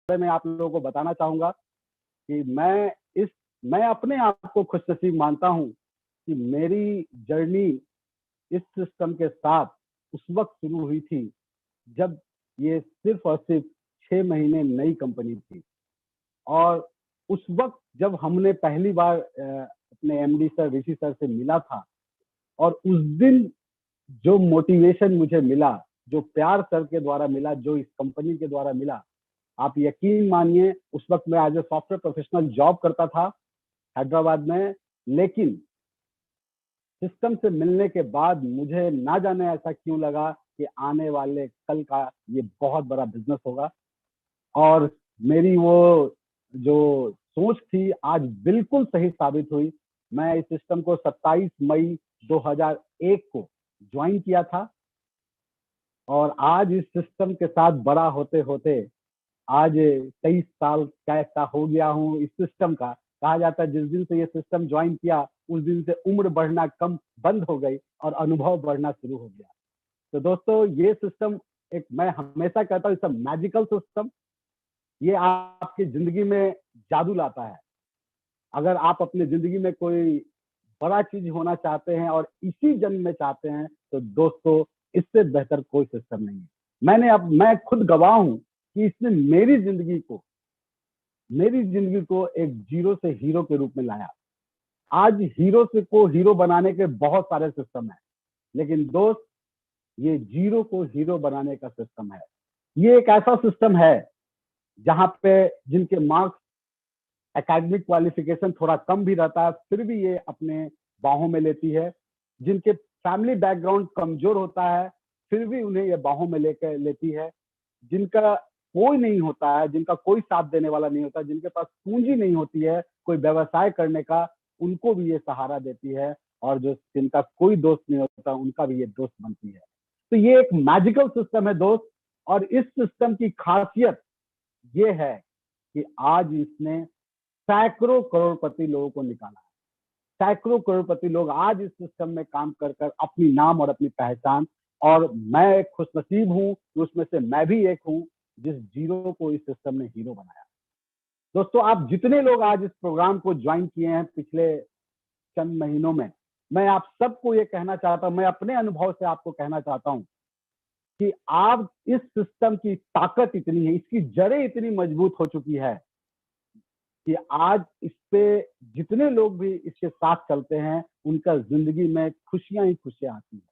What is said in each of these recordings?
बारे में आप लोगों को बताना चाहूंगा कि मैं अपने आप को खुशनसीब मानता हूं कि मेरी जर्नी इस सिस्टम के साथ उस वक्त शुरू हुई थी जब ये सिर्फ और सिर्फ 6 महीने नई कंपनी थी। और उस वक्त जब हमने पहली बार अपने एमडी सर ऋषि सर से मिला था, और उस दिन जो मोटिवेशन मुझे मिला, जो प्यार सर के द्वारा मिला, जो इस कंपनी के द्वारा मिला, आप यकीन मानिए उस वक्त मैं as a software professional job करता था हैदराबाद में। लेकिन सिस्टम से मिलने के बाद मुझे ना जाने ऐसा क्यों लगा कि आने वाले कल का ये बहुत बड़ा बिजनेस होगा। और मेरी वो जो सोच थी आज बिल्कुल सही साबित हुई। मैं इस सिस्टम को 27 मई 2001 को ज्वाइन किया था, और आज इस सिस्टम के साथ बड़ा होते होते आज 23 साल का हो गया हूँ इस सिस्टम का। कहा जाता है जिस दिन से ये सिस्टम ज्वाइन किया उस दिन से उम्र बढ़ना कम बंद हो गई और अनुभव बढ़ना शुरू हो गया। तो दोस्तों ये सिस्टम एक, मैं हमेशा कहता हूँ, इट्स अ मैजिकल सिस्टम। ये आपकी जिंदगी में जादू लाता है। अगर आप अपनी जिंदगी में कोई बड़ा चीज होना चाहते हैं और इसी जन्म में चाहते हैं, तो दोस्तों इससे बेहतर कोई सिस्टम नहीं है। मैं खुद गवाह हूं कि इसने मेरी जिंदगी को एक जीरो से हीरो के रूप में लाया। आज हीरो से को हीरो बनाने के बहुत सारे सिस्टम हैं, लेकिन दोस्त ये जीरो को हीरो बनाने का सिस्टम है। ये एक ऐसा सिस्टम है जहां पे जिनके मार्क्स, एकेडमिक क्वालिफिकेशन थोड़ा कम भी रहता है, फिर भी ये अपने बाहों में लेती है। जिनके फैमिली बैकग्राउंड कमजोर होता है, फिर भी उन्हें ये बाहों में लेकर लेती है। जिनका कोई नहीं होता है, जिनका कोई साथ देने वाला नहीं होता, जिनके पास पूंजी नहीं होती है कोई व्यवसाय करने का, उनको भी ये सहारा देती है। और जो जिनका कोई दोस्त नहीं होता उनका भी ये दोस्त बनती है। तो ये एक मैजिकल सिस्टम है दोस्त। और इस सिस्टम की खासियत ये है कि आज इसने सैकड़ों करोड़पति लोगों को निकाला है। सैकड़ों करोड़पति लोग आज इस सिस्टम में काम कर कर अपनी नाम और अपनी पहचान, और मैं खुशनसीब हूं कि उसमें से मैं भी एक हूं जिस जीरो को इस सिस्टम ने हीरो बनाया। दोस्तों आप जितने लोग आज इस प्रोग्राम को ज्वाइन किए हैं पिछले चंद महीनों में, मैं आप सबको ये कहना चाहता हूं, मैं अपने अनुभव से आपको कहना चाहता हूं कि आप इस सिस्टम की ताकत इतनी है, इसकी जड़ें इतनी मजबूत हो चुकी है कि आज इस पे जितने लोग भी इसके साथ चलते हैं उनका जिंदगी में खुशियां ही खुशियां आती हैं।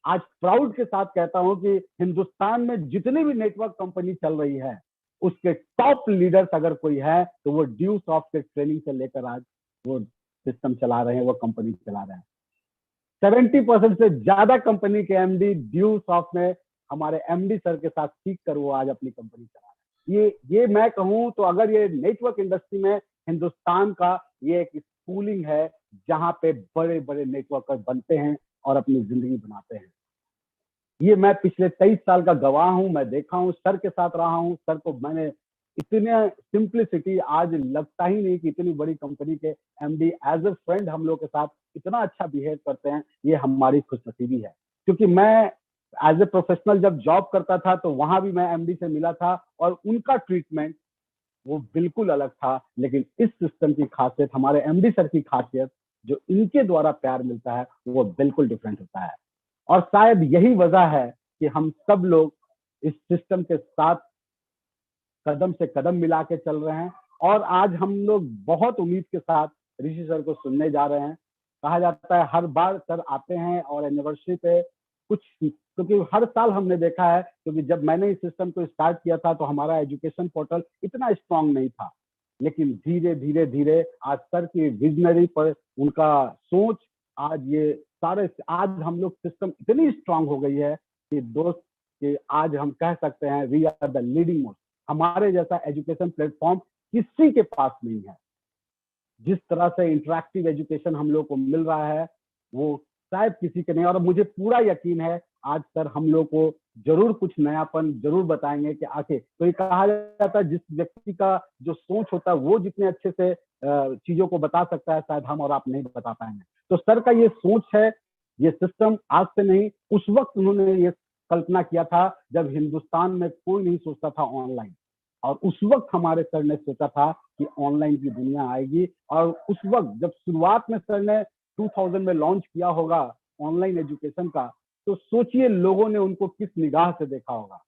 आज प्राउड के साथ कहता हूं कि हिंदुस्तान में जितनी भी नेटवर्क कंपनी चल रही है उसके टॉप लीडर्स अगर कोई है तो वो ड्यू सॉफ्ट के ट्रेनिंग से लेकर आज वो सिस्टम चला रहे हैं, वो कंपनी चला रहे हैं। 70% से ज्यादा कंपनी के एमडी ड्यू सॉफ्ट में हमारे एमडी सर के साथ सीख कर वो आज अपनी कंपनी चला रहे हैं। ये मैं कहूं तो अगर ये नेटवर्क इंडस्ट्री में हिंदुस्तान का ये एक स्कूलिंग है जहां पे बड़े बड़े नेटवर्कर बनते हैं और अपनी जिंदगी बनाते हैं। ये मैं पिछले 23 साल का गवाह हूं, मैं देखा हूं, सर के साथ रहा हूं। सर को मैंने इतने सिंप्लिसिटी, आज लगता ही नहीं कि इतनी बड़ी कंपनी के एमडी एज ए फ्रेंड हम लोग के साथ इतना अच्छा बिहेव करते हैं। ये हमारी खुशनसीबी है, क्योंकि मैं एज ए प्रोफेशनल जब जॉब करता था तो वहां भी मैं एमडी से मिला था और उनका ट्रीटमेंट वो बिल्कुल अलग था। लेकिन इस सिस्टम की खासियत, हमारे एमडी सर की खासियत, जो इनके द्वारा प्यार मिलता है वो बिल्कुल डिफरेंट होता है। और शायद यही वजह है कि हम सब लोग इस सिस्टम के साथ कदम से कदम मिला के चल रहे हैं। और आज हम लोग बहुत उम्मीद के साथ ऋषि सर को सुनने जा रहे हैं। कहा जाता है हर बार सर आते हैं और एनिवर्सरी पे कुछ, क्योंकि हर साल हमने देखा है, क्योंकि जब मैंने इस सिस्टम को स्टार्ट किया था तो हमारा एजुकेशन पोर्टल इतना स्ट्रांग नहीं था। लेकिन धीरे धीरे धीरे आज सर की विजनरी पर उनका सोच, आज ये सारे, आज हम लोग सिस्टम इतनी स्ट्रांग हो गई है कि दोस्त कि आज हम कह सकते हैं we are the leading most. हमारे जैसा एजुकेशन प्लेटफॉर्म किसी के पास नहीं है। जिस तरह से इंटरैक्टिव एजुकेशन हम लोग को मिल रहा है वो शायद किसी के नहीं। और मुझे पूरा यकीन है आज सर हम लोग को जरूर कुछ नयापन जरूर बताएंगे कि आके, तो ये कहा जाता है जिस व्यक्ति का जो सोच होता है वो जितने अच्छे से चीजों को बता सकता है, शायद हम और आप नहीं बता पाएंगे। तो सर का ये सोच है, ये सिस्टम आज से नहीं, उस वक्त उन्होंने ये कल्पना किया था जब हिंदुस्तान में कोई नहीं सोचता था ऑनलाइन। और उस वक्त हमारे सर ने सोचा था कि ऑनलाइन की दुनिया आएगी, और उस वक्त जब शुरुआत में सर ने 2000 में लॉन्च किया होगा ऑनलाइन एजुकेशन का, तो सोचिए लोगों ने उनको किस निगाह से देखा होगा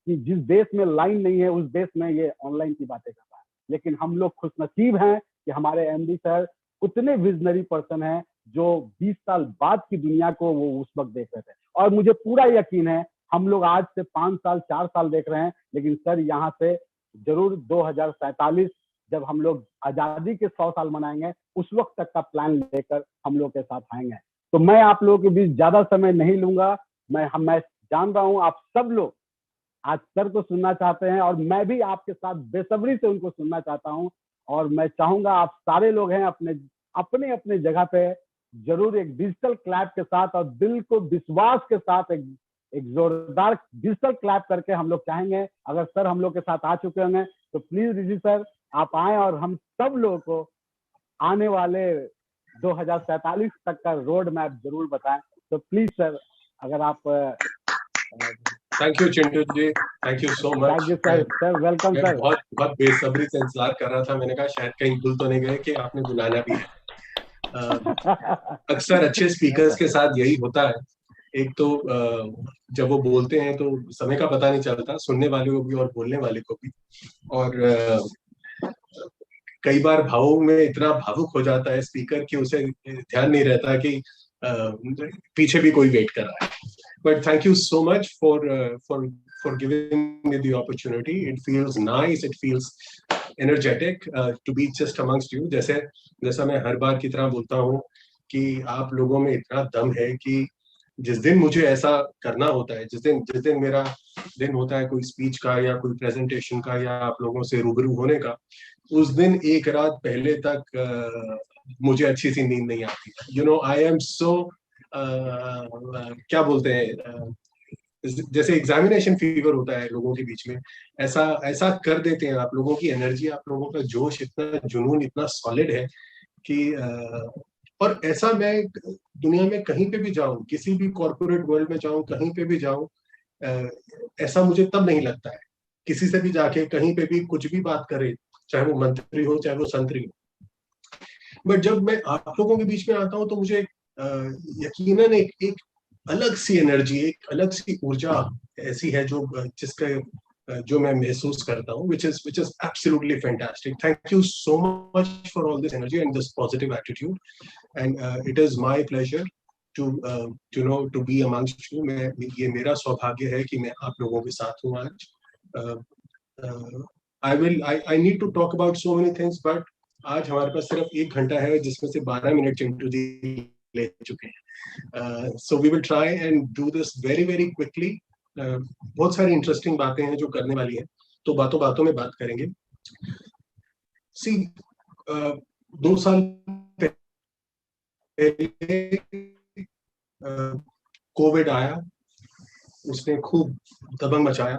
कि जिस देश में लाइन नहीं है उस देश में ये ऑनलाइन की बातें कर रहा है। लेकिन हम लोग खुशनसीब हैं कि हमारे एमडी सर उतने विजनरी पर्सन हैं जो 20 साल बाद की दुनिया को वो उस वक्त देख रहे थे। और मुझे पूरा यकीन है हम लोग आज से 5 साल 4 साल देख रहे हैं, लेकिन सर यहाँ से जरूर 2047 जब हम लोग आजादी के 100 साल मनाएंगे उस वक्त तक का प्लान लेकर हम लोग के साथ आएंगे। तो मैं आप लोगों के बीच ज्यादा समय नहीं लूंगा। मैं जान रहा हूँ आप सब लोग आज सर को सुनना चाहते हैं, और मैं भी आपके साथ बेसब्री से उनको सुनना चाहता हूं। और मैं चाहूंगा आप सारे लोग हैं अपने अपने अपने जगह पे जरूर एक डिजिटल क्लैप के साथ और दिल को विश्वास के साथ एक जोरदार डिजिटल क्लैप करके हम लोग चाहेंगे। अगर सर हम लोग के साथ आ चुके होंगे तो प्लीज ऋषि सर आप आए और हम सब लोगों को आने वाले 2047 तक का रोड मैप जरूर बताएं। तो प्लीज सर अगर आप thank you Chintu ji, thank you so much. Thank you sir. Sir welcome मैं सर। बहुत बेसब्री से इंतजार कर रहा था। मैंने कहा शायद कहीं भूल तो नहीं गए कि आपने बुलाना भी है। अक्सर अच्छे स्पीकर्स के साथ यही होता है, एक तो जब वो बोलते हैं तो समय का पता नहीं चलता, सुनने वाले को भी और बोलने वाले को भी। और कई बार भावों में इतना भावुक हो जाता है स्पीकर कि उसे ध्यान नहीं रहता कि पीछे भी कोई वेट कर रहा है। But thank you so much for giving me the opportunity. It feels nice. It feels energetic to be just amongst you. जैसा मैं हर बार की तरह बोलता हूँ कि आप लोगों में इतना दम है कि जिस दिन मुझे ऐसा करना होता है, जिस दिन मेरा दिन होता है कोई स्पीच का या कोई प्रेजेंटेशन का या आप लोगों से रूबरू होने का, उस दिन एक रात पहले तक मुझे अच्छी सी नींद नहीं आती। You know I am so क्या बोलते हैं, जैसे एग्जामिनेशन फीवर होता है लोगों के बीच में, ऐसा कर देते हैं आप लोगों की एनर्जी, आप लोगों का जोश, इतना जुनून, इतना सॉलिड है कि और ऐसा मैं दुनिया में कहीं पे भी जाऊं, किसी भी कॉर्पोरेट वर्ल्ड में जाऊं, कहीं पे भी जाऊं, ऐसा मुझे तब नहीं लगता है। किसी से भी जाके कहीं पे भी कुछ भी बात करे, चाहे वो मंत्री हो चाहे वो संतरी हो, बट जब मैं आप लोगों के बीच में आता हूं तो मुझे यकीनन एक अलग सी एनर्जी, एक अलग सी ऊर्जा ऐसी है जो मैं महसूस करता हूँ, which is absolutely fantastic. Thank you so much for all this energy and this positive attitude, and it is my pleasure to be amongst you. ये मेरा सौभाग्य है कि मैं आप लोगों के साथ हूँ आज। I need to talk about so many things, but आज हमारे पास सिर्फ 1 घंटा है जिसमें से 12 मिनट चिंटू जी ले चुके हैं। So we will try and do this very very quickly. बहुत सारी इंटरेस्टिंग बातें हैं जो करने वाली हैं, तो बातों बातों में बात करेंगे। See, 2 साल पहले कोविड आया, उसने खूब दबंग मचाया।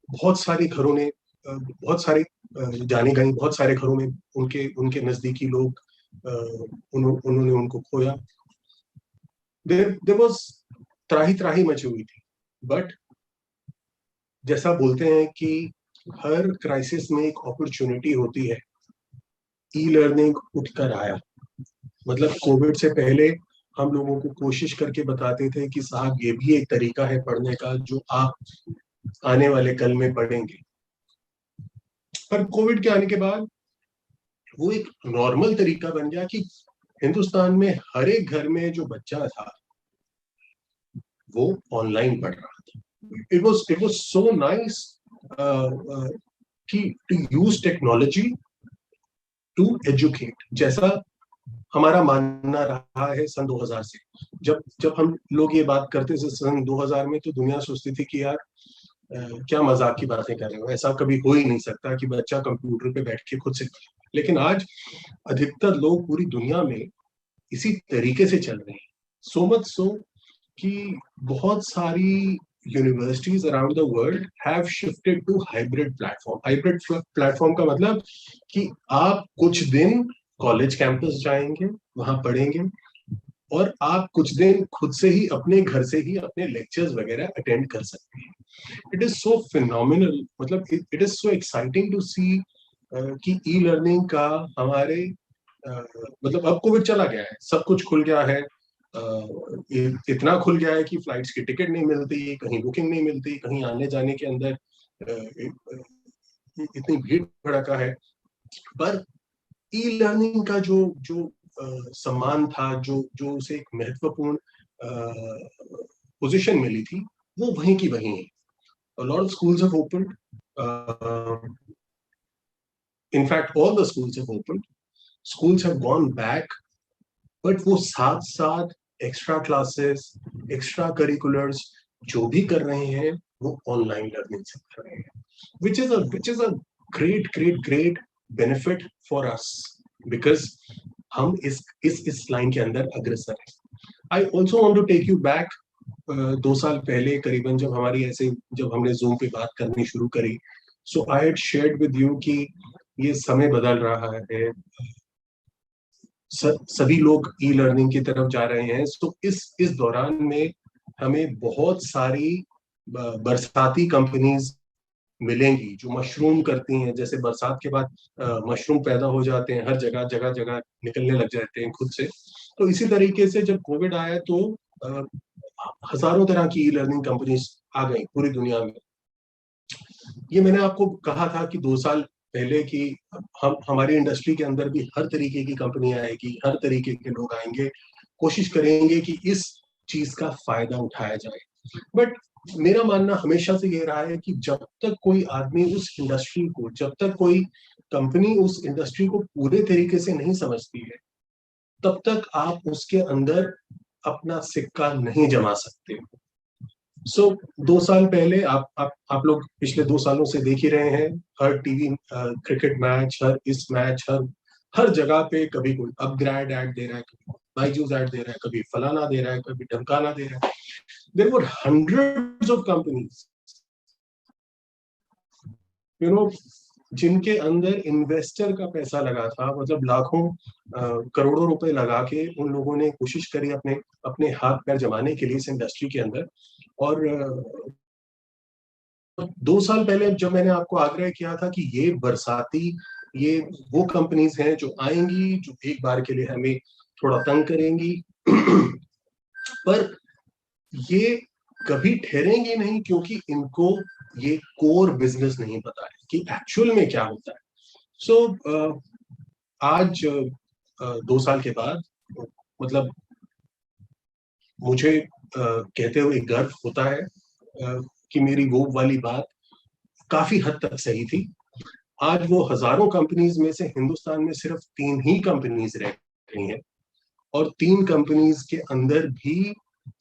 बहुत सारे घरों ने, बहुत सारे जाने गए, बहुत सारे घरों में उनके नजदीकी लोग, उन्होंने उनको खोया। There was त्राही मची हुई थी, बट जैसा बोलते हैं कि हर क्राइसिस में एक अपॉर्चुनिटी होती है। ई लर्निंग उठकर आया। मतलब कोविड से पहले हम लोगों को कोशिश करके बताते थे कि साहब ये भी एक तरीका है पढ़ने का जो आप आने वाले कल में पढ़ेंगे, पर कोविड के आने के बाद वो एक नॉर्मल तरीका बन गया कि हिंदुस्तान में हर एक घर में जो बच्चा था वो ऑनलाइन पढ़ रहा था। It was so nice to use technology to educate, जैसा हमारा मानना रहा है सन 2000 से। जब हम लोग ये बात करते थे सन 2000 में, तो दुनिया सोचती थी कि यार क्या मजाक की बातें कर रहे हो, ऐसा कभी हो ही नहीं सकता कि बच्चा कंप्यूटर पे बैठ के खुद से। लेकिन आज अधिकतर लोग पूरी दुनिया में इसी तरीके से चल रहे हैं। सो मच सो कि बहुत सारी universities around the world have shifted to hybrid platform. Hybrid platform का मतलब कि आप कुछ दिन कॉलेज कैंपस जाएंगे, वहां पढ़ेंगे, और आप कुछ दिन खुद से ही अपने घर से ही अपने लेक्चर्स वगैरह अटेंड कर सकते हैं. इट इज सो फिनोमिनल, मतलब it is so exciting to see कि ई लर्निंग का हमारे मतलब अब कोविड चला गया है, सब कुछ खुल गया है, इतना खुल गया है कि फ्लाइट्स की टिकट नहीं मिलती, कहीं बुकिंग नहीं मिलती, कहीं आने जाने के अंदर इतनी भीड़ भड़का है. पर ई लर्निंग का जो जो सम्मान था, जो जो उसे एक महत्वपूर्ण पोजीशन मिली थी, वो वहीं की वहीं है. A lot of schools have opened. In fact, all the schools have opened. Schools have gone back, but वो साथ साथ एक्स्ट्रा क्लासेस, एक्स्ट्रा करिकुलर्स जो भी कर रहे हैं वो ऑनलाइन लर्निंग से कर रहे हैं, which is a great benefit for us because हम इस लाइन के अंदर अग्रसर हैं. I also want to take you back 2 साल पहले करीबन जब हमने Zoom पे बात करनी शुरू करी, so I had shared with you कि ये समय बदल रहा है, सभी लोग ई लर्निंग की तरफ जा रहे हैं. तो इस दौरान में हमें बहुत सारी बरसाती कंपनीज मिलेंगी जो मशरूम करती हैं. जैसे बरसात के बाद मशरूम पैदा हो जाते हैं, हर जगह निकलने लग जाते हैं खुद से. तो इसी तरीके से जब कोविड आया तो हजारों तरह की ई लर्निंग कंपनीज आ गई पूरी दुनिया में. ये मैंने आपको कहा था कि 2 साल पहले कि हमारी इंडस्ट्री के अंदर भी हर तरीके की कंपनी आएगी, हर तरीके के लोग आएंगे, कोशिश करेंगे कि इस चीज का फायदा उठाया जाए. बट मेरा मानना हमेशा से ये रहा है कि जब तक कोई आदमी उस इंडस्ट्री को, जब तक कोई कंपनी उस इंडस्ट्री को पूरे तरीके से नहीं समझती है, तब तक आप उसके अंदर अपना सिक्का नहीं जमा सकते. So 2 साल पहले आप लोग पिछले 2 सालों से देख ही रहे हैं, हर टीवी क्रिकेट मैच, हर जगह पे कभी कोई अपग्रेड ऐड दे रहा है, कभी बायजूस ऐड दे रहा है, कभी फलाना दे रहा है, कभी ढमकाना दे रहा है. There were hundreds of companies, you know, जिनके अंदर इन्वेस्टर का पैसा लगा था, मतलब लाखों करोड़ों रुपए लगा के उन लोगों ने कोशिश करी अपने हाथ पैर जमाने के लिए इस इंडस्ट्री के अंदर. और 2 साल पहले जब मैंने आपको आग्रह किया था कि ये वो कंपनीज हैं जो आएंगी, जो एक बार के लिए हमें थोड़ा तंग करेंगी, पर ये कभी ठहरेंगे नहीं क्योंकि इनको ये कोर बिजनेस नहीं पता है कि एक्चुअल में क्या होता है. सो आज 2 साल के बाद मतलब मुझे कहते हुए गर्व होता है कि मेरी वो वाली बात काफी हद तक सही थी. आज वो हजारों कंपनीज में से हिंदुस्तान में सिर्फ 3 ही कंपनीज रह गई हैं, और 3 कंपनीज के अंदर भी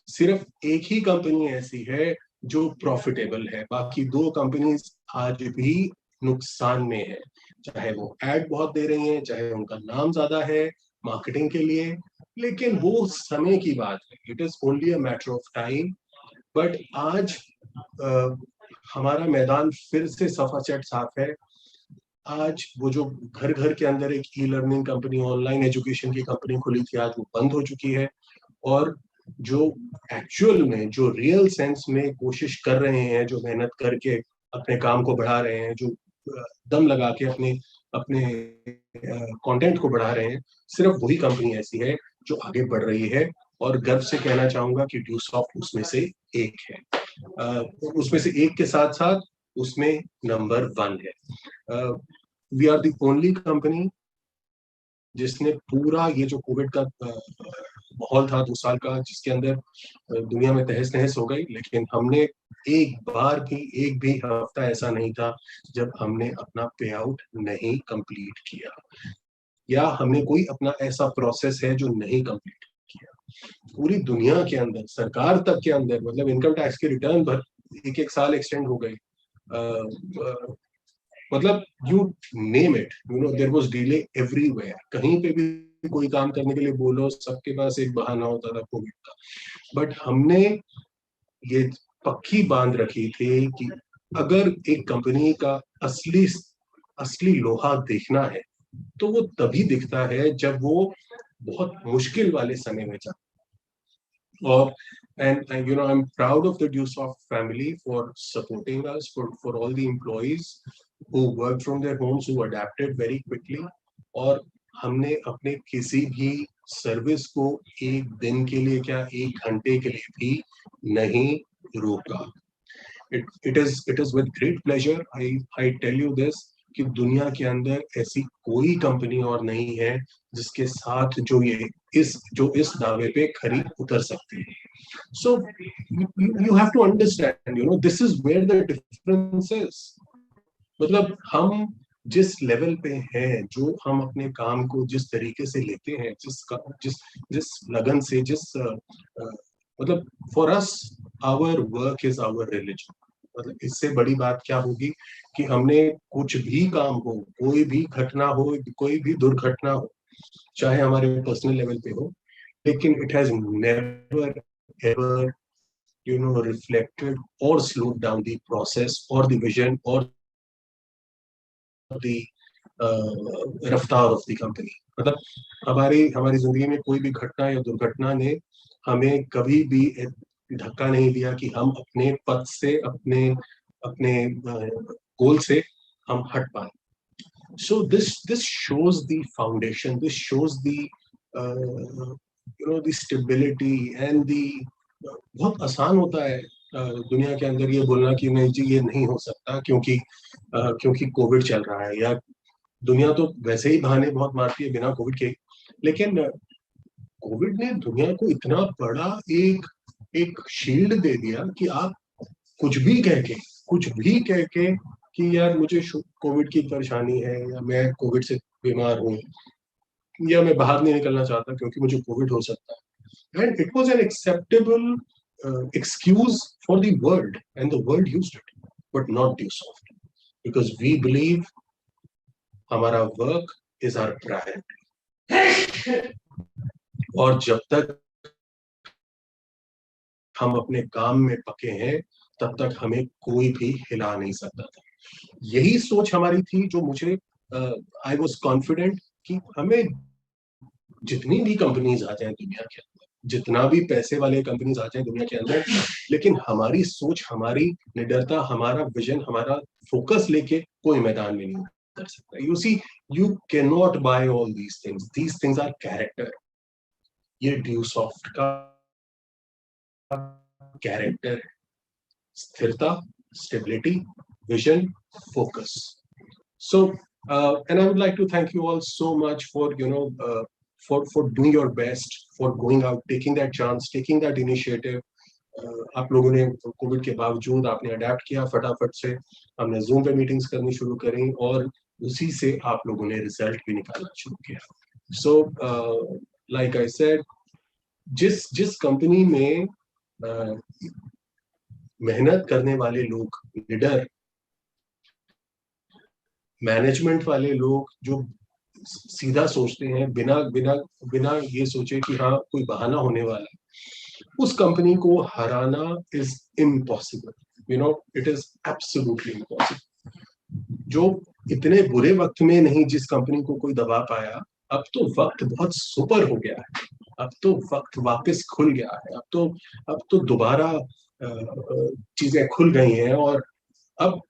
सिर्फ एक ही कंपनी ऐसी है जो प्रॉफिटेबल है. बाकी 2 कंपनीज आज भी नुकसान में है, चाहे वो एड बहुत दे रही हैं, चाहे उनका नाम ज्यादा है मार्केटिंग के लिए, लेकिन वो समय की बात है. It is only a matter of time. But आज हमारा मैदान फिर से सफाचट साफ है. आज वो जो घर घर के अंदर एक e learning company, online education की कंपनी खुली थी, आज वो बंद हो चुकी है. और जो एक्चुअल में, जो रियल सेंस में कोशिश कर रहे हैं, जो मेहनत करके अपने काम को बढ़ा रहे हैं, जो दम लगा के अपने कंटेंट को बढ़ा रहे हैं, सिर्फ वही कंपनी ऐसी है जो आगे बढ़ रही है. और गर्व से कहना चाहूंगा कि ड्यूसॉफ्ट उसमें से एक है. उसमें से एक के साथ साथ उसमें नंबर 1 है. We are the only company जिसने पूरा ये जो कोविड का माहौल था 2 साल का, जिसके अंदर दुनिया में तहस नहस हो गई, लेकिन हमने एक भी हफ्ता ऐसा नहीं था जब हमने अपना पे आउट नहीं कंप्लीट किया, या हमने कोई अपना ऐसा प्रोसेस है जो नहीं कंप्लीट किया. पूरी दुनिया के अंदर, सरकार तक के अंदर, मतलब इनकम टैक्स के रिटर्न भर एक साल एक्सटेंड हो गए. मतलब you name it, there was delay everywhere. कहीं पे भी कोई काम करने के लिए बोलो, सबके पास एक बहाना होता था कोविड का. बट हमने ये पक्की बांध रखी थी कि अगर एक कंपनी का असली लोहा देखना है तो वो तभी दिखता है जब वो बहुत मुश्किल वाले समय में जाए. Or and you know, I'm proud of the Dusoft family for supporting us, for all the employees who worked from their homes, who adapted very quickly. और हमने अपने किसी भी सर्विस को एक दिन के लिए क्या, एक घंटे के लिए भी नहीं रोका. It is with great pleasure I tell you this कि दुनिया के अंदर ऐसी कोई कंपनी और नहीं है जिसके साथ जो इस दावे पे खरी उतर सकती है. So you have to understand, you know, this is where the difference is. मतलब हम जिस लेवल पे हैं, जो हम अपने काम को जिस तरीके से लेते हैं, जिस लगन से, मतलब for us our work is our religion. मतलब इससे बड़ी बात क्या होगी कि हमने कुछ भी काम हो, कोई भी घटना हो, कोई भी दुर्घटना हो, चाहे हमारे पर्सनल लेवल पे हो, लेकिन it has never ever reflected or slowed down the process or the vision or the रफ्तार ऑफ द कंपनी. मतलब हमारी जिंदगी में कोई भी घटना या दुर्घटना ने हमें कभी भी धक्का नहीं दिया कि हम अपने पथ से, अपने गोल से हम हट पाए. So this shows the foundation, this shows the the stability and the बहुत आसान होता है दुनिया के अंदर ये बोलना कि नहीं जी ये नहीं हो सकता क्योंकि कोविड चल रहा है, या दुनिया तो वैसे ही बहाने बहुत मारती है बिना कोविड के. लेकिन कोविड ने दुनिया को इतना बड़ा एक शील्ड दे दिया कि आप कुछ भी कह के कि यार मुझे कोविड की परेशानी है, या मैं कोविड से बीमार हूँ, या मैं बाहर नहीं निकलना चाहता क्योंकि मुझे कोविड हो सकता है. And it was an acceptable excuse for the world, and the world used it, but not Dusoft, because we believe हमारा work is our priority. और जब तक हम अपने काम में पके हैं, तब तक हमें कोई भी हिला नहीं सकता था. यही सोच हमारी थी जो मुझे I was confident कि हमें जितनी भी कंपनीज आ जाए दुनिया के अंदर, जितना भी पैसे वाले कंपनीज आ जाए दुनिया के अंदर, लेकिन हमारी सोच, हमारी निडरता, हमारा विजन, हमारा फोकस लेके कोई मैदान में नहीं उतर सकता. You see, you cannot buy all these things. These things are character. ये Dusoft का कैरेक्टर, स्थिरता, stability, vision, focus. So and I would like to thank you all so much for for doing your best, for going out, taking that chance, taking that initiative. आप लोगों ने Covid के बावजूद आपने adapt किया, फटाफट से हमने जूम पे मीटिंग्स करनी शुरू करी, और उसी से आप लोगों ने रिजल्ट भी निकालना शुरू किया. सो लाइक आई सेड, जिस कंपनी में मेहनत करने वाले लोग, लीडर, मैनेजमेंट वाले लोग जो सीधा सोचते हैं, बिना ये सोचे कि हाँ कोई बहाना होने वाला है, उस कंपनी को हराना is impossible. It is absolutely impossible. जो इतने बुरे वक्त में नहीं जिस कंपनी को कोई दबा पाया, अब तो वक्त बहुत सुपर हो गया है, अब तो वक्त वापस खुल गया है, अब तो दोबारा चीजें खुल गई हैं. और अब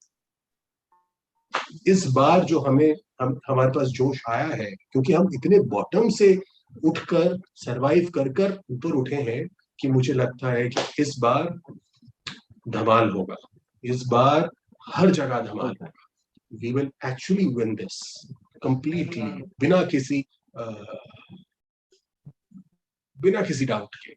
इस बार जो हमारे पास जोश आया है, क्योंकि हम इतने बॉटम से उठकर सर्वाइव कर ऊपर उठे हैं, कि मुझे लगता है कि इस बार धमाल होगा, इस बार हर जगह धमाल होगा. We will actually win this completely, बिना किसी डाउट के.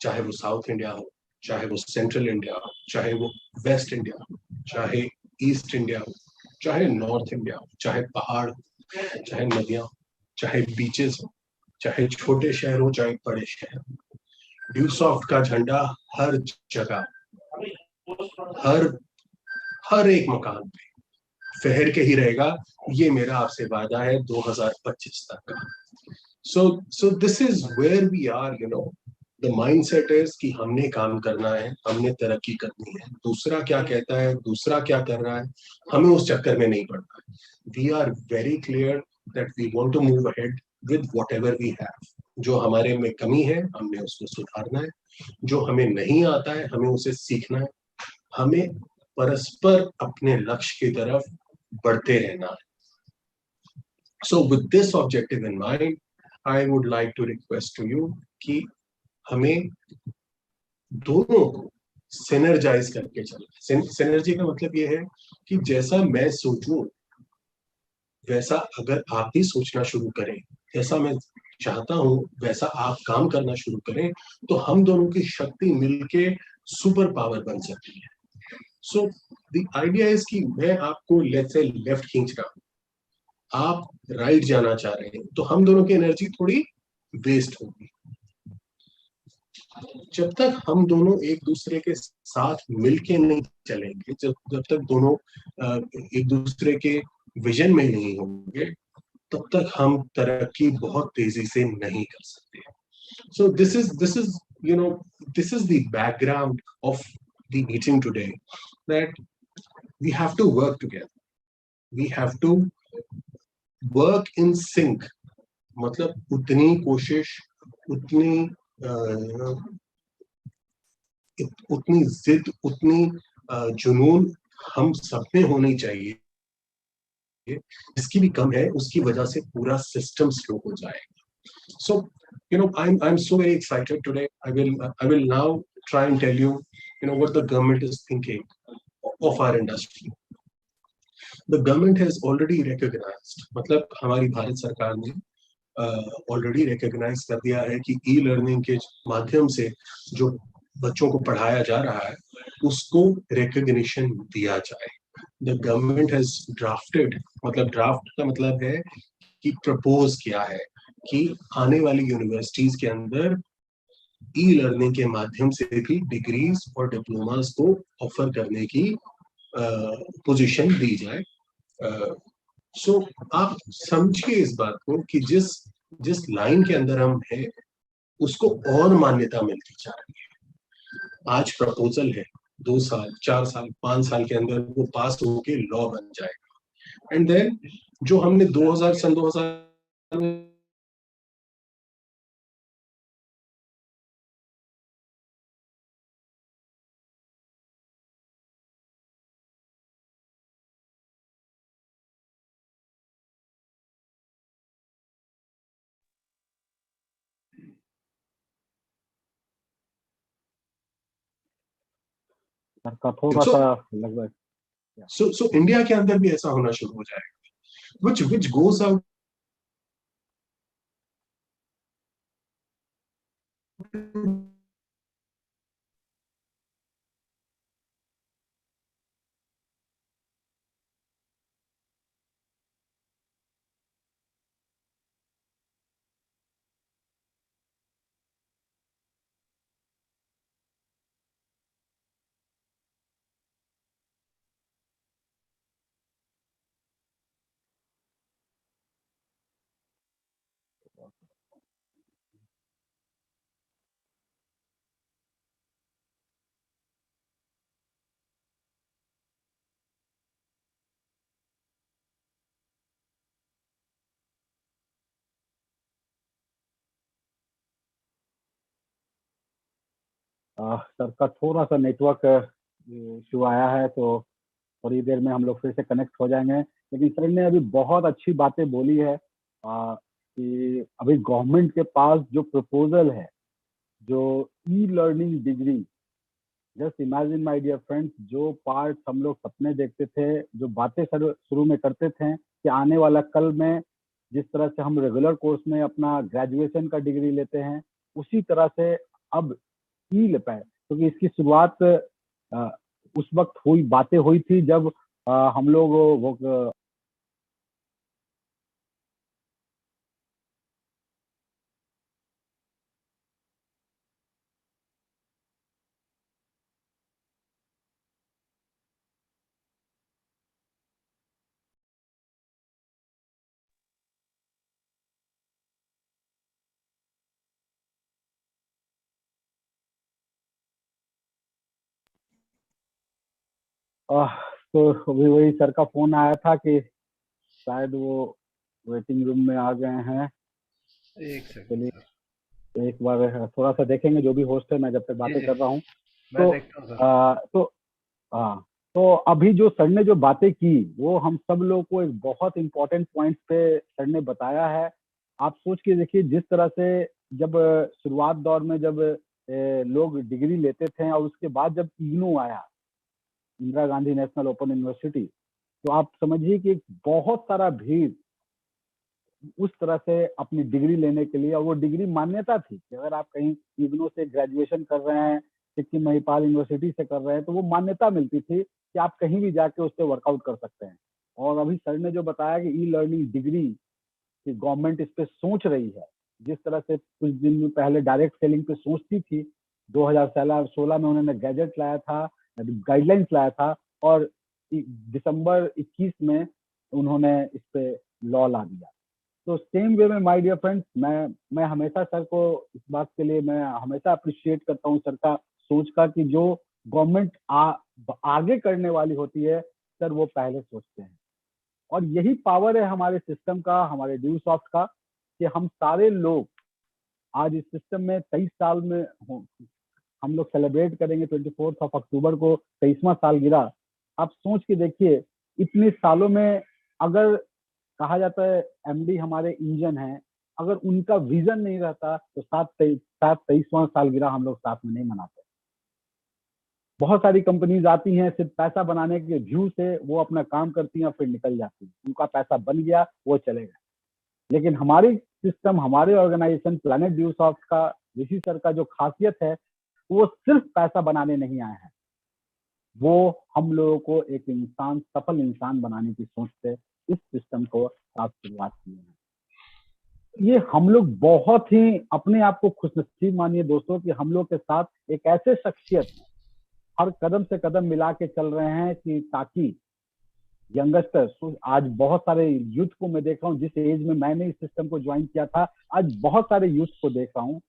चाहे वो साउथ इंडिया हो, चाहे वो सेंट्रल इंडिया हो, चाहे वो वेस्ट इंडिया हो, चाहे ईस्ट इंडिया हो, चाहे नॉर्थ इंडिया हो, चाहे पहाड़ हो, चाहे नदियां, चाहे बीचेस हो, चाहे छोटे शहर हो, चाहे बड़े शहर. ड्यूसॉफ्ट का झंडा हर जगह, हर एक मकान पे फहर के ही रहेगा. ये मेरा आपसे वादा है 2025 तक का. So this is where we are. The mindset is कि हमने काम करना है, हमने तरक्की करनी है. दूसरा क्या कहता है, दूसरा क्या कर रहा है, हमें उस चक्कर में नहीं पड़ना है. We are very clear that we want to move ahead with whatever we have. जो हमारे में कमी है हमने उसको सुधारना है, जो हमें नहीं आता है हमें उसे सीखना है, हमें परस्पर अपने लक्ष्य की तरफ बढ़ते रहना है. So with this objective in mind, I would like to request to you कि हमें दोनों को सिनर्जाइज करके चलना. सिनर्जी का मतलब ये है कि जैसा मैं सोचूं वैसा अगर आप भी सोचना शुरू करें, जैसा मैं चाहता हूं वैसा आप काम करना शुरू करें, तो हम दोनों की शक्ति मिलके सुपर पावर बन सकती है. सो द आइडिया इज कि मैं आपको लेट्स से लेफ्ट खींच रहा हूं, आप राइट जाना चाह रहे हैं, तो हम दोनों की एनर्जी थोड़ी वेस्ट होगी. जब तक हम दोनों एक दूसरे के साथ मिलके नहीं चलेंगे, जब तक दोनों एक दूसरे के विजन में नहीं होंगे, तब तक हम तरक्की बहुत तेजी से नहीं कर सकते. So this is you know this is the background of the meeting today, that we have to work together, we have to work in sync. मतलब उतनी कोशिश, उतनी उतनी जिद, उतनी जुनून हम सब में होनी चाहिए. जिसकी भी कम है उसकी वजह से पूरा सिस्टम स्लो हो जाएगा. So I'm so very excited today. I will now try and tell you what the government is thinking of our industry. The government has already recognized, मतलब हमारी भारत सरकार ने ऑलरेडी रिकॉग्नाइज कर दिया है कि ई लर्निंग के माध्यम से जो बच्चों को पढ़ाया जा रहा है उसको रिकॉग्निशन दिया जाए. द गवर्नमेंट हैज ड्राफ्टेड, मतलब ड्राफ्ट का मतलब है कि प्रपोज किया है कि आने वाली यूनिवर्सिटीज के अंदर ई लर्निंग के माध्यम से भी डिग्रीज और डिप्लोमास को ऑफर करने की पोजीशन दी जाए. सो आप समझिए इस बात को कि जिस लाइन के अंदर हम हैं उसको और मान्यता मिलती जा रही है. आज प्रपोजल है 2 साल 4 साल 5 साल के अंदर वो पास होके लॉ बन जाएगा. एंड देन जो हमने 2000 में सर का थोड़ा सा लगभग सो इंडिया के अंदर भी ऐसा होना शुरू हो जाएगा, which goes out सर का थोड़ा सा नेटवर्क इशू आया है, तो थोड़ी देर में हम लोग फिर से कनेक्ट हो जाएंगे. लेकिन सर ने अभी बहुत अच्छी बातें बोली है कि अभी गवर्नमेंट के पास जो प्रपोजल है, जो e learning degree, just imagine my dear friends, जो पार्ट हम लोग सपने देखते थे, जो बातें सर शुरू में करते थे कि आने वाला कल में जिस तरह से हम रेगुलर कोर्स में अपना ग्रेजुएशन का डिग्री लेते हैं, उसी तरह से अब ई ले पाए. क्योंकि इसकी शुरुआत उस वक्त बातें हुई थी जब हम लोग वो तो अभी वही सर का फोन आया था कि शायद वो वेटिंग रूम में आ गए हैं. एक सेकंड. तो एक बार थोड़ा सा देखेंगे, जो भी होस्ट है, मैं जब तक बातें कर रहा हूँ। मैं तो देखता हूँ सर। हाँ, तो अभी जो सर ने जो बातें की वो हम सब लोगों को एक बहुत इंपॉर्टेंट पॉइंट पे सर ने बताया है। आप सोच के देखिए, जिस तरह से जब शुरुआत दौर में जब लोग डिग्री लेते थे और उसके बाद जब इग्नू आया, Indira Gandhi national open university, तो आप समझिए कि बहुत सारा भीड़ उस तरह से अपनी डिग्री लेने के लिए, और वो डिग्री मान्यता थी कि अगर आप कहीं इग्नू से ग्रेजुएशन कर रहे हैं, सिक्किम महिपाल यूनिवर्सिटी से कर रहे हैं, तो वो मान्यता मिलती थी कि आप कहीं भी जाके उस पर वर्कआउट कर सकते हैं। और अभी सर ने जो बताया कि ई लर्निंग डिग्री की गवर्नमेंट इस पे सोच रही है, जिस तरह से कुछ दिन पहले डायरेक्ट सेलिंग पे सोचती थी, 2016 में उन्होंने गैजेट लाया था, गाइडलाइंस लाया था, और दिसंबर 21 में उन्होंने इस पे लॉ ला दिया। तो सेम वे में माय डियर फ्रेंड्स, मैं हमेशा सर को इस बात के लिए मैं हमेशा अप्रिशिएट करता हूँ सर का सोच का, कि जो गवर्नमेंट आगे करने वाली होती है सर वो पहले सोचते हैं। और यही पावर है हमारे सिस्टम का, हमारे ड्यू सॉफ्ट का, कि हम सारे लोग आज इस सिस्टम में 23 साल में हम लोग सेलिब्रेट करेंगे 24 अक्टूबर को 23वां साल गिरा। आप सोच के देखिए, इतने सालों में अगर कहा जाता है एमडी हमारे इंजन है, अगर उनका विजन नहीं रहता तो सात 23वां साल गिरा हम लोग साथ में नहीं मनाते। बहुत सारी कंपनीज आती हैं, सिर्फ पैसा बनाने के व्यू से वो अपना काम करती हैं और फिर निकल जाती हैं, उनका पैसा बन गया वो चले गए। लेकिन हमारी सिस्टम, हमारे ऑर्गेनाइजेशन प्लैनेट ड्यू सॉफ्ट का, ऋषि सर का जो खासियत है, वो सिर्फ पैसा बनाने नहीं आए हैं, वो हम लोगों को एक इंसान, सफल इंसान बनाने की सोच से इस सिस्टम को आप शुरुआत किए हैं। ये हम लोग बहुत ही अपने आप को खुशनसीब मानिए दोस्तों, कि हम लोग के साथ एक ऐसे शख्सियत हर कदम से कदम मिला के चल रहे हैं, कि ताकि यंगस्टर्स, आज बहुत सारे यूथ को मैं देख रहा हूँ, जिस एज में मैंने इस सिस्टम को ज्वाइन किया था, आज बहुत सारे यूथ को देख रहा हूँ,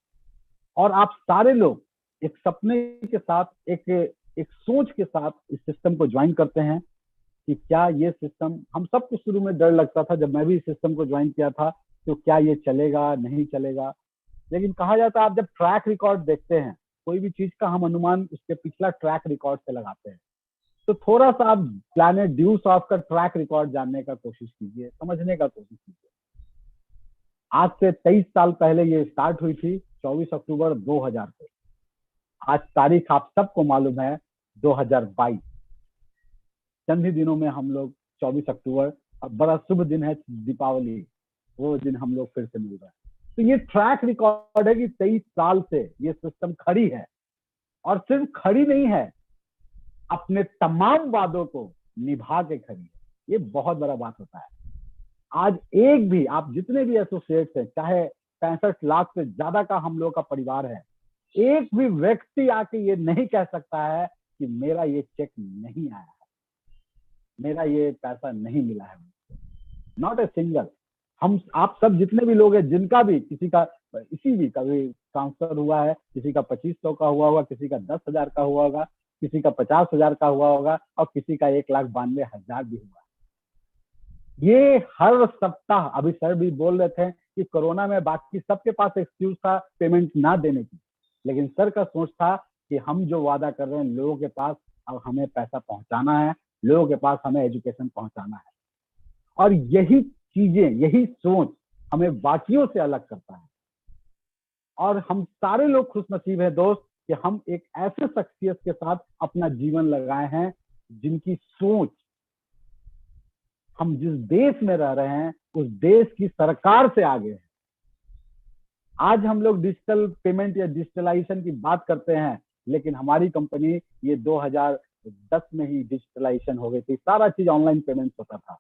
और आप सारे लोग एक सपने के साथ, एक सोच के साथ इस सिस्टम को ज्वाइन करते हैं कि क्या ये सिस्टम, हम सबको शुरू में डर लगता था जब मैं भी इस सिस्टम को ज्वाइन किया था, तो क्या ये चलेगा नहीं चलेगा। लेकिन कहा जाता है आप जब ट्रैक रिकॉर्ड देखते हैं, कोई भी चीज का हम अनुमान उसके पिछला ट्रैक रिकॉर्ड से लगाते हैं। तो थोड़ा सा आप प्लैनेट ड्यू सॉफ्ट का ट्रैक रिकॉर्ड जानने का कोशिश कीजिए, समझने का कोशिश कीजिए। आज से 23 साल पहले ये स्टार्ट हुई थी, 24 अक्टूबर 2000 को। आज तारीख आप सबको मालूम है 2022। चंद ही दिनों में हम लोग 24 अक्टूबर, अब बड़ा शुभ दिन है दीपावली, वो दिन हम लोग फिर से मिल रहे हैं। तो ये ट्रैक रिकॉर्ड है कि 23 साल से ये सिस्टम खड़ी है, और सिर्फ खड़ी नहीं है, अपने तमाम वादों को निभा के खड़ी है। ये बहुत बड़ा बात होता है। आज एक भी, आप जितने भी एसोसिएट्स हैं, चाहे 65 लाख से ज्यादा का हम लोग का परिवार है, एक भी व्यक्ति आके ये नहीं कह सकता है कि मेरा ये चेक नहीं आया है, मेरा ये पैसा नहीं मिला है। Not a single. हम आप सब जितने भी लोग हैं, जिनका भी किसी का इसी भी कभी ट्रांसफर हुआ है, किसी का 2500 का हुआ होगा, किसी का 10,000 का हुआ होगा, किसी का 50,000 का हुआ होगा, और किसी का 1,92,000 भी हुआ। ये हर सप्ताह, अभी सर भी बोल रहे थे कि कोरोना में बाकी सबके पास एक्सक्यूज था पेमेंट ना देने की, लेकिन सर का सोच था कि हम जो वादा कर रहे हैं लोगों के पास, अब हमें पैसा पहुंचाना है, लोगों के पास हमें एजुकेशन पहुंचाना है। और यही चीजें, यही सोच हमें बाकियों से अलग करता है। और हम सारे लोग खुशनसीब हैं दोस्त कि हम एक ऐसे शख्सियत के साथ अपना जीवन लगाए हैं, जिनकी सोच, हम जिस देश में रह रहे हैं उस देश की सरकार से आगे है। आज हम लोग डिजिटल पेमेंट या डिजिटलाइजेशन की बात करते हैं, लेकिन हमारी कंपनी ये 2010 में ही डिजिटलाइजेशन हो गई थी। सारा चीज ऑनलाइन पेमेंट होता था,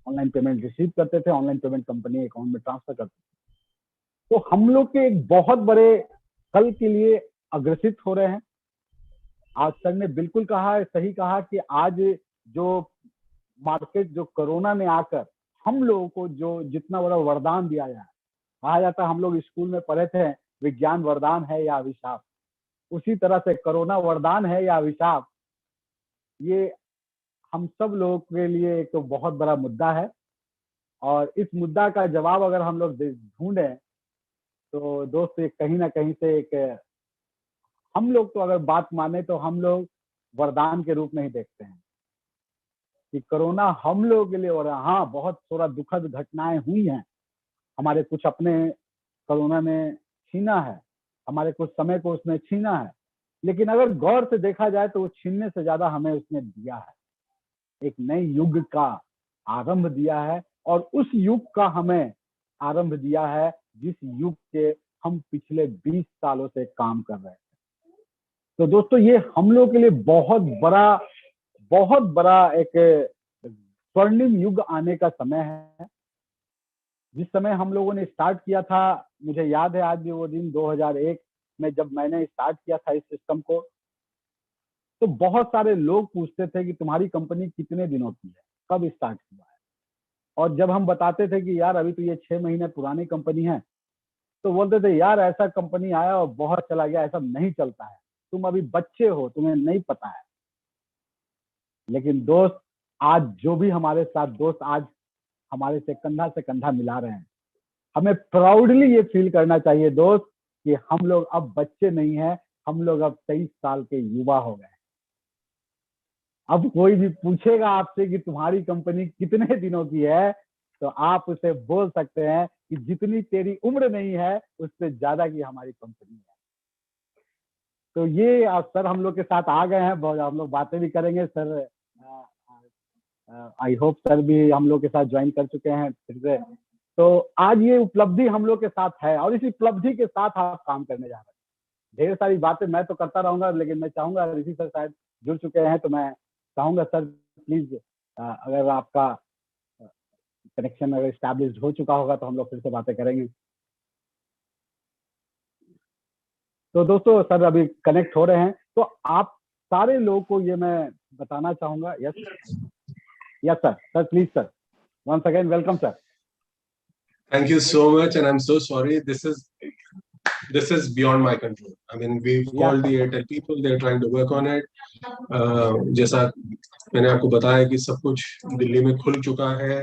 ऑनलाइन पेमेंट रिसीव करते थे, ऑनलाइन पेमेंट कंपनी अकाउंट में ट्रांसफर करती थी। तो हम लोग के एक बहुत बड़े कल के लिए अग्रसित हो रहे हैं। आज सर ने बिल्कुल कहा है, सही कहा, कि आज जो मार्केट, जो कोरोना ने आकर हम लोगों को जो जितना बड़ा वरदान दिया है, कहा जाता है हम लोग स्कूल में पढ़े थे विज्ञान वरदान है या अभिशाप, उसी तरह से कोरोना वरदान है या अभिशाप, ये हम सब लोगों के लिए एक तो बहुत बड़ा मुद्दा है। और इस मुद्दा का जवाब अगर हम लोग ढूंढें तो दोस्त ये कहीं ना कहीं से एक, हम लोग तो अगर बात माने तो हम लोग वरदान के रूप में ही देखते हैं कि कोरोना हम लोगों के लिए, और हाँ बहुत थोड़ा दुखद घटनाएं हुई हैं, हमारे कुछ अपने कोरोना ने छीना है, हमारे कुछ समय को उसने छीना है, लेकिन अगर गौर से देखा जाए तो वो छीनने से ज्यादा हमें उसने दिया है, एक नए युग का आरंभ दिया है, और उस युग का हमें आरंभ दिया है जिस युग के हम पिछले 20 सालों से काम कर रहे हैं। तो दोस्तों ये हम लोग के लिए बहुत बड़ा एक स्वर्णिम युग आने का समय है। जिस समय हम लोगों ने स्टार्ट किया था, मुझे याद है आज भी वो दिन 2001 में जब मैंने स्टार्ट किया था इस सिस्टम को, तो बहुत सारे लोग पूछते थे कि तुम्हारी कंपनी कितने दिनों की है, कब स्टार्ट हुआ है, और जब हम बताते थे कि यार अभी तो ये 6 महीने पुरानी कंपनी है, तो बोलते थे यार ऐसा कंपनी आया और बहुत चला गया, ऐसा नहीं चलता है, तुम अभी बच्चे हो, तुम्हें नहीं पता है। लेकिन दोस्त आज जो भी हमारे साथ दोस्त आज हमारे से कंधा मिला रहे हैं, हमें प्राउडली ये फील करना चाहिए दोस्त कि हम लोग अब बच्चे नहीं हैं, हम लोग अब 23 साल के युवा हो गए। अब कोई भी पूछेगा आपसे कि तुम्हारी कंपनी कितने दिनों की है, तो आप उसे बोल सकते हैं कि जितनी तेरी उम्र नहीं है उससे ज्यादा की हमारी कंपनी है। तो ये सर हम लोग के साथ आ गए हैं, बहुत हम लोग बातें भी करेंगे सर। आई होप सर भी हम लोग के साथ ज्वाइन कर चुके हैं फिर से। तो आज ये उपलब्धि हम लोग के साथ है, और इस उपलब्धि के साथ आप काम करने जा रहे हैं। ढेर सारी बातें मैं तो करता रहूंगा, लेकिन मैं चाहूंगा ऋषि सर शायद जुड़ चुके हैं, तो मैं चाहूंगा सर प्लीज अगर आपका कनेक्शन अगर स्टैब्लिश हो चुका होगा तो हम लोग फिर से बातें करेंगे। तो दोस्तों सर अभी कनेक्ट हो रहे हैं, तो आप सारे लोगों को ये मैं बताना चाहूंगा। Yes yes sir please sir, once again welcome sir. Thank you so much, and I'm so sorry. This is beyond my control. I mean, we've called the Airtel people. They're trying to work on it. जैसा मैंने आपको बताया कि सब कुछ दिल्ली में खुल चुका है,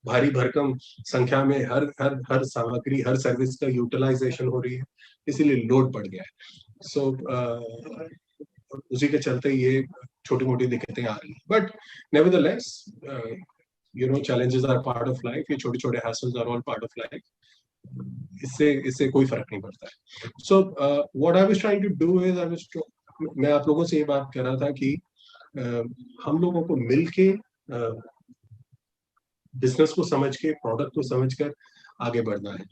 भारी भरकम संख्या में हर सामग्री, हर सर्विस का यूटिलाइजेशन हो रही है, इसीलिए लोड बढ़ गया है। सो उसी के चलते ये छोटी मोटी दिक्कतें आ रही हैं, but nevertheless challenges are part of life. ये छोटे छोटे hassles are all part of life. इससे कोई फर्क नहीं पड़ता है। So what I was trying to do is मैं आप लोगों से ये बात कर रहा था कि हम लोगों को मिलके बिजनेस को समझ के, प्रोडक्ट को समझकर आगे बढ़ना है।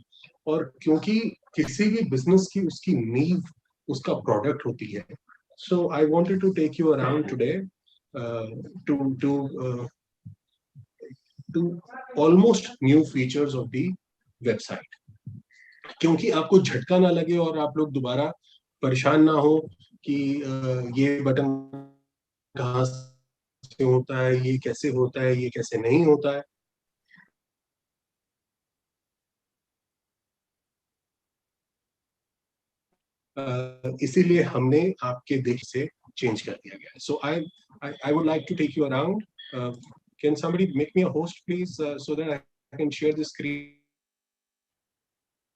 और क्योंकि किसी भी बिजनेस की उसकी नींव उसका प्रोडक्ट होती है, so I wanted to take you around today to almost new features of the website, क्योंकि आपको झटका ना लगे और आप लोग दोबारा परेशान ना हो कि ये बटन कहाँ से होता है, ये कैसे होता है, ये कैसे नहीं होता है। इसीलिए हमने आपके देख से चेंज कर दिया गया है। So I would like to take you around. Can somebody make me a host, please, so that I can share the screen?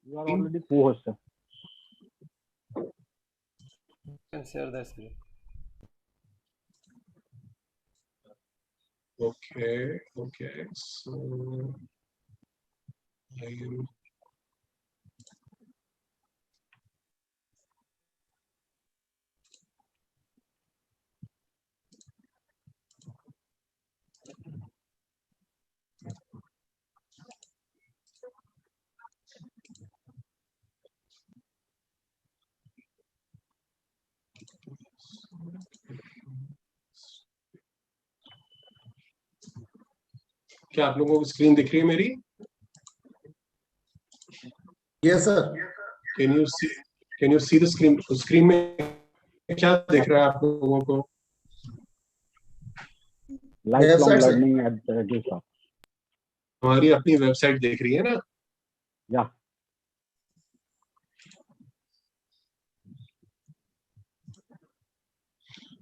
You are already co-host, sir. You can share the screen. Okay. So I am. क्या आप लोगों को screen दिख रही है मेरी? Yes sir. Can you see the screen? Screen में क्या दिख रहा है आप लोगों को? Lifelong learning at the GitHub. हमारी अपनी वेबसाइट देख रही है ना? Yeah.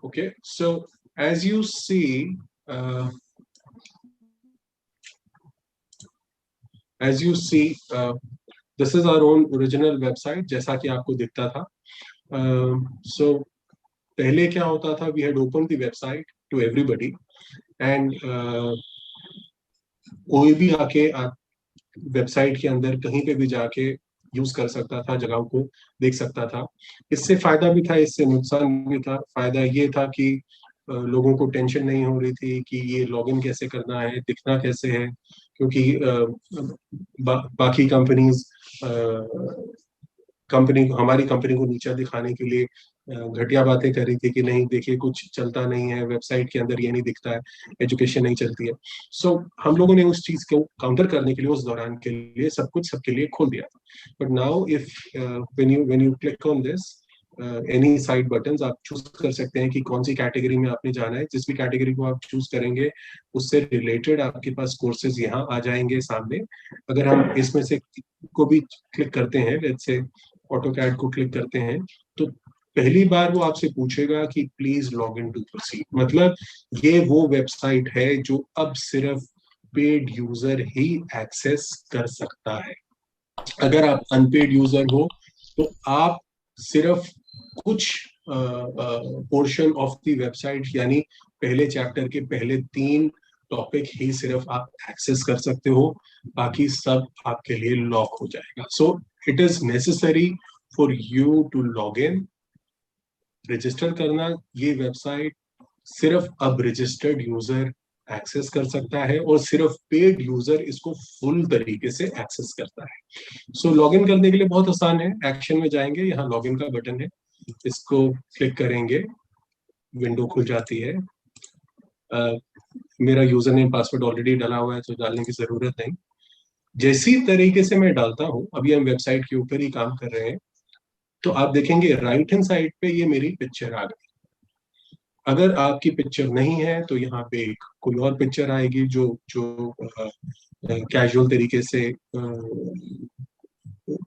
Okay, so as you see, this is our own original website जैसा कि आपको दिखता था. सो पहले क्या होता था, we had open the website to everybody and कोई भी आके वेबसाइट के अंदर कहीं पे भी जाके यूज कर सकता था, जगहों को देख सकता था. इससे फायदा भी था, इससे नुकसान भी था. फायदा ये था कि लोगों को टेंशन नहीं हो रही थी कि ये लॉगिन कैसे करना है, दिखना कैसे है, क्योंकि बाकी कंपनीज हमारी कंपनी को नीचा दिखाने के लिए घटिया बातें कर रही थी कि नहीं देखिए कुछ चलता नहीं है, वेबसाइट के अंदर ये नहीं दिखता है, एजुकेशन नहीं चलती है. सो हम लोगों ने उस चीज को काउंटर करने के लिए उस दौरान के लिए सब कुछ सबके लिए खोल दिया था. But now if when you click on this any side buttons, आप चूज कर सकते हैं कि कौन सी कैटेगरी में आपने जाना है. जिस भी कैटेगरी को आप चूज करेंगे उससे रिलेटेड आपके पास कोर्सेज यहाँ आ जाएंगे सामने. अगर हम इसमें से को भी क्लिक करते हैं, लेट्स से ऑटोकैड को क्लिक करते हैं, तो पहली बार वो आपसे पूछेगा कि please log in to proceed. मतलब ये वो वेबसाइट है जो अब सिर्फ पेड यूजर ही एक्सेस कर सकता है. अगर आप अनपेड यूजर हो तो आप सिर्फ कुछ पोर्शन ऑफ द वेबसाइट, यानी पहले चैप्टर के पहले 3 टॉपिक ही सिर्फ आप एक्सेस कर सकते हो, बाकी सब आपके लिए लॉक हो जाएगा. So it is necessary for you to log in, register करना. ये वेबसाइट सिर्फ अब रजिस्टर्ड यूजर एक्सेस कर सकता है और सिर्फ पेड यूजर इसको फुल तरीके से एक्सेस करता है. सो लॉगिन करने के लिए बहुत आसान है. एक्शन में जाएंगे, यहाँ लॉगिन का बटन है, इसको क्लिक करेंगे, विंडो खुल जाती है. मेरा यूजर नेम पासवर्ड ऑलरेडी डाला हुआ है तो डालने की जरूरत नहीं. जैसी तरीके से मैं डालता हूं, अभी हम वेबसाइट के ऊपर ही काम कर रहे हैं, तो आप देखेंगे राइट हैंड साइड पे ये मेरी पिक्चर आ गई. अगर आपकी पिक्चर नहीं है तो यहाँ पे कोई और पिक्चर आएगी जो जो कैजुअल तरीके से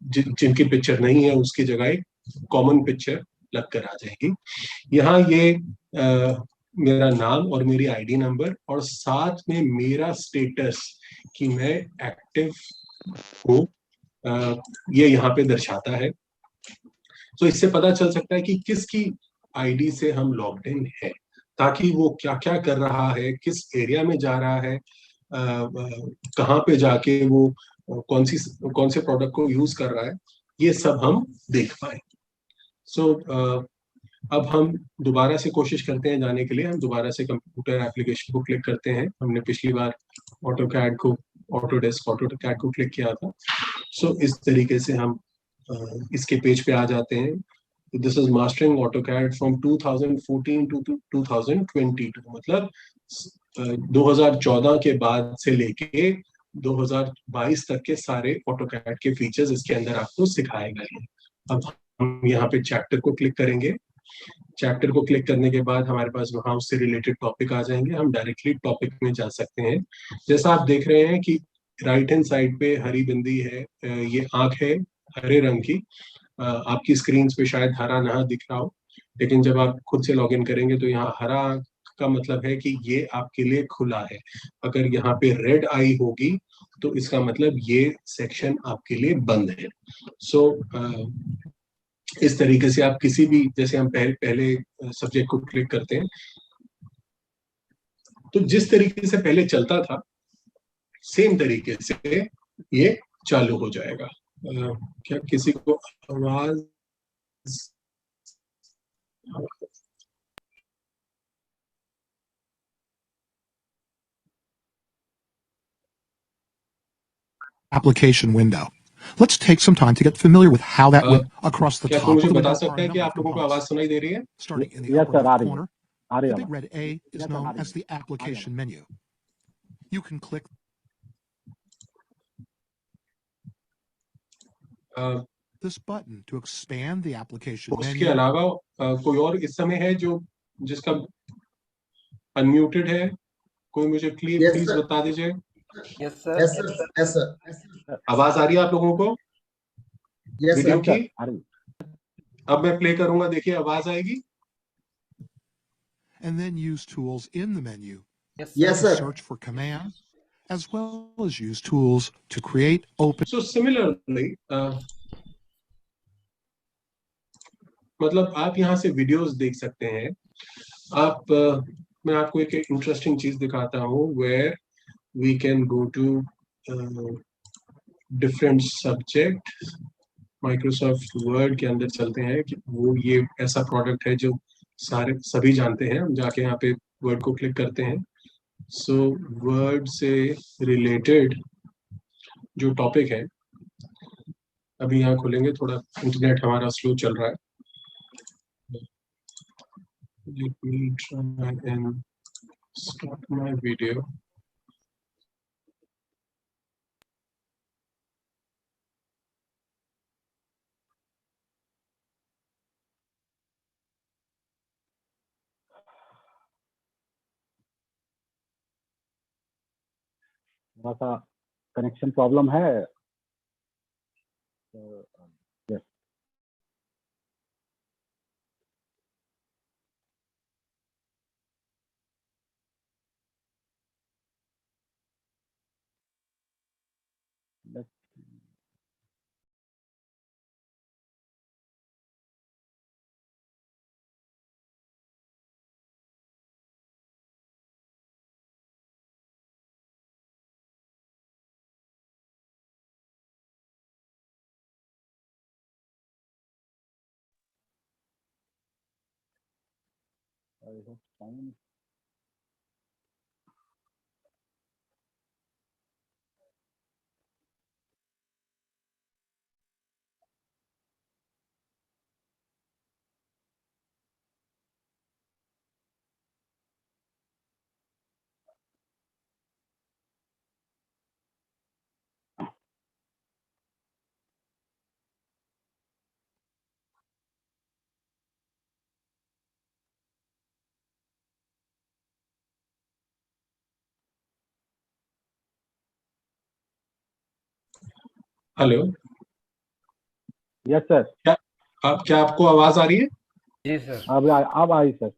जिनकी पिक्चर नहीं है उसकी जगह एक कॉमन पिक्चर लगकर आ जाएगी. यहाँ ये मेरा नाम और मेरी आईडी नंबर और साथ में मेरा स्टेटस कि मैं एक्टिव हूँ, ये यहाँ पे दर्शाता है. तो इससे पता चल सकता है कि किसकी आईडी से हम लॉग्ड इन है, ताकि वो क्या क्या कर रहा है, किस एरिया में जा रहा है, कहाँ पे जाके वो कौन से प्रोडक्ट को यूज कर रहा है, ये सब हम देख पाए. सो अब हम दोबारा से कोशिश करते हैं जाने के लिए. हम दोबारा से कंप्यूटर एप्लीकेशन को क्लिक करते हैं. हमने पिछली बार ऑटोकैड को ऑटोकैड को क्लिक किया था. सो इस तरीके से हम इसके पेज पे आ जाते हैं. This is mastering AutoCAD from 2014 to 2022. मतलब 2014 के बाद से लेके 2022 तक के सारे ऑटोकैड के फीचर्स इसके अंदर आपको सिखाए गए हैं. अब हम यहाँ पे चैप्टर को क्लिक करेंगे. चैप्टर को क्लिक करने के बाद हमारे पास वहां उससे रिलेटेड टॉपिक आ जाएंगे. हम डायरेक्टली टॉपिक में जा सकते हैं. जैसा आप देख रहे हैं कि राइट हैंड साइड पे हरी बिंदी है, ये आंख है हरे रंग की. आपकी स्क्रीन पे शायद हरा ना दिख रहा हो, लेकिन जब आप खुद से लॉगिन करेंगे तो यहाँ हरा का मतलब है कि ये आपके लिए खुला है. अगर यहाँ पे रेड आई होगी तो इसका मतलब ये सेक्शन आपके लिए बंद है. सो इस तरीके से आप किसी भी, जैसे हम पहले सब्जेक्ट को क्लिक करते हैं तो जिस तरीके से पहले चलता था सेम तरीके से ये चालू हो जाएगा. क्या किसी को आवाज? Application window. Let's take some time to get familiar with how that went across the क्या top कोई of मुझे the बता window. सकता है कि आप लोगों को आवाज सुनाई दे रही है? Starting in the Yes, upper sir, left uh corner, रही the है. big red A is known as the application menu. You can click this button to expand the application उसके menu. अलावा कोई और इस समय है जो जिसका अनम्यूटेड है? कोई मुझे प्लीज बता दीजिए. Yes sir. Yes sir. Yes sir. आवाज आ रही है आप लोगों को यस वीडियो सर. की? अब मैं प्ले करूंगा, देखिए आवाज आएगी. And then use tools in the menu. Yes Yes, sir. sir. Search for commands as well as use tools to create open. So similarly, मतलब आप यहाँ से वीडियोस देख सकते हैं। आप मैं आपको एक इंटरेस्टिंग चीज दिखाता हूँ, where we can go to different subject. Microsoft Word के अंदर चलते हैं कि वो ये ऐसा प्रोडक्ट है जो सभी जानते हैं। हम जाके यहाँ पे वर्ड को क्लिक करते हैं। सो वर्ड से रिलेटेड जो टॉपिक है, अभी यहाँ खोलेंगे, थोड़ा इंटरनेट हमारा स्लो चल रहा है। Let me try and start my video. थोड़ा सा कनेक्शन प्रॉब्लम है। Yes, I hope sound. Hello, yes sir. क्या आपको आवाज आ रही है? जी सर। अब आई सर।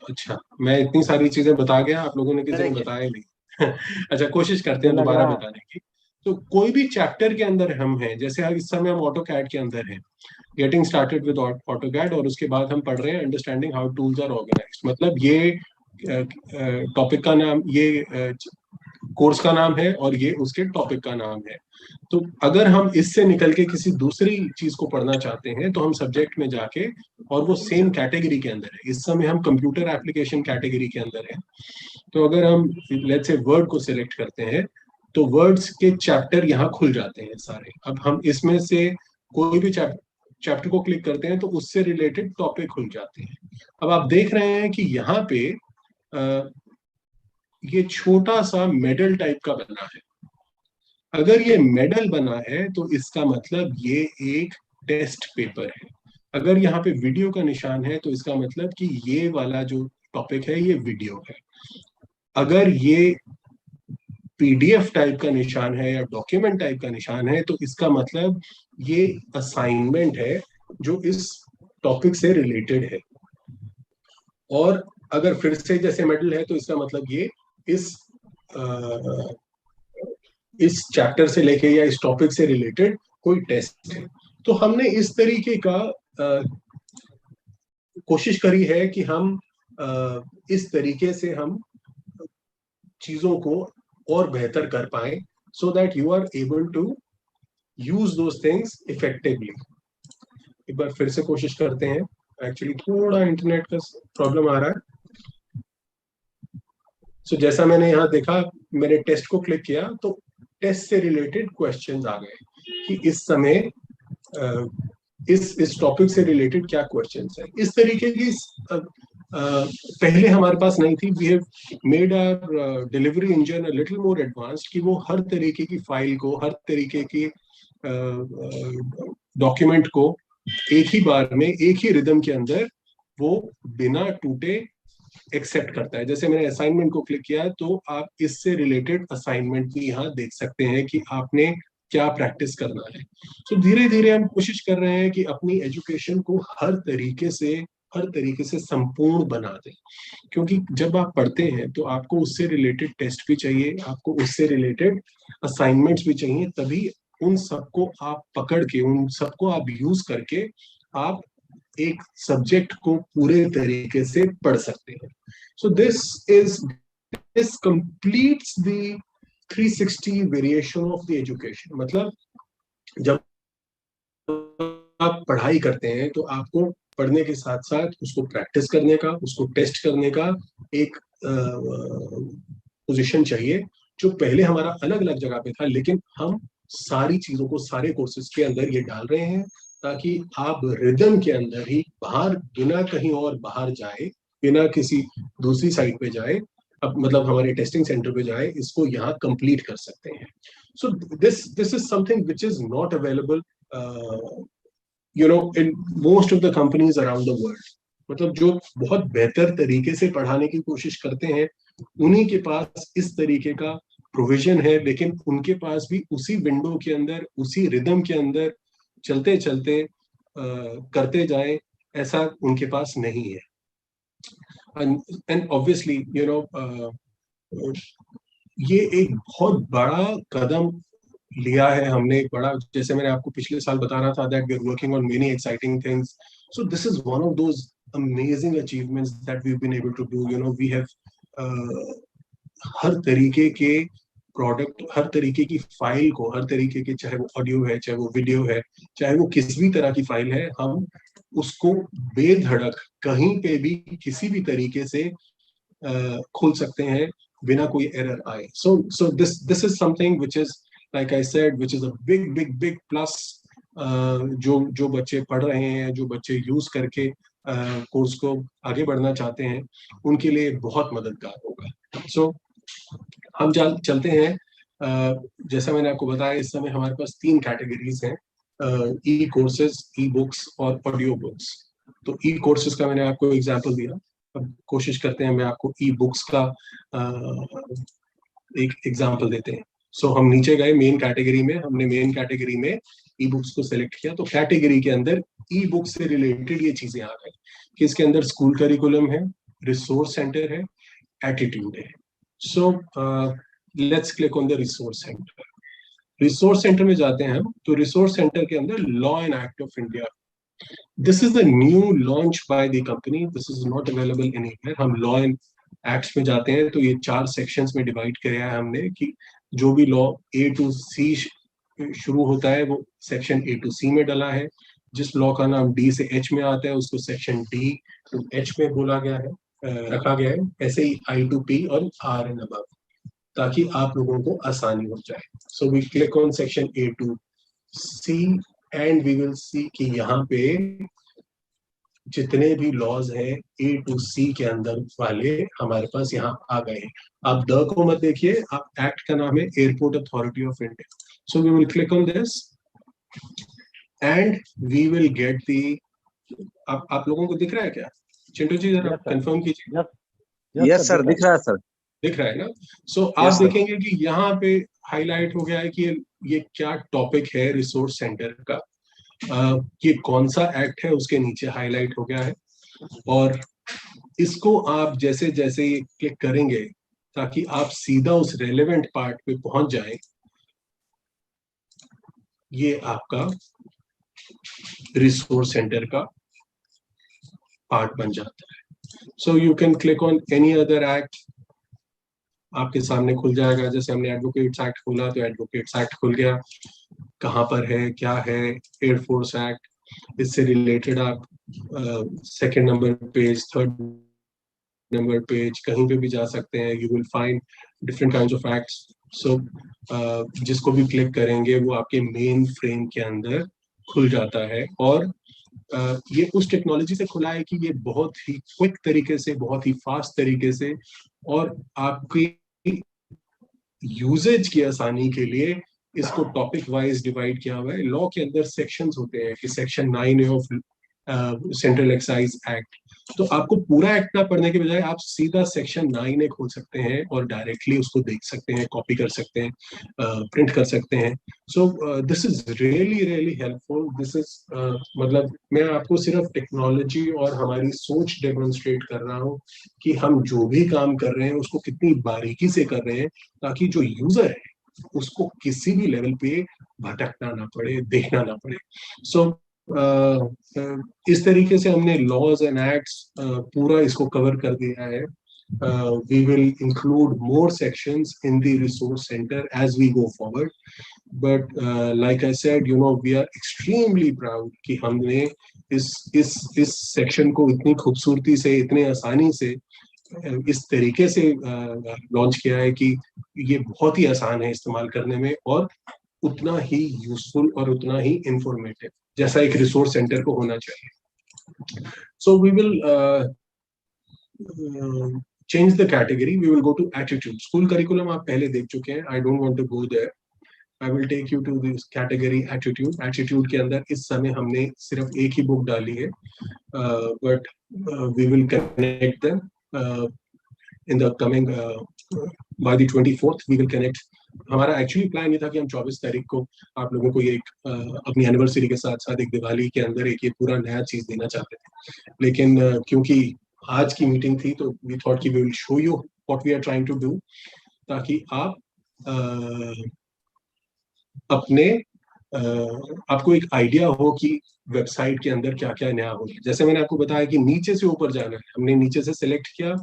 अच्छा, मैं इतनी सारी चीजें बता गया, आप लोगों ने किसी ने देखिए। बताया नहीं। अच्छा, कोशिश करते हैं मुझे लग दोबारा रहा है। बताने की। तो कोई भी चैप्टर के अंदर हम हैं, जैसे इस समय हम ऑटो कैड के अंदर हैं, getting started with auto CAD, और उसके बाद हम पढ़ रहे हैं understanding how tools are organised. मतलब ये टॉपिक का नाम, ये कोर्स का नाम है और ये उसके टॉपिक का नाम है। तो अगर हम इससे निकल के किसी दूसरी चीज को पढ़ना चाहते हैं तो हम सब्जेक्ट में जाके, और वो सेम कैटेगरी के अंदर है, इस समय हम कंप्यूटर एप्लीकेशन कैटेगरी के अंदर है। तो अगर हम लेट्स से वर्ड को सिलेक्ट करते हैं तो वर्ड्स के चैप्टर यहाँ खुल जाते हैं सारे। अब हम इसमें से कोई भी चैप्टर को क्लिक करते हैं तो उससे रिलेटेड टॉपिक खुल जाते हैं। अब आप देख रहे हैं कि यहाँ पे ये छोटा सा मेडल टाइप का बना है। अगर ये मेडल बना है तो इसका मतलब ये एक टेस्ट पेपर है। अगर यहाँ पे वीडियो का निशान है तो इसका मतलब कि ये वाला जो टॉपिक है ये वीडियो है। अगर ये पीडीएफ टाइप का निशान है या डॉक्यूमेंट टाइप का निशान है तो इसका मतलब ये असाइनमेंट है जो इस टॉपिक से रिलेटेड है। और अगर फिर से जैसे मेडल है तो इसका मतलब ये इस चैप्टर से लेके या इस टॉपिक से रिलेटेड कोई टेस्ट है। तो हमने इस तरीके का कोशिश करी है कि हम इस तरीके से हम चीजों को और बेहतर कर पाए, so that you are able to use those things effectively. एक बार फिर से कोशिश करते हैं। एक्चुअली थोड़ा इंटरनेट का प्रॉब्लम आ रहा है। सो जैसा मैंने यहाँ देखा, मैंने टेस्ट को क्लिक किया तो टेस्ट से रिलेटेड क्वेश्चंस आ गए कि इस समय इस टॉपिक से रिलेटेड क्या क्वेश्चंस है। इस तरीके की पहले हमारे पास नहीं थी। We have made our delivery engine a little more advanced कि वो हर तरीके की फाइल को, हर तरीके की डॉक्यूमेंट को एक ही बार में, एक ही रिदम के अंदर वो बिना टूटे एक्सेप्ट करता है। जैसे मैंने असाइनमेंट को क्लिक किया तो आप इससे रिलेटेड असाइनमेंट भी यहाँ देख सकते हैं कि आपने क्या प्रैक्टिस करना है। तो धीरे धीरे हम कोशिश कर रहे हैं कि अपनी एजुकेशन को हर तरीके से हर तरीके से संपूर्ण बना दें। क्योंकि जब आप पढ़ते हैं तो आपको उससे रिलेटेड टेस्ट भी चाहिए, आपको उससे रिलेटेड असाइनमेंट्स भी चाहिए, तभी उन सबको आप पकड़ के, उन सबको आप यूज करके आप एक सब्जेक्ट को पूरे तरीके से पढ़ सकते हैं। So this completes the 360 variation of the education. मतलब जब आप पढ़ाई करते हैं तो आपको पढ़ने के साथ साथ उसको प्रैक्टिस करने का, उसको टेस्ट करने का एक पोजीशन चाहिए, जो पहले हमारा अलग अलग जगह पे था, लेकिन हम सारी चीजों को सारे कोर्सेज के अंदर ये डाल रहे हैं ताकि आप रिदम के अंदर ही बाहर, बिना कहीं और बाहर जाए, बिना किसी दूसरी साइट पे जाए, अब मतलब हमारे टेस्टिंग सेंटर पे जाए, इसको यहाँ कंप्लीट कर सकते हैं। सो this is something which is not available in most of the companies around the world। मतलब जो बहुत बेहतर तरीके से पढ़ाने की कोशिश करते हैं, उन्हीं के पास इस तरीके का प्रोविजन है, लेकिन उनके पास भी उसी विंडो के अंदर, उसी रिदम के अंदर चलते चलते करते जाएं, ऐसा उनके पास नहीं है। एंड ऑब्वियसली ये एक बहुत बड़ा कदम लिया है हमने, एक बड़ा, जैसे मैंने आपको पिछले साल बता रहा था that we are working on many exciting things, so this is one of those amazing achievements that we've been able to do। we have हर तरीके के प्रोडक्ट, हर तरीके की फाइल को, हर तरीके के, चाहे वो ऑडियो है, चाहे वो वीडियो है, चाहे वो किसी भी तरह की फाइल है, हम उसको बेधड़क कहीं पे भी किसी भी तरीके से खोल सकते हैं बिना कोई एरर आए। so this is something which is, like I said, which is a big plus। जो बच्चे पढ़ रहे हैं, जो बच्चे यूज करके कोर्स को आगे बढ़ना चाहते हैं, उनके लिए बहुत मददगार होगा। सो हम चलते हैं। जैसा मैंने आपको बताया, इस समय हमारे पास 3 कैटेगरीज हैं, ई कोर्सेज, ई बुक्स और ऑडियो बुक्स। तो ई कोर्सेज का मैंने आपको एग्जांपल दिया, अब कोशिश करते हैं मैं आपको ई बुक्स का एक एग्जांपल देते हैं। सो हम नीचे गए मेन कैटेगरी में, हमने मेन कैटेगरी में ई बुक्स को सिलेक्ट किया, तो कैटेगरी के अंदर ई बुक्स से रिलेटेड ये चीजें आ गई कि इसके अंदर स्कूल करिकुलम है, रिसोर्स सेंटर है, एटीट्यूड है। So let's click on the resource centre. Resource centre में जाते हैं हम, तो रिसोर्स सेंटर के अंदर law and act of India, this is the new launch by the company, this is not available anywhere. हम लॉ एंड एक्ट्स में जाते हैं तो ये 4 सेक्शंस में डिवाइड किया है हमने, कि जो भी लॉ A to C शुरू होता है वो सेक्शन A to C में डला है, जिस लॉ का नाम D से H में आता है उसको सेक्शन D to H में बोला गया है, रखा गया है। ऐसे ही I to P और R and above, ताकि आप लोगों को आसानी हो जाए। So we click on section A to C and we will see कि यहाँ पे जितने भी लॉज हैं A to C के अंदर वाले हमारे पास यहाँ आ गए हैं। आप द को मत देखिए, आप एक्ट का नाम है Airport Authority of India. So we will click on this and we will get the. आप लोगों को दिख रहा है क्या? चिंटू जी जरा कंफर्म कीजिए। यस सर, दिख रहा है सर, दिख रहा है ना? सो आप देखेंगे कि यहाँ पे हाईलाइट हो गया है कि ये क्या टॉपिक है रिसोर्स सेंटर का, ये कौन सा एक्ट है उसके नीचे हाईलाइट हो गया है। और इसको आप जैसे जैसे ये क्लिक करेंगे ताकि आप सीधा उस रेलेवेंट पार्ट पे पहुंच जाएं, ये आपका रिसोर्स सेंटर का पार्ट बन जाता है। So you can click on any other act, आपके सामने खुल जाएगा। जैसे हमने एडवोकेट्स एक्ट खोला तो एडवोकेट्स एक्ट खुल गया, कहाँ पर है, क्या है, एयरफोर्स एक्ट, इससे रिलेटेड आप second number page, third number page, कहीं पे भी जा सकते हैं। You will find different kinds of acts. So जिसको भी क्लिक करेंगे वो आपके मेन फ्रेम के अंदर खुल जाता है। और ये उस टेक्नोलॉजी से खुला है कि ये बहुत ही क्विक तरीके से, बहुत ही फास्ट तरीके से, और आपकी यूजेज की आसानी के लिए इसको टॉपिक वाइज डिवाइड किया हुआ है। लॉ के अंदर सेक्शंस होते हैं कि section 9A of central excise act, तो आपको पूरा एक्ट ना पढ़ने के बजाय आप सीधा सेक्शन 9A खोल सकते हैं और डायरेक्टली उसको देख सकते हैं, कॉपी कर सकते हैं, प्रिंट कर सकते हैं. सो this is really really helpful. This is मतलब मैं आपको सिर्फ टेक्नोलॉजी और हमारी सोच डेमोन्स्ट्रेट कर रहा हूँ कि हम जो भी काम कर रहे हैं उसको कितनी बारीकी से कर रहे हैं, ताकि जो यूजर है उसको किसी भी लेवल पे भटकना ना पड़े, देखना ना पड़े. सो इस तरीके से हमने लॉज एंड एक्ट्स पूरा इसको कवर कर दिया है. We will include more sections in the resource center as we go forward. But like I said, we are extremely proud कि हमने इस सेक्शन को इतनी खूबसूरती से, इतने आसानी से, इस तरीके से लॉन्च किया है कि ये बहुत ही आसान है इस्तेमाल करने में और उतना ही यूजफुल और उतना ही इंफॉर्मेटिव जैसा एक रिसोर्स सेंटर को होना चाहिए. So we will change the category. We will go to attitude. School curriculum आप पहले देख चुके हैं. I don't want to go there. I will take you to this category attitude. Attitude के अंदर इस समय हमने सिर्फ एक ही बुक डाली है, but we will connect them in the coming by the 24th. We will connect. हमारा एक्चुअली प्लान ये था कि हम 24 तारीख को आप लोगों को ये एक अपनी एनिवर्सरी के साथ साथ एक दिवाली के अंदर एक ये पूरा नया चीज देना चाहते थे, लेकिन क्योंकि आज की मीटिंग थी तो वी थॉट कि we will show you what we are trying to do, ताकि आप अपने आपको एक आइडिया हो कि वेबसाइट के अंदर क्या क्या नया हो. जैसे मैंने आपको बताया कि नीचे से ऊपर जाना है, हमने नीचे से सिलेक्ट किया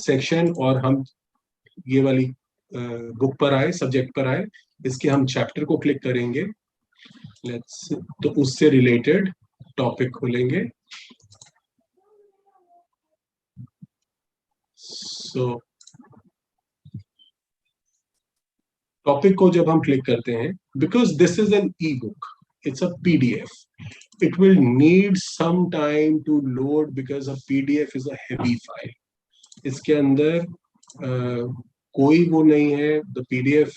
सेक्शन और हम ये वाली बुक पर आए, सब्जेक्ट पर आए. इसके हम चैप्टर को क्लिक करेंगे, तो उससे रिलेटेड टॉपिक खोलेंगे. सो टॉपिक को जब हम क्लिक करते हैं, because this is an e book, it's a PDF, it will need some time to load because a PDF is a heavy file. इसके अंदर कोई वो नहीं है. द पीडीएफ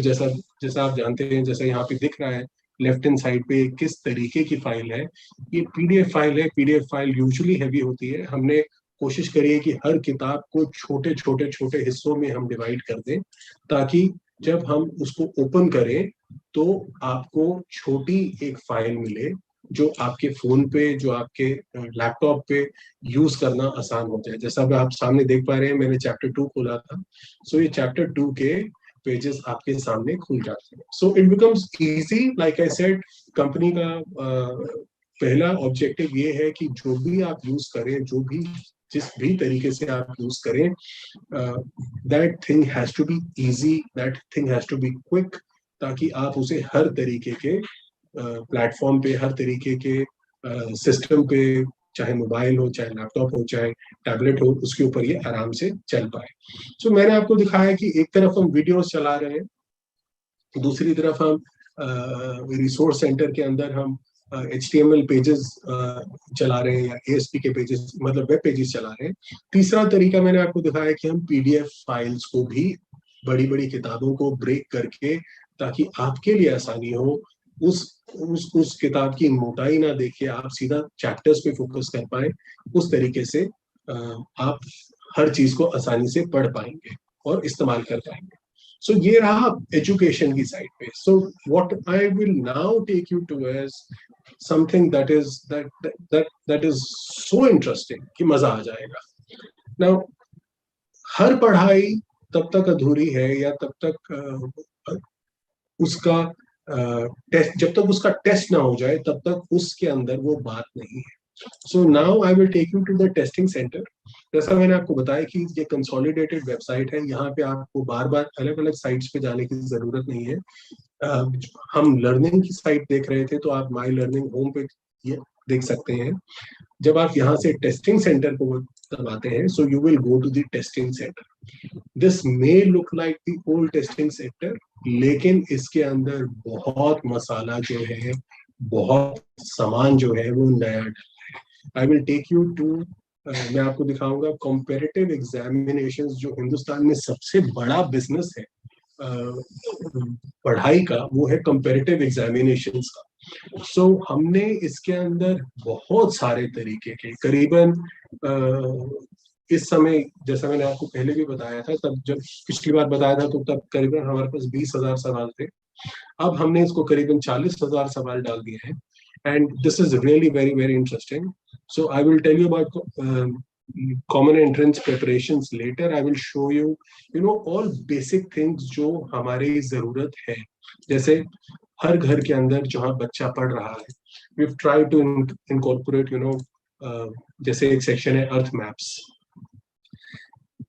जैसा आप जानते हैं, जैसा यहाँ पे दिख रहा है लेफ्ट हैंड साइड पे किस तरीके की फाइल है, ये पीडीएफ फाइल है. पीडीएफ फाइल यूजुअली हैवी होती है. हमने कोशिश करिए कि हर किताब को छोटे छोटे छोटे हिस्सों में हम डिवाइड कर दें, ताकि जब हम उसको ओपन करें तो आपको छोटी एक फाइल मिले जो आपके फोन पे, जो आपके लैपटॉप पे यूज करना आसान हो जाए. जैसा भी आप सामने देख पा रहे हैं, मैंने चैप्टर 2 खोला था. सो ये चैप्टर 2 के पेजेस आपके सामने खुल जाते हैं. So it becomes easy. Like I said, company का पहला ऑब्जेक्टिव ये है कि जो भी आप यूज करें, जिस भी तरीके से आप यूज करें, that thing has to be easy, that thing has to be quick, ताकि आप उसे हर तरीके के प्लेटफॉर्म पे, हर तरीके के सिस्टम पे, चाहे मोबाइल हो, चाहे लैपटॉप हो, चाहे टैबलेट हो, उसके ऊपर ये आराम से चल पाए. सो मैंने आपको दिखाया कि एक तरफ हम वीडियोस चला रहे हैं, दूसरी तरफ हम रिसोर्स सेंटर के अंदर हम HTML पेजेस चला रहे हैं, या ASP के पेजेस, मतलब वेब पेजेस चला रहे हैं. तीसरा तरीका मैंने आपको दिखाया कि हम PDF फाइल्स को भी, बड़ी बड़ी किताबों को ब्रेक करके, ताकि आपके लिए आसानी हो, उस किताब की मोटाई ना देखे, आप सीधा चैप्टर्स पे फोकस कर पाए. उस तरीके से आप हर चीज को आसानी से पढ़ पाएंगे और इस्तेमाल कर पाएंगे. सो ये रहा एजुकेशन की साइड पे. So what I will now take you to is something that is so interesting कि मजा आ जाएगा. नाउ हर पढ़ाई तब तक अधूरी है, या तब तक उसका टेस्ट, जब तक उसका टेस्ट ना हो जाए तब तक उसके अंदर वो बात नहीं है. So now I will take you to the testing centre. जैसा मैंने आपको बताया कि ये कंसोलिडेटेड वेबसाइट है, यहाँ पे आपको बार बार अलग अलग साइट्स पे जाने की जरूरत नहीं है. हम लर्निंग की साइट देख रहे थे, तो आप माई लर्निंग होम पे ये देख सकते हैं. जब आप यहाँ से टेस्टिंग सेंटर को दबाते हैं, so you will go to the testing centre. This may look like the old testing centre, लेकिन इसके अंदर बहुत मसाला जो है, बहुत सामान जो है वो नया है. I will take you to, मैं आपको दिखाऊंगा कॉम्पेरेटिव एग्जामिनेशंस, जो हिंदुस्तान में सबसे बड़ा बिजनेस है पढ़ाई का, वो है कंपैरेटिव एग्जामिनेशंस का. सो हमने इसके अंदर बहुत सारे तरीके के करीबन इस समय, जैसा मैंने आपको पहले भी बताया था, तब जब पिछली बार बताया था तो तब करीबन हमारे पास 20,000 सवाल थे। अब हमने इसको करीबन 40,000 सवाल डाल दिए हैं, and this is really very very interesting. So I will tell you about common entrance preparations later. I will show you all basic things जो हमारी जरूरत है. जैसे हर घर के अंदर जहाँ बच्चा पढ़ रहा है, we've tried to incorporate जैसे एक सेक्शन है अर्थ मैप्स,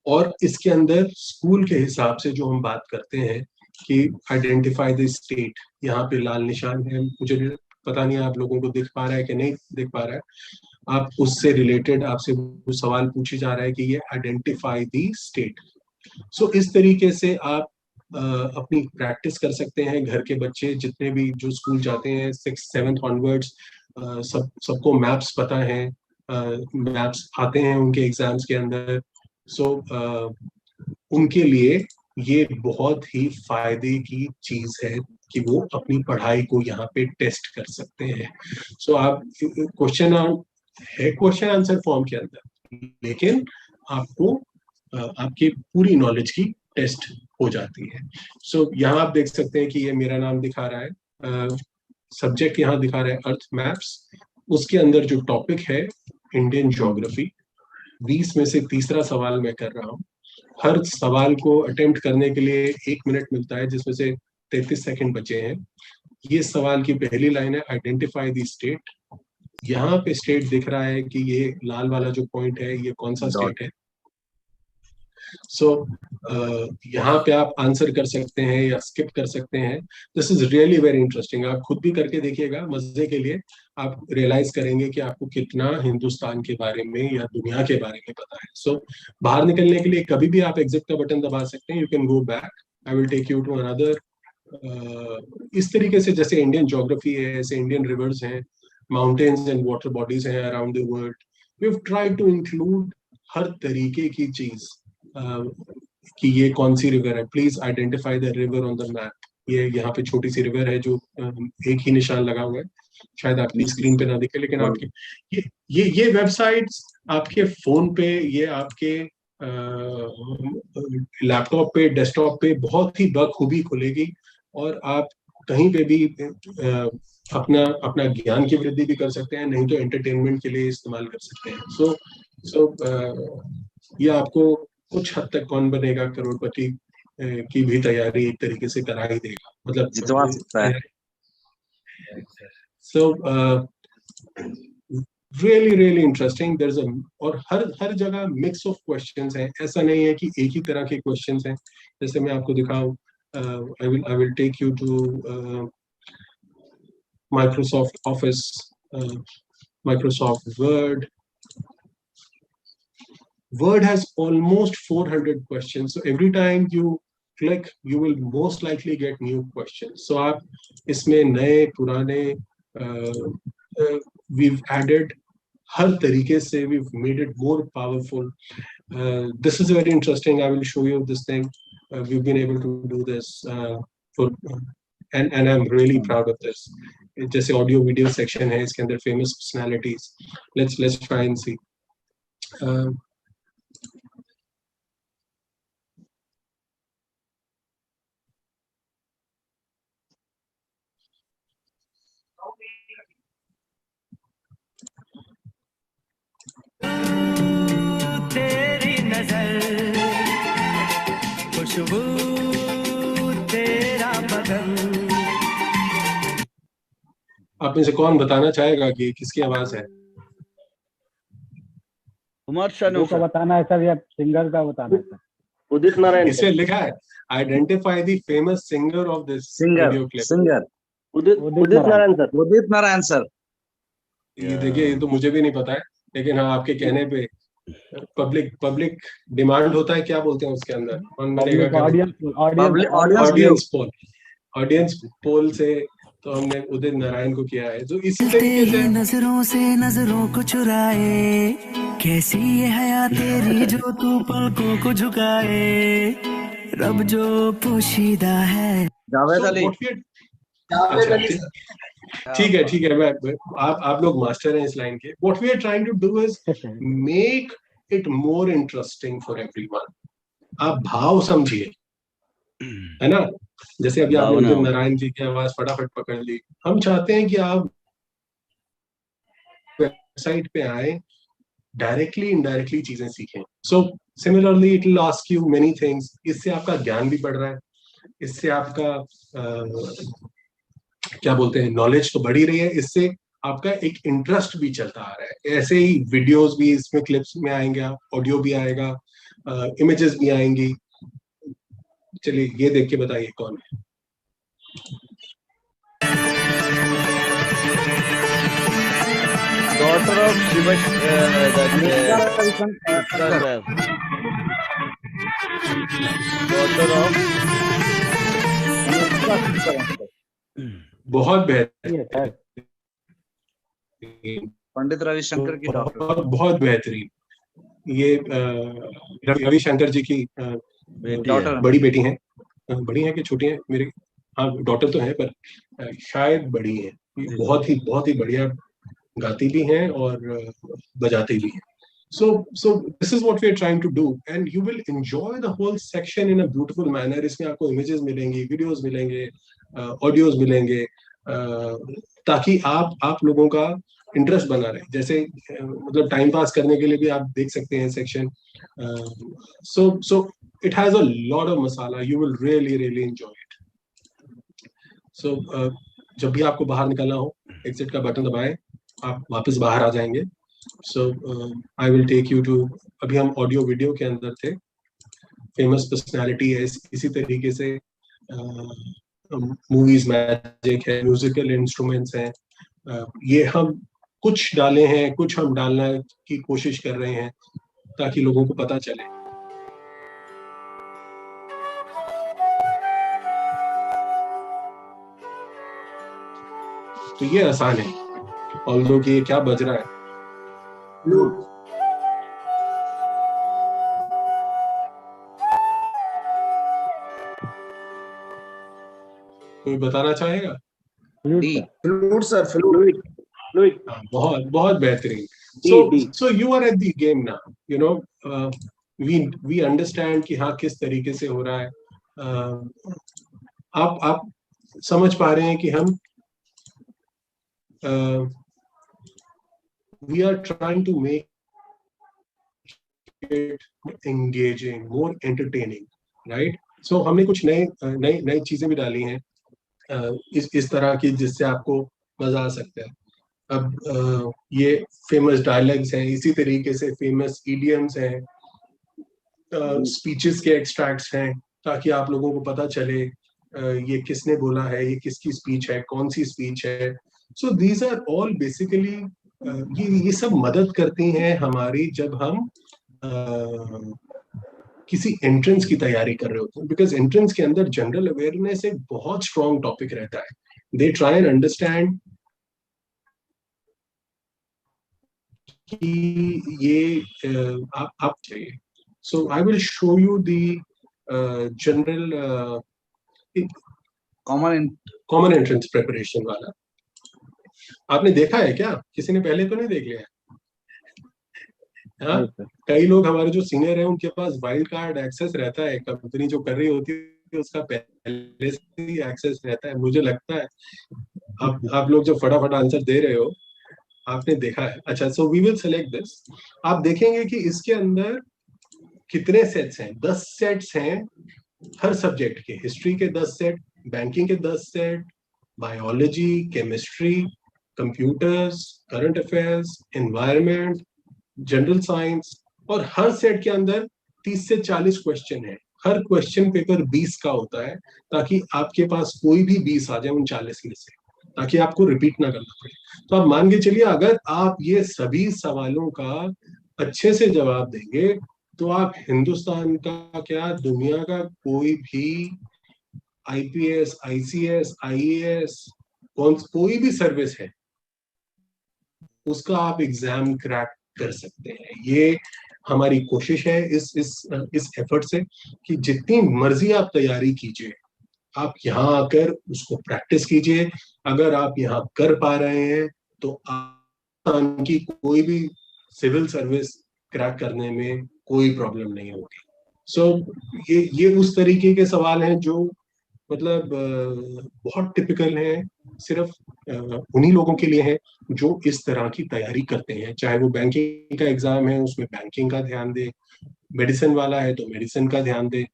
और इसके अंदर स्कूल के हिसाब से जो हम बात करते हैं कि आइडेंटिफाई द स्टेट, यहाँ पे लाल निशान है, मुझे पता नहीं आप लोगों को दिख पा रहा है कि नहीं दिख पा रहा है. आप उससे रिलेटेड आपसे वो सवाल पूछे जा रहा है कि ये आइडेंटिफाई द स्टेट. सो इस तरीके से आप अपनी प्रैक्टिस कर सकते हैं. घर के बच्चे जितने भी जो स्कूल जाते हैं 6th 7th ऑनवर्ड्स, सबको मैप्स पता है, मैप्स आते हैं उनके एग्जाम्स के अंदर. सो उनके लिए ये बहुत ही फायदे की चीज है कि वो अपनी पढ़ाई को यहाँ पे टेस्ट कर सकते हैं. सो आप क्वेश्चन आंसर फॉर्म के अंदर, लेकिन आपको आपकी पूरी नॉलेज की टेस्ट हो जाती है. सो यहाँ आप देख सकते हैं कि ये मेरा नाम दिखा रहा है, सब्जेक्ट यहाँ दिखा रहा है अर्थ मैप्स. उसके अंदर जो टॉपिक है इंडियन ज्योग्राफी. 20 में से तीसरा सवाल मैं कर रहा हूँ. हर सवाल को अटेम्प्ट करने के लिए 1 मिनट मिलता है, जिसमें से 33 सेकंड बचे हैं. ये सवाल की पहली लाइन है आइडेंटिफाई द स्टेट. यहाँ पे स्टेट दिख रहा है कि ये लाल वाला जो पॉइंट है ये कौन सा स्टेट है. सो यहाँ पे आप आंसर कर सकते हैं या स्किप कर सकते हैं. This is really very interesting. आप खुद भी करके देखिएगा मजे के लिए. आप रियलाइज करेंगे कि आपको कितना हिंदुस्तान के बारे में या दुनिया के बारे में पता है. सो बाहर निकलने के लिए कभी भी आप एग्जिट का बटन दबा सकते हैं. You can go back. I will take you to another. इस तरीके से जैसे इंडियन ज्योग्राफी है, ऐसे इंडियन रिवर्स हैं, माउंटेन्स एंड वाटर बॉडीज हैं around the world. We have tried to include हर तरीके की चीज कि ये कौन सी रिवर है. Please identify the river on the map. ये यहाँ पे छोटी सी रिवर है जो एक ही निशान लगा हुआ है, शायद आपकी स्क्रीन पे ना दिखे, लेकिन आपके ये वेबसाइट्स आपके फोन पे, ये आपके लैपटॉप पे, डेस्कटॉप पे बहुत ही बखूबी खुलेगी, और आप कहीं पे भी अपना ज्ञान की वृद्धि भी कर सकते हैं, नहीं तो एंटरटेनमेंट के लिए इस्तेमाल कर सकते हैं. सो ये आपको कुछ हद तक कौन बनेगा करोड़पति की भी तैयारी एक तरीके से करा ही देगा, मतलब जितवा सकता है. So really interesting. There's a, और हर जगह मिक्स ऑफ क्वेश्चंस हैं. ऐसा नहीं है कि एक ही तरह के क्वेश्चंस हैं. जैसे मैं आपको दिखाऊं, I will take you to Microsoft Office, Microsoft Word. Word has almost 400 questions. So every time you click, you will most likely get new questions. So आप इसमें नए पुराने we've added हर तरीके से, we've made it more powerful. This is very interesting. I will show you this thing. We've been able to do this and I'm really proud of this. जैसे audio video section है, इसके अंदर famous personalities. Let's try and see. तेरी नजर, खुशबू तेरा बदन. आप में से कौन बताना चाहेगा कि किसकी आवाज है? कुमार शानू का बताना है सर या सिंगर का बताना है सर? उदित नारायण. इसे लिखा है identify the famous singer of this video clip. Singer Udit Narayan sir. Udit Narayan sir. ये देखिए, ये तो मुझे भी नहीं पता है, लेकिन हाँ आपके कहने पे पब्लिक डिमांड होता है. क्या बोलते हैं उसके अंदर? कौन बनेगा? ऑडियंस पोल से तो हमने उदित नारायण को किया है. जो इसी तरीके से नजरों से नजरों को चुराए, कैसी ये हया तेरी जो तू पलकों को झुकाए, रब जो पोशीदा है. जावेद अली. ठीक है, मैं आप लोग मास्टर हैं इस लाइन के. What we are trying to do is make it more interesting for everyone. आप भाव समझिए, है ना. जैसे अभी आपने भावना उदित हो. नारायण जी की आवाज फटाफट पकड़ ली. हम चाहते हैं कि आप वेबसाइट पे आए, डायरेक्टली इनडायरेक्टली चीजें सीखें. So similarly it will ask you many things. इससे आपका ज्ञान भी बढ़ रहा है, इससे आपका क्या बोलते हैं, नॉलेज तो बढ़ ही रही है, इससे आपका एक इंटरेस्ट भी चलता आ रहा है. ऐसे ही वीडियोस भी इसमें क्लिप्स में आएंगे, ऑडियो भी आएगा, इमेजेस भी आएंगी. चलिए ये देख के बताइए कौन है. Daughter of Shiva, daughter of बहुत बेहतरीन, पंडित रविशंकर की डॉक्टर. बहुत बेहतरीन. ये रविशंकर जी की डॉटर बड़ी बेटी हैं. बड़ी हैं कि छोटी हैं मेरे? हाँ, डॉटर तो है, पर शायद बड़ी है. बहुत ही बढ़िया गाती भी हैं और बजाती भी हैं. So this is what we are trying to do, and you will enjoy the whole section in a beautiful manner. इसमें आपको images मिलेंगी, videos मिलेंगे, audios मिलेंगे, ताकि आप लोगों का इंटरेस्ट बना रहे. जैसे मतलब टाइम पास करने के लिए भी आप देख सकते हैं section. So it has a lot of masala. You will really enjoy it. So जब भी आपको बाहर निकलना हो, exit का बटन दबाएं, आप वापस बाहर आ जाएंगे. So I will take you to, अभी हम ऑडियो वीडियो के अंदर थे. फेमस पर्सनालिटी है, इसी तरीके से मूवीज मैजिक है, म्यूजिकल इंस्ट्रूमेंट्स हैं. ये हम कुछ डाले हैं, कुछ हम डालने की कोशिश कर रहे हैं ताकि लोगों को पता चले. तो ये आसान है. ऑल्दो कि ये क्या बज रहा है, कोई बताना चाहेगा? Flute sir, flute. बहुत बेहतरीन. So you are at the game now. You know, we understand कि हाँ किस तरीके से हो रहा है. आप समझ पा रहे हैं कि हम we are trying to make it engaging, more entertaining, right? So हमने कुछ नई चीजें भी डाली हैं इस तरह की, जिससे आपको मजा आ सकता है. अब ये फेमस डायलॉग्स हैं, इसी तरीके से फेमस इडियम्स हैं, स्पीचेस के एक्सट्रैक्ट्स हैं, ताकि आप लोगों को पता चले ये किसने बोला है, ये किसकी स्पीच है, कौन सी स्पीच है. So these are all basically, ये सब मदद करती हैं हमारी जब हम किसी एंट्रेंस की तैयारी कर रहे होते हैं. बिकॉज एंट्रेंस के अंदर जनरल अवेयरनेस एक बहुत स्ट्रॉन्ग टॉपिक रहता है. दे ट्राई एंड अंडरस्टैंड कि ये आप चाहिए. So I will show you the general common entrance preparation वाला. आपने देखा है क्या? किसी ने पहले तो नहीं देख लिया? हाँ, कई लोग हमारे जो सीनियर हैं उनके पास वाइल्ड कार्ड एक्सेस रहता है. कंपनी जो कर रही होती है उसका पहले से ही एक्सेस रहता है. मुझे लगता है आप लोग जो फटाफट आंसर दे रहे हो, आपने देखा है. अच्छा, so we will select this. आप देखेंगे कि इसके अंदर कितने सेट्स हैं. 10 सेट्स हैं हर सब्जेक्ट के. हिस्ट्री के 10 सेट, बैंकिंग के 10 set, biology, chemistry, computers, current affairs, environment, general science. और हर सेट के अंदर 30 से 40 क्वेश्चन है. हर क्वेश्चन पेपर 20 का होता है, ताकि आपके पास कोई भी 20 आ जाए उन 40 में से, ताकि आपको रिपीट ना करना पड़े. तो आप मान के चलिए, अगर आप ये सभी सवालों का अच्छे से जवाब देंगे तो आप हिंदुस्तान का क्या, दुनिया का कोई भी IPS, ICS, IAS, कोई भी सर्विस है, उसका आप एग्जाम क्रैक कर सकते हैं. ये हमारी कोशिश है इस एफर्ट से कि जितनी मर्जी आप तैयारी कीजिए, आप यहाँ आकर उसको प्रैक्टिस कीजिए। अगर आप यहाँ कर पा रहे हैं तो आपकी कोई भी सिविल सर्विस क्रैक करने में कोई प्रॉब्लम नहीं होगी। सो ये उस तरीके के सवाल हैं जो मतलब बहुत टिपिकल हैं, सिर्फ उन्हीं लोगों के लिए है जो इस तरह की तैयारी करते हैं। चाहे वो बैंकिंग का एग्जाम है, उसमें बैंकिंग का ध्यान दे, मेडिसिन वाला है तो मेडिसिन का ध्यान दे,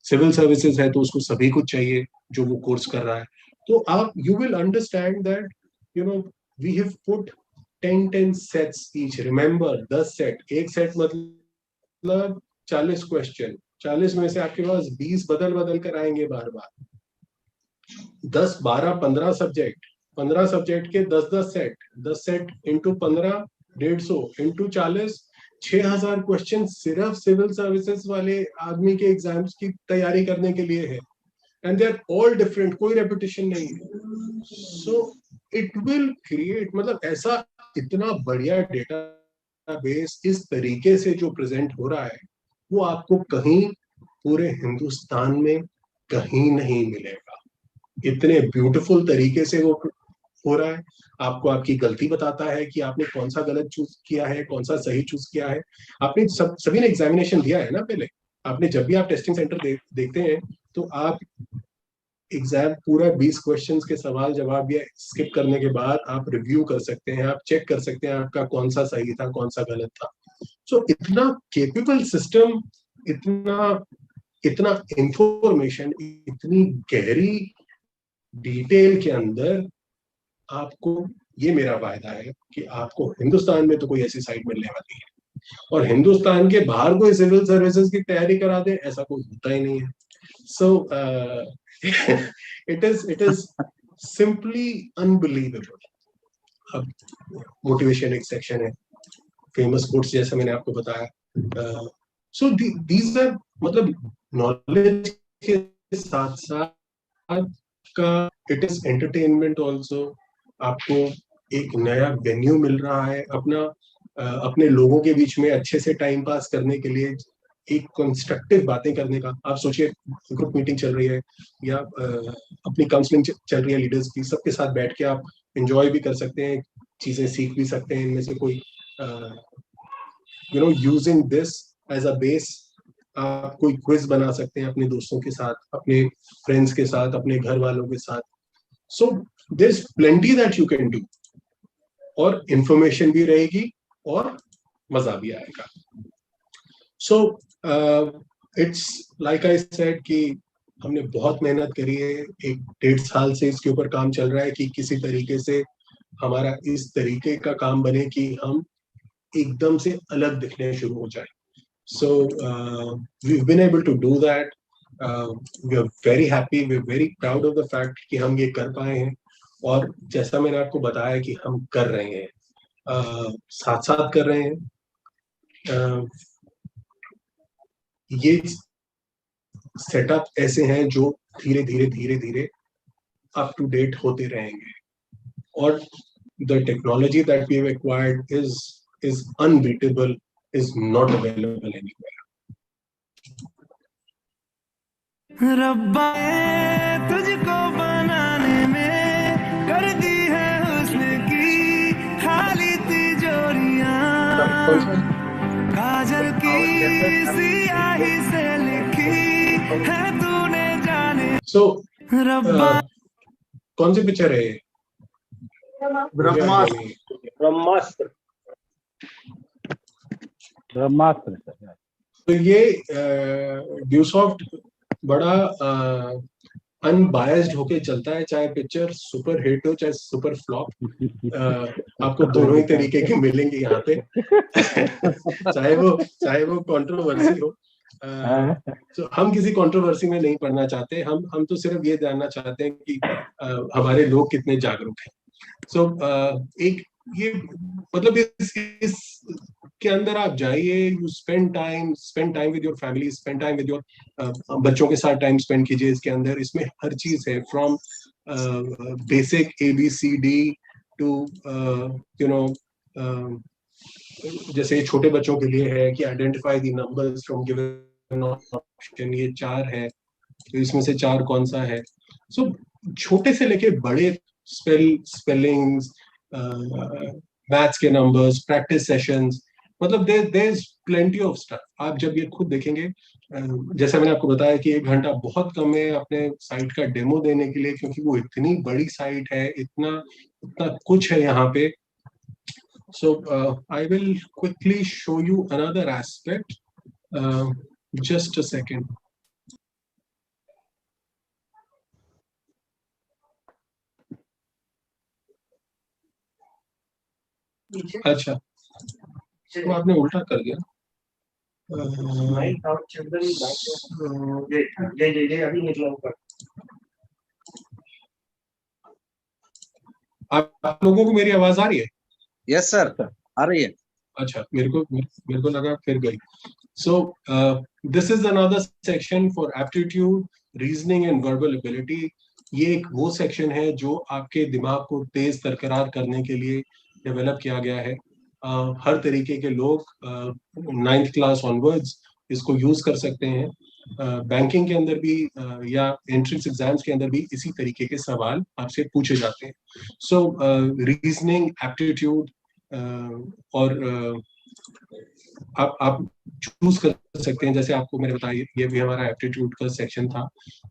सिविल सर्विसेज है तो उसको सभी कुछ चाहिए जो वो कोर्स कर रहा है। तो आप you will understand that we have put 10 sets each. Remember 10 set, एक सेट मतलब 40 क्वेश्चन, 40 में से आपके पास 20 बदल बदल कर आएंगे बार बार। 10, 12, 15 सब्जेक्ट, 15 सब्जेक्ट के 10 set, 10 set into 15, 150 into 40, 6000 question सिर्फ सिविल सर्विसेज वाले आदमी के एग्जाम्स की तैयारी करने के लिए है। And they are all different, कोई रेपिटेशन नहीं है। सो इट विल क्रिएट, मतलब ऐसा इतना बढ़िया डेटाबेस इस तरीके से जो प्रेजेंट हो रहा है वो आपको कहीं पूरे हिंदुस्तान में कहीं नहीं मिलेगा। इतने ब्यूटीफुल तरीके से वो हो रहा है। आपको आपकी गलती बताता है कि आपने कौन सा गलत चूज किया है, कौन सा सही चूज किया है। आपने सभी ने एग्जामिनेशन दिया है ना पहले। आपने जब भी आप टेस्टिंग सेंटर देखते हैं तो आप एग्जाम पूरा 20 क्वेश्चंस के सवाल जवाब या स्किप करने के बाद आप रिव्यू कर सकते हैं, आप चेक कर सकते हैं आपका कौन सा सही था, कौन सा गलत था। सो इतना केपेबल सिस्टम, इतना इंफॉर्मेशन, इतनी गहरी डिटेल के अंदर आपको, ये मेरा वायदा है कि आपको हिंदुस्तान में तो कोई ऐसी साइट मिलने वाली है और हिंदुस्तान के बाहर कोई सिविल सर्विसेज की तैयारी करा दे, ऐसा कोई होता ही नहीं है। सो it is simply unbelievable। अब मोटिवेशन एक सेक्शन है, फेमस कोट्स जैसा मैंने आपको बताया। सो दीज आर, मतलब नॉलेज के साथ साथ का इट इज एंटरटेनमेंट ऑल्सो। आपको एक नया वेन्यू मिल रहा है अपने लोगों के बीच में अच्छे से टाइम पास करने के लिए, एक कंस्ट्रक्टिव बातें करने का। आप सोचिए ग्रुप मीटिंग चल रही है या अपनी काउंसलिंग चल रही है लीडर्स की, सबके साथ बैठ के आप एंजॉय भी कर सकते हैं, चीजें सीख भी सकते हैं। इनमें से कोई using this as a base आप कोई क्विज बना सकते हैं अपने दोस्तों के साथ, अपने फ्रेंड्स के साथ, अपने घर वालों के साथ। So there is plenty that you can do, और इंफॉर्मेशन भी रहेगी और मजा भी आएगा। So it's like I said कि हमने बहुत मेहनत करी है, 1-1.5 साल से इसके ऊपर काम चल रहा है कि किसी तरीके से हमारा इस तरीके का काम बने कि हम एकदम से अलग दिखने शुरू हो जाए। सो we've been able to do that. We are very happy, we are very proud of the fact कि हम ये कर पाए हैं। और जैसा मैंने आपको बताया कि हम कर रहे हैं, साथ साथ कर रहे हैं। ये सेटअप ऐसे हैं जो धीरे धीरे अप टू डेट होते रहेंगे, और the technology that we have acquired is unbeatable, is not available anywhere. रब्बा तुझको बनाने में कर दी है हुस्न की खाली तिजोरियां, काजल की सियाही से लिखी है तूने जाने। सो रब्बा कौन सी पिक्चर है ये? ब्रह्मास्त्र। ब्रह्मास्त्र। तो ये ड्यूसॉफ्ट बड़ा अनबायस्ड होके चलता है, चाहे पिक्चर सुपर हिट हो चाहे सुपर फ्लॉप। आपको दोनों ही तरीके के मिलेंगे यहाँ पे। चाहे वो कंट्रोवर्सी हो। तो हम किसी कंट्रोवर्सी में नहीं पढ़ना चाहते, हम तो सिर्फ ये जानना चाहते हैं कि हमारे लोग कितने जागरूक हैं। सो एक ये मतलब इस के अंदर आप जाइए, you spend time with your family, spend time with your बच्चों के साथ टाइम स्पेंड कीजिए। इसके अंदर इसमें हर चीज है, फ्रॉम बेसिक ABCD टू जैसे छोटे बच्चों के लिए है कि identify the numbers from given option, ये 4 है। तो इसमें से 4 कौन सा है। सो छोटे से लेके बड़े स्पेलिंग्स, मैथ्स के नंबर्स, प्रैक्टिस सेशंस, मतलब there is plenty of stuff. आप जब ये खुद देखेंगे, जैसे मैंने आपको बताया कि 1 घंटा बहुत कम है अपने साइट का डेमो देने के लिए, क्योंकि वो इतनी बड़ी साइट है, इतना इतना कुछ है यहाँ पे। So I will quickly show you another aspect. Just a second. अच्छा, तो आपने उल्टा कर दिया। आप लोगों को मेरी आवाज आ रही है? यस सर, आ रही है। अच्छा, मेरे को लगा फिर गई। So this is another section for aptitude, reasoning and verbal ability. ये एक वो सेक्शन है जो आपके दिमाग को तेज बरकरार करने के लिए डेवलप किया गया है। हर तरीके के लोग 9th क्लास ऑनवर्ड्स इसको यूज कर सकते हैं। बैंकिंग के अंदर भी या एंट्रेंस एग्जाम्स के अंदर भी इसी तरीके के सवाल आपसे पूछे जाते हैं। सो रीजनिंग, एप्टीट्यूड और आप चूज कर सकते हैं। जैसे आपको मैंने बताया, ये भी हमारा एप्टीट्यूड का सेक्शन था।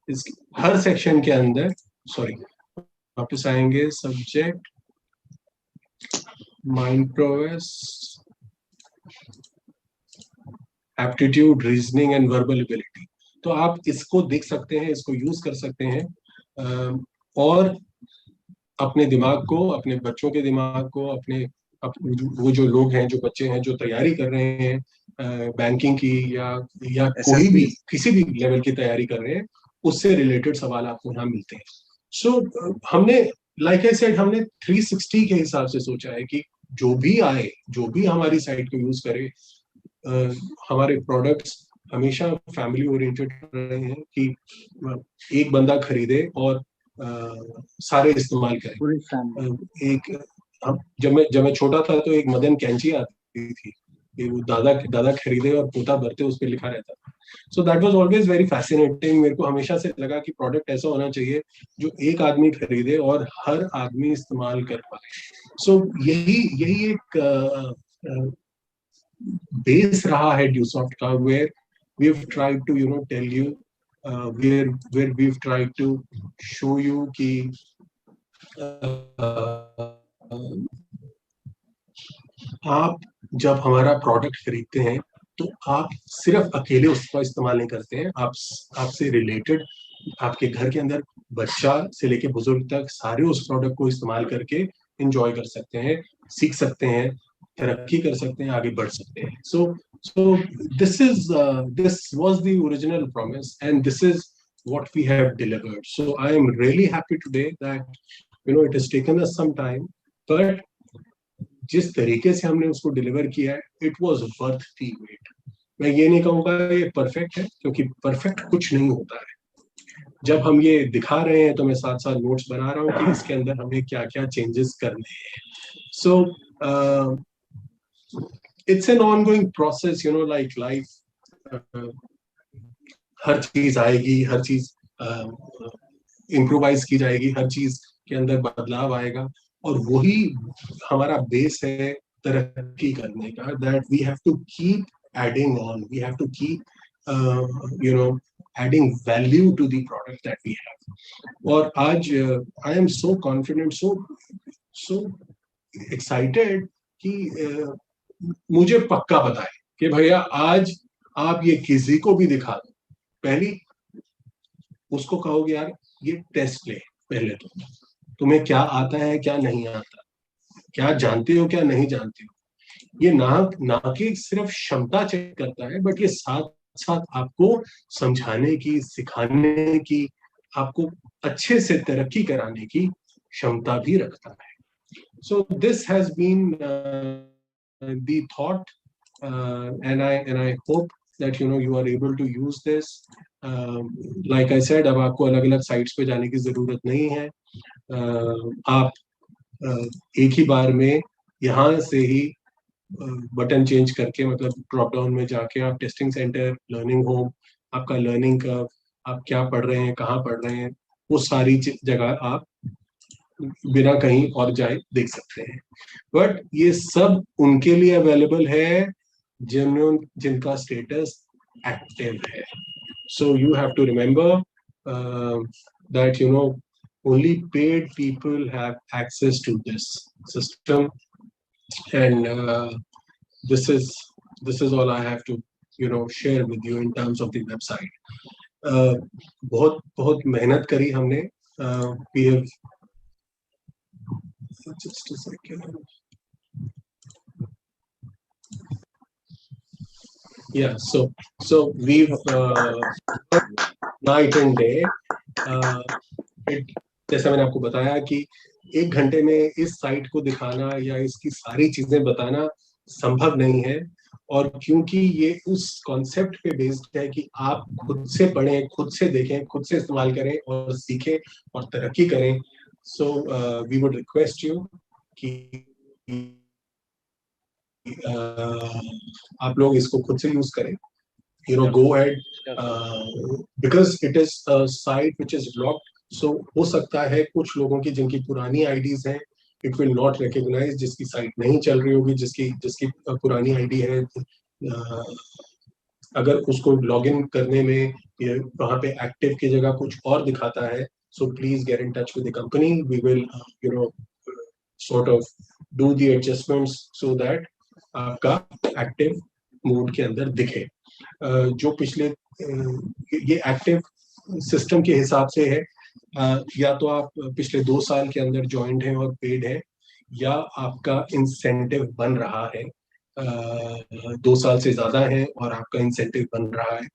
इस हर सेक्शन के अंदर, सॉरी वापस आएंगे, subject, mind progress, aptitude, reasoning and verbal ability. तो आप इसको देख सकते हैं, इसको यूज कर सकते हैं और अपने दिमाग को, अपने बच्चों के दिमाग को, वो जो लोग हैं, जो बच्चे हैं जो तैयारी कर रहे हैं बैंकिंग की या कोई भी किसी भी लेवल की तैयारी कर रहे हैं, उससे रिलेटेड सवाल आपको यहाँ मिलते हैं। सो हमने, लाइक आई सेड, हमने 360 के हिसाब से सोचा है कि जो भी आए, जो भी हमारी साइट को यूज करे, हमारे प्रोडक्ट्स हमेशा फैमिली ओरिएंटेड रहे हैं कि एक बंदा खरीदे और सारे इस्तेमाल करें। जब मैं छोटा था तो एक मदन कैंची आती थी, वो दादा खरीदे और पोता भरते, उस पर लिखा रहता था। So that was always very fascinating. मेरे को हमेशा से लगा कि प्रोडक्ट ऐसा होना चाहिए जो एक आदमी खरीदे और हर आदमी इस्तेमाल कर पाए। सो यही एक बेस रहा है ड्यूसॉफ्ट का, where we have tried to tell you, where we've tried to show you कि आप जब हमारा प्रोडक्ट खरीदते हैं तो आप सिर्फ अकेले उसका इस्तेमाल नहीं करते हैं, आपसे रिलेटेड आपके घर के अंदर बच्चा से लेके बुजुर्ग तक सारे उस प्रोडक्ट को इस्तेमाल करके एंजॉय कर सकते हैं, सीख सकते हैं, तरक्की कर सकते हैं, आगे बढ़ सकते हैं। So this was the original promise and this is what we have delivered. So I am really happy today that it has taken us some time, but जिस तरीके से हमने उसको डिलीवर किया है, it was worth the wait. मैं ये नहीं कहूँगा ये परफेक्ट है, क्योंकि परफेक्ट कुछ नहीं होता है। जब हम ये दिखा रहे हैं तो मैं साथ साथ नोट्स बना रहा हूँ कि इसके अंदर हमें क्या क्या चेंजेस करने हैं। So it's an ongoing process, like life. हर चीज आएगी, हर चीज इम्प्रोवाइज की जाएगी, हर चीज के अंदर बदलाव आएगा, और वही हमारा बेस है तरक्की करने का। That we have to keep adding on, we have to keep adding value to the product that we have. और आज I am so confident, so excited कि मुझे पक्का पता है कि भैया आज आप ये किसी को भी दिखा दो, पहली उसको कहोगे यार ये टेस्ट ले, पहले तो तुम्हें क्या आता है, क्या नहीं आता, क्या जानते हो, क्या नहीं जानते हो। ये ना कि सिर्फ क्षमता चेक करता है, बट ये साथ साथ आपको समझाने की, सिखाने की, आपको अच्छे से तरक्की कराने की क्षमता भी रखता है। So this has been the thought, and I hope that you are able to use this. Like I said, अब आपको अलग-अलग साइट्स पे जाने की जरूरत नहीं है। आप एक ही बार में यहाँ से ही बटन चेंज करके, मतलब ड्रॉप डाउन में जाके आप टेस्टिंग सेंटर, लर्निंग होम, आपका लर्निंग कर्व, आप क्या पढ़ रहे हैं, कहाँ पढ़ रहे हैं, वो सारी जगह आप बिना कहीं और जाए देख सकते हैं। बट ये सब उनके लिए अवेलेबल है जिनका स्टेटस एक्टिव है। So you have to remember that only paid people have access to this system, and this is all I have to share with you in terms of the website. बहुत बहुत मेहनत करी हमने. We have just a second. Yeah, so we've night and day. जैसा मैंने आपको बताया कि 1 घंटे में इस साइट को दिखाना या इसकी सारी चीजें बताना संभव नहीं है, और क्योंकि ये उस कॉन्सेप्ट पे बेस्ड है कि आप खुद से पढ़ें, खुद से देखें, खुद से इस्तेमाल करें और सीखें और तरक्की करें. So we would request you कि आप लोग इसको खुद से यूज करें. Go ahead, because it is a site which is locked. So हो सकता है कुछ लोगों की जिनकी पुरानी आईडीज हैं, it will not recognize, जिसकी साइट नहीं चल रही होगी, जिसकी पुरानी आईडी है, अगर उसको लॉगिन करने में वहाँ पे एक्टिव की जगह कुछ और दिखाता है, so please get in touch with the company. We will sort of do the adjustments so that आपका एक्टिव मोड के अंदर दिखे. जो पिछले ये एक्टिव सिस्टम के हिसाब से है, या तो आप पिछले 2 साल के अंदर ज्वाइंट हैं और पेड है, या आपका इंसेंटिव बन रहा है 2 साल से ज्यादा है और आपका इंसेंटिव बन रहा है,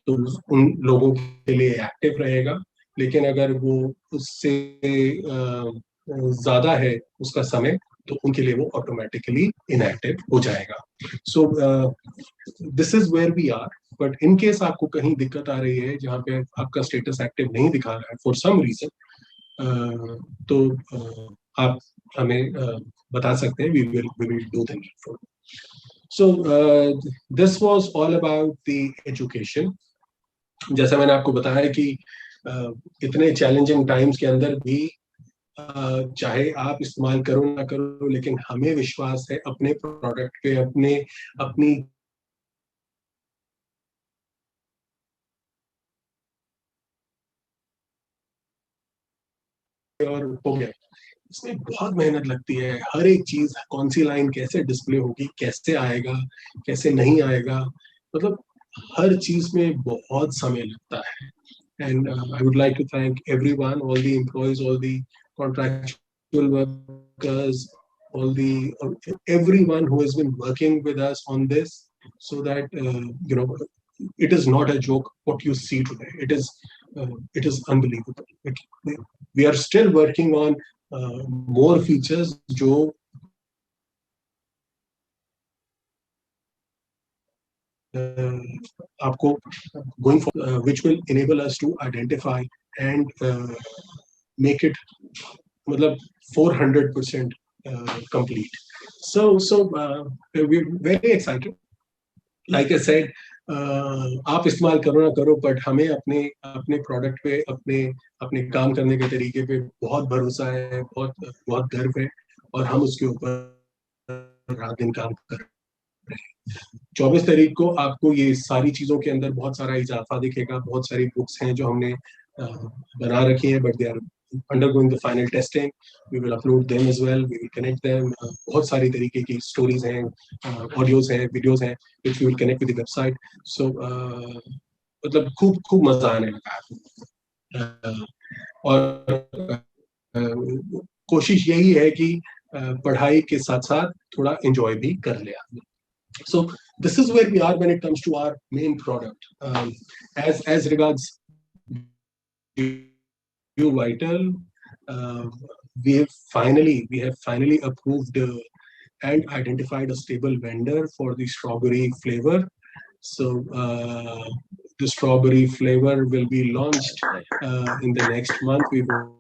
तो उन लोगों के लिए एक्टिव रहेगा. लेकिन अगर वो उससे ज्यादा है उसका समय, तो उनके लिए वो ऑटोमेटिकली इनएक्टिव हो जाएगा. So this is where we are. But in case आपको कहीं दिक्कत आ रही है जहाँ पे आपका स्टेटस एक्टिव नहीं दिखा रहा है फॉर सम रीजन, तो आप हमें बता सकते हैं. We will do the needful. So this was all about the education. जैसा मैंने आपको बताया कि इतने चैलेंजिंग टाइम्स के अंदर भी चाहे आप इस्तेमाल करो ना करो, लेकिन हमें विश्वास है अपने प्रोडक्ट पे, अपनी और हो गया. इसमें बहुत मेहनत लगती है. हर एक चीज, कौन सी लाइन कैसे डिस्प्ले होगी, कैसे आएगा, कैसे नहीं आएगा, मतलब हर चीज में बहुत समय लगता है. And I would like to thank everyone, all the employees, all the contractual workers, everyone who has been working with us on this, so that it is not a joke what you see today. It is unbelievable. We are still working on more features जो आपको going forward, which will enable us to identify and make it मतलब 400% complete. So we're very excited. Like I said, आप इस्तेमाल करो ना करो, but हमें अपने प्रोडक्ट पे, अपने काम करने के तरीके पे बहुत भरोसा है, बहुत गर्व है, और हम उसके ऊपर रात दिन काम कर रहे हैं. 24 तारीख को आपको ये सारी चीजों के अंदर बहुत सारा इजाफा दिखेगा. बहुत सारी बुक्स हैं जो हमने बना रखी हैं, but they are undergoing the final testing. We will upload them as well. We will connect them. बहुत सारी तरीके की स्टोरीज हैं, ऑडियोज हैं, वीडियोज हैं, which we will connect with the website. So मतलब खूब मजा आने लगा. और कोशिश यही है कि पढ़ाई के साथ साथ थोड़ा एंजॉय भी कर ले आदमी. So this is where we are when it comes to our main product. As regards Vital, we have finally approved and identified a stable vendor for the strawberry flavor. So the strawberry flavor will be launched in the next month. We will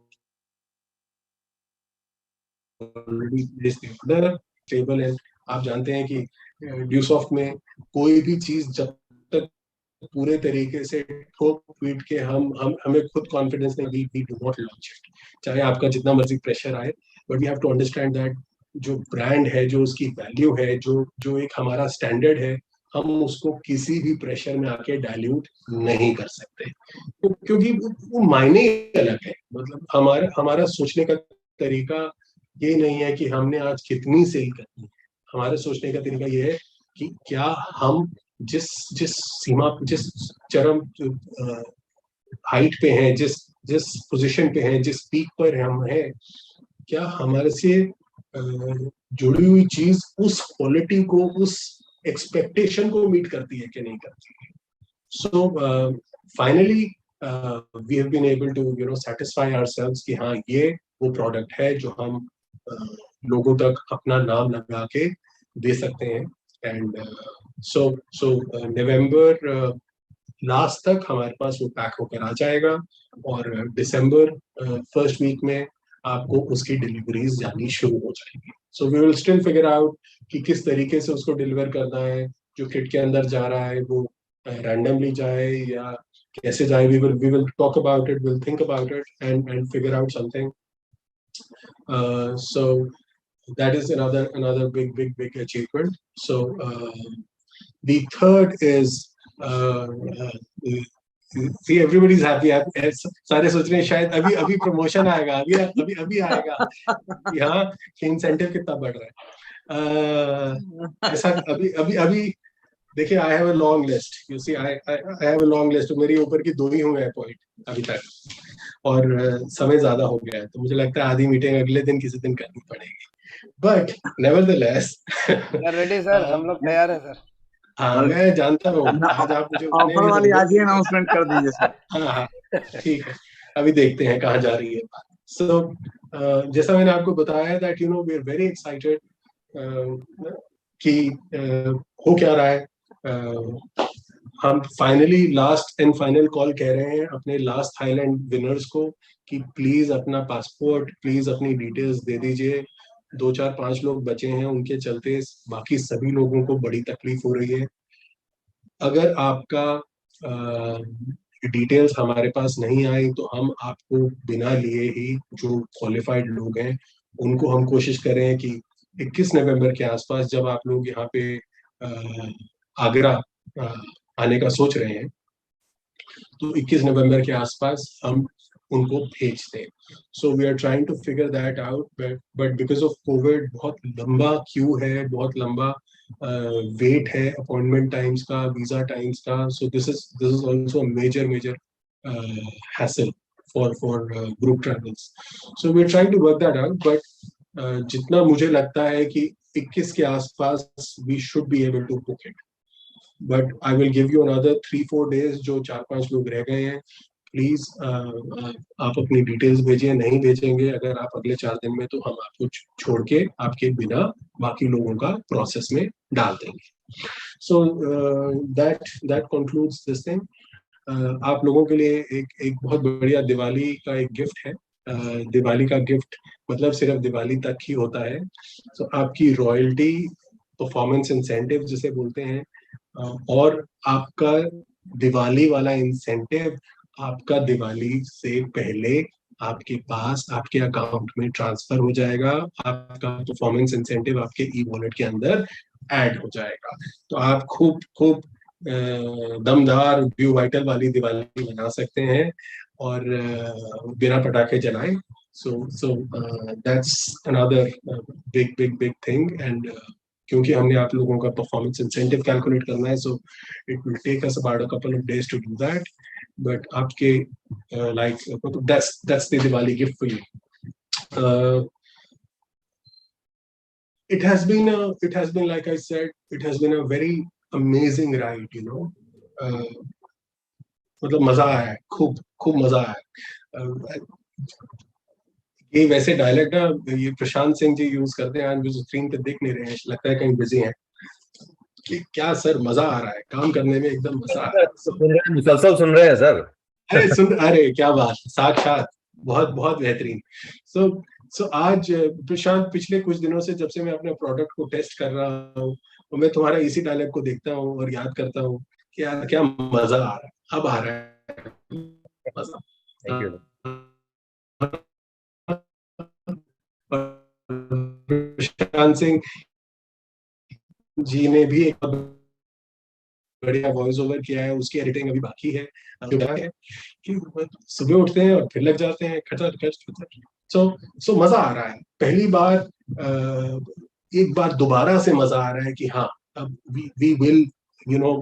already placed the order. Stable है. आप जानते हैं कि ड्यूसॉफ्ट में कोई भी चीज जब तक पूरे तरीके से ठोक पीट के हमें खुद कॉन्फिडेंस नहीं, we do not launch it, चाहे आपका जितना मर्जी प्रेशर आए, but we have to understand that जो ब्रांड है, जो उसकी वैल्यू है, जो एक हमारा स्टैंडर्ड है, हम उसको किसी भी प्रेशर में आके डाइल्यूट नहीं कर सकते, क्योंकि वो मायने अलग है। मतलब हमारा सोचने का तरीका ये नहीं है कि हमने आज कितनी सेल करनी है, हमारे सोचने का तरीका ये है कि क्या हम जिस सीमा, जिस चरम हाइट पे हैं, जिस पोजीशन पे हैं, जिस पीक पर हम हैं, क्या हमारे से जुड़ी हुई चीज उस क्वालिटी को, उस एक्सपेक्टेशन को मीट करती है कि नहीं करती है। So finally we have been able to satisfy ourselves कि हाँ, ये वो प्रोडक्ट है जो हम लोगों तक अपना नाम लगा के दे सकते हैं। एंड सो नवंबर लास्ट तक हमारे पास वो पैक होकर आ जाएगा, और दिसंबर फर्स्ट वीक में आपको उसकी डिलीवरीज जानी शुरू हो जाएगी। So we will still figure out कि किस तरीके से उसको डिलीवर करना है, जो किट के अंदर जा रहा है वो रैंडमली जाए या कैसे जाए। We will talk about it, will think about it and figure out something. So that is another big achievement. So the third is see, everybody's happy. सारे सोच रहे हैं शायद अभी प्रमोशन आएगा, अभी आएगा, यहाँ इंसेंटिव कितना बढ़ रहा है। ऐसा अभी देखिए, I have a long list, you see, I have a long list. मेरी ऊपर की 2 ही हुए हैं पॉइंट अभी तक, और समय ज्यादा हो गया है, तो मुझे लगता है आधी मीटिंग अगले दिन किसी दिन करनी पड़ेगी। बट नेवरदलेस रेडी सर, हम लोग तैयार है सर। हाँ, मैं जानता हूँ आज आप मुझे ऑफर वाली आज ही अनाउंसमेंट कर दीजिए सर। हाँ, ठीक है, अभी देखते हैं कहाँ जा रही है। सो जैसा मैंने आपको बताया that we are very excited कि हो क्या रहा है। हम finally last and final call कह रहे हैं अपने लास्ट थाईलैंड विनर्स को कि प्लीज अपना पासपोर्ट, प्लीज अपनी डिटेल्स दे दीजिए। 2, 4, 5 लोग बचे हैं, उनके चलते बाकी सभी लोगों को बड़ी तकलीफ हो रही है। अगर आपका डिटेल्स हमारे पास नहीं आई तो हम आपको बिना लिए ही, जो क्वालिफाइड लोग हैं उनको हम कोशिश करें कि 21 नवंबर के आसपास, जब आप लोग यहाँ पे आगरा आने का सोच रहे हैं, तो 21 नवंबर के आसपास हम उनको भेजते हैं। So we are trying to figure that out, but because of covid बहुत लंबा क्यू है, बहुत लंबा वेट है अपॉइंटमेंट टाइम्स का, वीजा टाइम्स का। So this is also major hassle for group travels. So we are trying to work that out, but जितना मुझे लगता है कि 21 के आसपास we should be able to book it, but I will give you another 3-4 days. जो 4-5 लोग रह गए हैं, प्लीज आप अपनी डिटेल्स भेजिए। नहीं भेजेंगे अगर आप अगले 4 दिन में, तो हम आपको छोड़ के आपके बिना बाकी लोगों का प्रोसेस में डाल देंगे। So that concludes this thing. आप लोगों के लिए एक बहुत बढ़िया दिवाली का एक गिफ्ट है। दिवाली का गिफ्ट मतलब सिर्फ दिवाली तक ही होता है। सो आपकी रॉयल्टी, परफॉर्मेंस इंसेंटिव जिसे बोलते हैं, और आपका दिवाली वाला इंसेंटिव आपका दिवाली से पहले आपके पास, आपके अकाउंट में ट्रांसफर हो जाएगा। आपका परफॉर्मेंस इंसेंटिव आपके ई वॉलेट के अंदर ऐड हो जाएगा। तो आप खूब दमदार व्यू वाइटल वाली दिवाली मना सकते हैं और बिना पटाखे जलाएं। So that's another big thing. And क्योंकि हमने आप लोगों का परफॉर्मेंस इंसेंटिव कैलकुलेट करना है, so it will take us about a couple of days to do that, but आपके like that's the Diwali gift for you. It has been like I said, it has been a very amazing ride, मतलब मजा आया है, खूब मजा आया। ये वैसे डायलॉग ना ये प्रशांत सिंह जी यूज करते हैं, आज मुझे स्क्रीन पे दिख नहीं रहे हैं, लगता है कहीं बिजी हैं। कि क्या सर, मजा आ रहा है काम करने में, एकदम मजा आ रहा है। मुसलसल सुन रहे हैं सर। अरे क्या बात, साक्षात, बहुत बेहतरीन। सो आज प्रशांत, पिछले कुछ दिनों से जब से मैं अपने प्रोडक्ट को टेस्ट कर रहा हूँ, और मैं तुम्हारा इसी डायलॉग को देखता हूँ और याद करता हूँ कि यार क्या मजा आ रहा है, अब आ रहा है मजा। Thank you. प्रशांत सिंह जी ने भी एक बढ़िया वॉइस ओवर किया है, उसकी एडिटिंग अभी बाकी है। जो है कि सुबह उठते हैं और फिर लग जाते हैं खचर खचर। सो मजा आ रहा है। पहली बार एक बार दोबारा से मजा आ रहा है कि हाँ अब वी विल यू नो,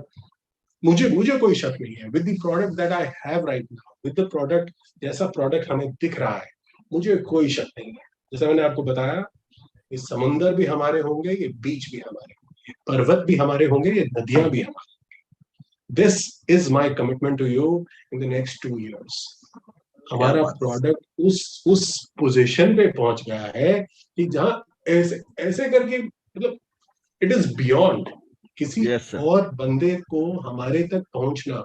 मुझे कोई शक नहीं है with the product that I have right now, with the product, जैसा प्रोडक्ट हमें दिख रहा है, मुझे कोई शक नहीं है। जैसा मैंने आपको बताया, ये समुंदर भी हमारे होंगे, ये बीच भी हमारे होंगे, पर्वत भी हमारे होंगे, ये नदियां भी हमारे। This is my commitment to you in the next 2 years। हमारा प्रोडक्ट उस पोजीशन पे पहुंच गया है कि जहां ऐसे ऐसे करके, मतलब इट इज बियॉन्ड किसी और बंदे को हमारे तक पहुंचना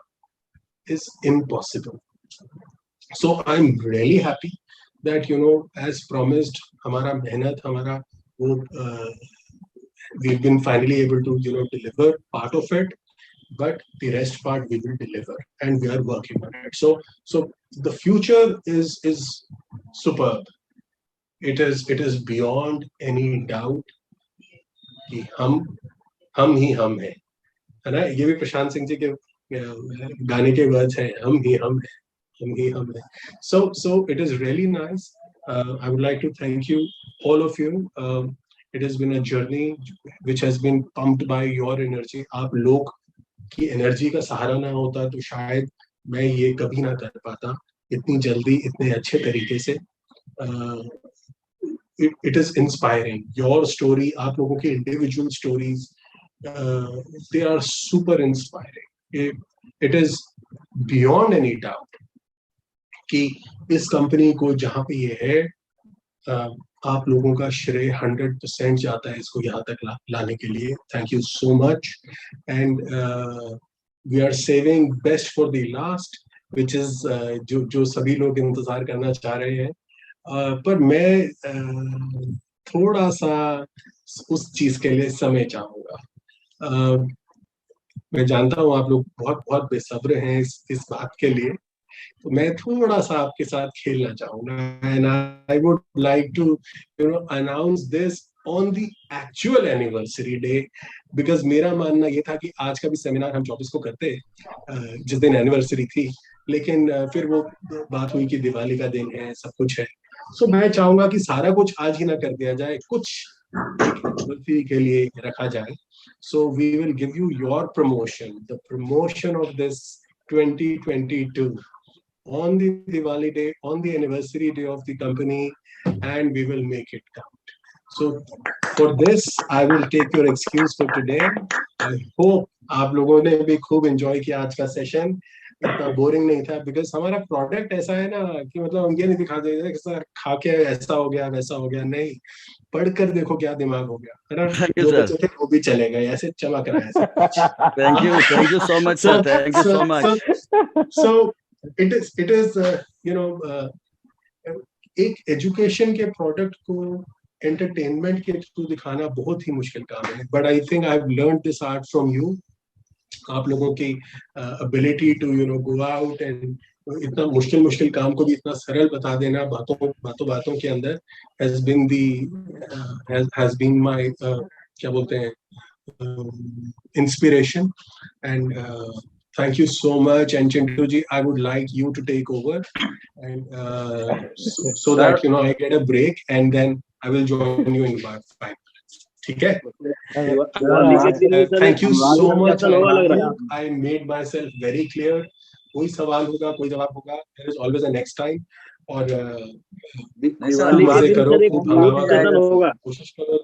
is impossible. So I am really happy that you know as promised, हमारा मेहनत, हमारा वो we've been finally able to you know deliver part of it, but the rest part we will deliver and we are working on it. So the future is superb. It is beyond any doubt कि हम ही हम हैं, है ना। ये भी प्रशांत सिंह जी के गाने के वर्ड्स हैं, हम ही हम हैं, हम ही हम हैं। So it is really nice. I would like to thank you, all of you. It has been a journey which has been pumped by your energy. आप लोग की एनर्जी का सहारा ना होता तो शायद मैं ये कभी ना कर पाता इतनी जल्दी, इतने अच्छे तरीके से। It is inspiring. Your story, आप लोगों की individual stories, they are super inspiring. It is beyond any doubt कि इस कंपनी को जहाँ पे ये है, आप लोगों का श्रेय 100% जाता है इसको यहाँ तक लाने के लिए। Thank you so much. And we are saving best for the last, which is जो सभी लोग इंतजार करना चाह रहे हैं। पर मैं थोड़ा सा उस चीज के लिए समय चाहूंगा। मैं जानता हूँ आप लोग बहुत बहुत बेसब्र हैं इस बात के लिए, तो मैं थोड़ा सा आपके साथ खेलना चाहूंगा। And I would like to you know announce this on the actual anniversary day, because मेरा मानना ये था कि आज का भी सेमिनार हम 24 को करते जिस दिन एनिवर्सरी थी, लेकिन फिर वो बात हुई कि दिवाली का दिन है, सब कुछ है। सो मैं चाहूंगा कि सारा कुछ आज ही ना कर दिया जाए, कुछ एनिवर्सरी के लिए रखा जाए। So we will give you your promotion, the promotion of this 2022 on the Diwali day, on the anniversary day of the company, and we will make it count. So for this, I will take your excuse for today. I hope आप लोगों ने भी खूब enjoy किया आज का session, इतना boring नहीं था, because हमारा product ऐसा है ना कि मतलब हम ये नहीं दिखा देते कि सर खा के ऐसा हो गया वैसा हो गया, नहीं, पढ़कर देखो क्या दिमाग हो गया, है ना। जो बच्चे थे वो भी चले गए, ऐसे चमक रहा है। Thank you so much sir, thank you so much. So it is you know एक एजुकेशन के प्रोडक्ट को एंटरटेनमेंट के थ्रू दिखाना बहुत ही मुश्किल काम है, but I think I have learned this art from you. आप लोगों की ability to you know go out and इतना मुश्किल काम को भी इतना सरल बता देना बातों के अंदर has been my क्या बोलते हैं inspiration, and thank you so much. And Chintu ji, I would like you to take over, and so that you know I get a break, and then I will join you in about 5 minutes. ठीक है? Thank you so much. I made myself very clear. कोई सवाल होगा, कोई जवाब होगा, there is always a next time. और मजे करो, खूब हंगामा करो, कोशिश करो।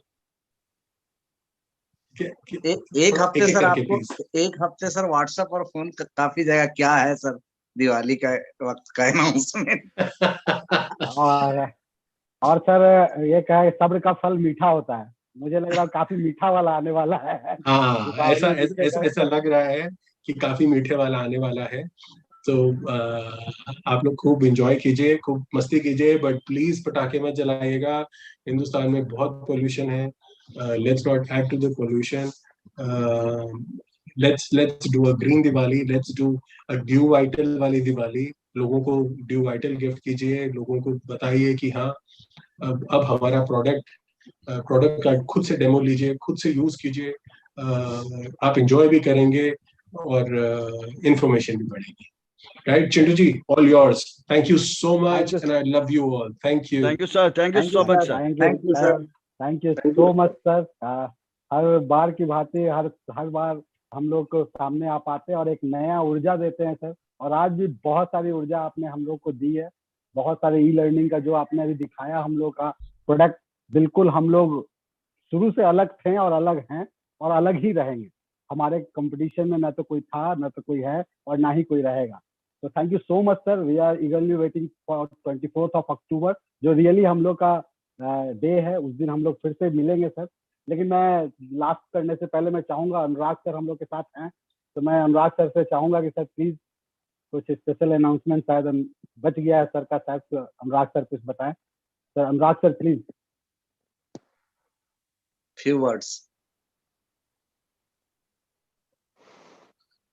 एक हफ्ते सर आपको एक हफ्ते सर व्हाट्सएप और फोन काफी जगह क्या है सर दिवाली का वक्त का अनाउंसमेंट। और सर ये क्या है, सब्र का फल मीठा होता है, मुझे लग रहा है काफी मीठा वाला आने वाला है। हाँ, ऐसा लग रहा है कि काफी मीठे वाला आने वाला है। तो आप लोग खूब एंजॉय कीजिए, खूब मस्ती कीजिए, बट प्लीज पटाखे मत जलाइएगा। हिंदुस्तान में बहुत पोल्यूशन है, let's not add to the pollution. let's do a green Diwali, let's do a ड्यू वाइटल वाली दिवाली। लोगों को ड्यू वाइटल गिफ्ट कीजिए, लोगों को बताइए कि हाँ अब हमारा प्रोडक्ट का खुद से डेमो लीजिए, खुद से यूज कीजिए, आप एंजॉय भी करेंगे और इंफॉर्मेशन भी बढ़ेगी। Right, Chintu ji, all yours. Thank you so much, and I love you all. Thank you. Thank you, sir. Thank you so much, sir. Thank you, sir. Thank you so much, sir. हर बार की भांति हर बार हम लोग को सामने आप आते हैं और एक नया ऊर्जा देते हैं सर। और आज भी बहुत सारी ऊर्जा आपने हम लोग को दी है, बहुत सारे ई लर्निंग का जो आपने अभी दिखाया, हम लोग का प्रोडक्ट बिल्कुल हम लोग शुरू से अलग थे और अलग हैं और अलग ही रहेंगे। हमारे कंपटीशन में न तो कोई था, न तो कोई है और ना ही कोई रहेगा। तो thank you so much sir. We are eagerly waiting for 24th of October, जो रियली हम लोग का डे है। उस दिन हम लोग फिर से मिलेंगे सर। लेकिन मैं लास्ट करने से पहले मैं चाहूंगा, अनुराग सर हम लोग के साथ हैं, तो मैं अनुराग सर से चाहूंगा कि सर प्लीज कुछ स्पेशल अनाउंसमेंट, शायद बच गया है सर का, शायद अनुराग सर कुछ बताएं। Sir Anurag sir please few words.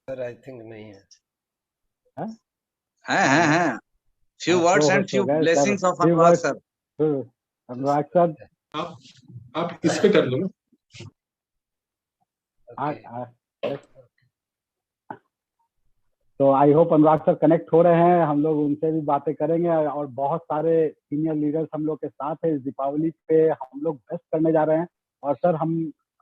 Sir I think नहीं है। हैं few words and few blessings of Anurag sir. Anurag sir आप इस पे कर लो ना। तो I hope Anurag sir connect हो रहे हैं, हम लोग उनसे भी बातें करेंगे। और बहुत सारे सीनियर लीडर्स हम लोग के साथ है। इस दीपावली पे हम लोग बेस्ट करने जा रहे हैं। और सर हम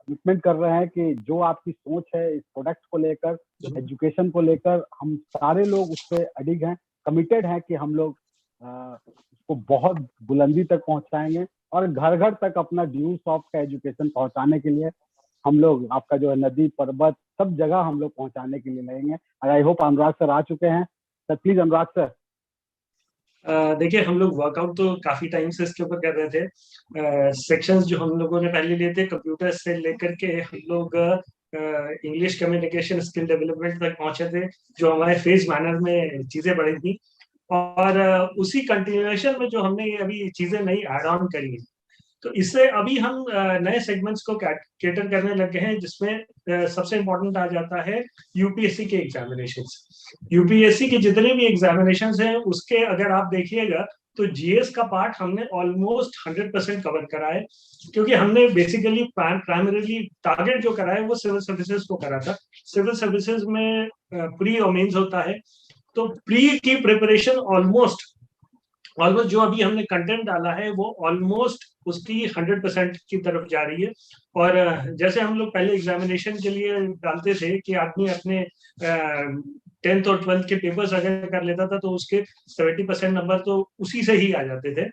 कमिटमेंट कर रहे हैं कि जो आपकी सोच है इस प्रोडक्ट को लेकर, एजुकेशन को लेकर, हम सारे लोग उस पर अडिग हैं, कमिटेड हैं कि हम लोग उसको बहुत बुलंदी तक पहुंचाएंगे और घर घर तक अपना ड्यू सॉफ्ट का एजुकेशन पहुंचाने के लिए हम लोग आपका जो है नदी पर्वत सब जगह हम लोग पहुंचाने के लिए लगेंगे। और आई होप अनुराग सर आ चुके हैं। Sir please Anurag sir. देखिए हम लोग वर्कआउट तो काफी टाइम से इसके ऊपर कर रहे थे। सेक्शंस जो हम लोगों ने पहले लिए थे, कंप्यूटर से लेकर के हम लोग इंग्लिश कम्युनिकेशन स्किल डेवलपमेंट तक पहुंचे थे, जो हमारे फेज मैनर में चीजें बढ़ी थी। और उसी कंटिन्यूएशन में जो हमने ये अभी चीजें नई ऐड ऑन करी है, तो इससे अभी हम नए सेगमेंट्स को कैटर करने लग गए हैं, जिसमें सबसे इम्पोर्टेंट आ जाता है यूपीएससी के एग्जामिनेशंस। यूपीएससी के जितने भी एग्जामिनेशंस हैं उसके अगर आप देखिएगा तो जीएस का पार्ट हमने ऑलमोस्ट 100% कवर करा है, क्योंकि हमने बेसिकली प्राइमरीली टारगेट जो करा है वो सिविल सर्विसेज को करा था। सिविल सर्विसेज में प्री और मेंस होता है, तो प्री की प्रिपरेशन ऑलमोस्ट जो अभी हमने कंटेंट डाला है वो ऑलमोस्ट उसकी 100% की तरफ जा रही है। और जैसे हम लोग पहले एग्जामिनेशन के लिए डालते थे कि आदमी अपने 10th और 12th के पेपर्स अगर कर लेता था तो उसके 70% नंबर तो उसी से ही आ जाते थे।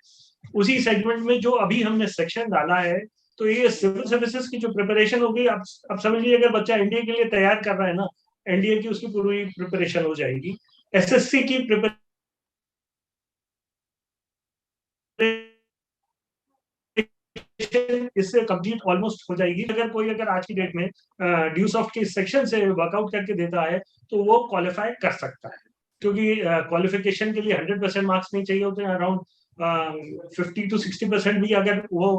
उसी सेगमेंट में जो अभी हमने सेक्शन डाला है, तो ये सिविल सर्विसेज की जो प्रिपरेशन होगी, अब समझिए अगर बच्चा एनडीए के लिए तैयार कर रहा है ना, एनडीए की उसकी पूरी प्रिपरेशन हो जाएगी। एसएससी की प्रिपरेशन इससे कंप्लीट ऑलमोस्ट हो जाएगी। अगर आज की डेट में ड्यू सॉफ्ट के सेक्शन से वर्कआउट करके देता है तो वो क्वालिफाई कर सकता है, क्योंकि क्वालिफिकेशन के लिए 100% मार्क्स नहीं चाहिए होते हैं। अराउंड 50 to 60% भी अगर वो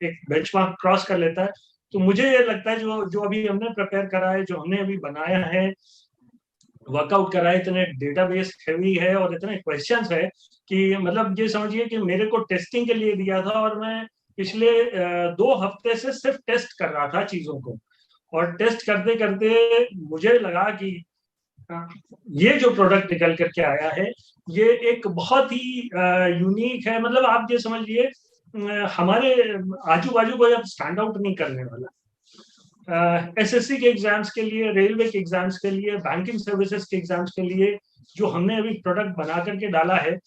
एक बेंचमार्क क्रॉस कर लेता है, तो मुझे ये लगता है जो अभी हमने प्रिपेयर करा है, जो हमने अभी बनाया है, वर्कआउट करा है, इतने डेटाबेस हैवी है और इतने क्वेश्चंस है कि मतलब ये समझिए कि मेरे को टेस्टिंग के लिए दिया था और मैं पिछले 2 हफ्ते से सिर्फ टेस्ट कर रहा था चीजों को। और टेस्ट करते करते मुझे लगा कि ये जो प्रोडक्ट निकल करके आया है ये एक बहुत ही यूनिक है। मतलब आप ये समझिए हमारे आजू बाजू कोई अब स्टैंड आउट नहीं करने वाला। एसएससी के एग्जाम्स के लिए, रेलवे के एग्जाम्स के लिए, बैंकिंग सर्विसेज के एग्जाम्स के लिए जो हमने अभी प्रोडक्ट बना करके डाला है,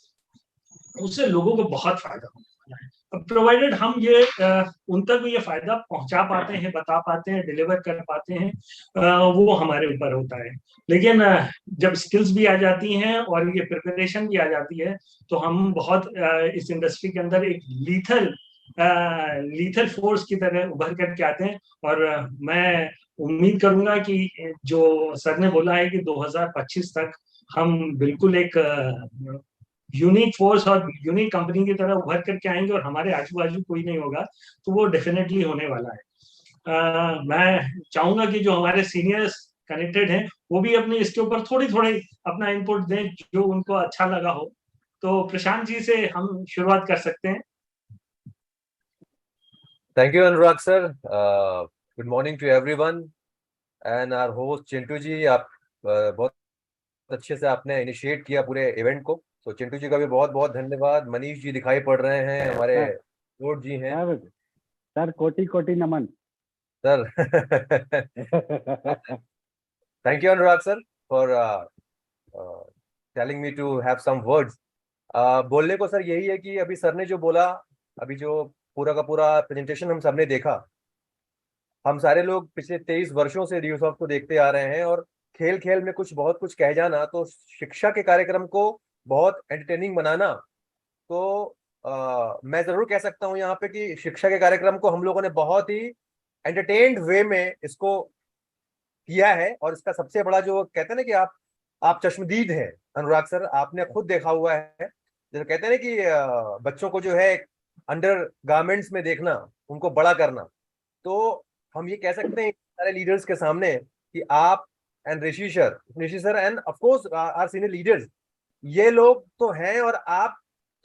उससे लोगों को बहुत फायदा होगा। प्रोवाइडेड हम ये उन तक भी ये फायदा पहुंचा पाते हैं, बता पाते हैं, डिलीवर कर पाते हैं, वो हमारे ऊपर होता है। लेकिन जब स्किल्स भी आ जाती हैं और ये प्रिपरेशन भी आ जाती है, तो हम बहुत इस इंडस्ट्री के अंदर एक लीथल फोर्स की तरह उभर करके आते हैं। और मैं उम्मीद करूंगा कि जो सर ने बोला है कि 2025 तक हम बिल्कुल एक यूनिक फोर्स और यूनिक कंपनी की तरह उभर करके आएंगे और हमारे आजू बाजू कोई नहीं होगा, तो वो डेफिनेटली होने वाला है। मैं चाहूंगा कि जो हमारे सीनियर्स कनेक्टेड हैं वो भी अपने इसके ऊपर थोड़ी थोड़ी अपना इनपुट दें जो उनको अच्छा लगा हो। तो प्रशांत जी से हम शुरुआत कर सकते हैं। Thank you, Anurag sir. Good morning to everyone. And our host Chintu जी, आप बहुत अच्छे से आपने इनिशिएट किया पूरे इवेंट को। तो चिंटू जी का भी बहुत बहुत धन्यवाद। मनीष जी दिखाई पड़ रहे हैं, हमारे कोच जी हैं। सर कोटि कोटि नमन sir. Thank you, Anurag sir, for telling me to have some words. बोलने को सर यही है कि अभी सर ने जो बोला, अभी जो पूरा का पूरा प्रेजेंटेशन हम सबने देखा, हम सारे लोग पिछले 23 वर्षों से ड्यूसॉफ्ट को देखते आ रहे हैं और खेल खेल में बहुत कुछ कह जाना, तो शिक्षा के कार्यक्रम को बहुत एंटरटेनिंग बनाना, तो मैं जरूर कह सकता हूं यहाँ पे कि शिक्षा के कार्यक्रम को हम लोगों ने बहुत ही एंटरटेन्ड वे में इसको किया है। और इसका सबसे बड़ा जो कहते हैं ना कि आप चश्मदीद हैं अनुराग सर, आपने खुद देखा हुआ है, जैसे कहते हैं ना कि बच्चों को जो है अंडर गारमेंट्स में देखना, उनको बड़ा करना, तो हम ये कह सकते हैं सारे लीडर्स के सामने कि आप and Rishi sir and of course our senior leaders, ये लोग तो हैं और आप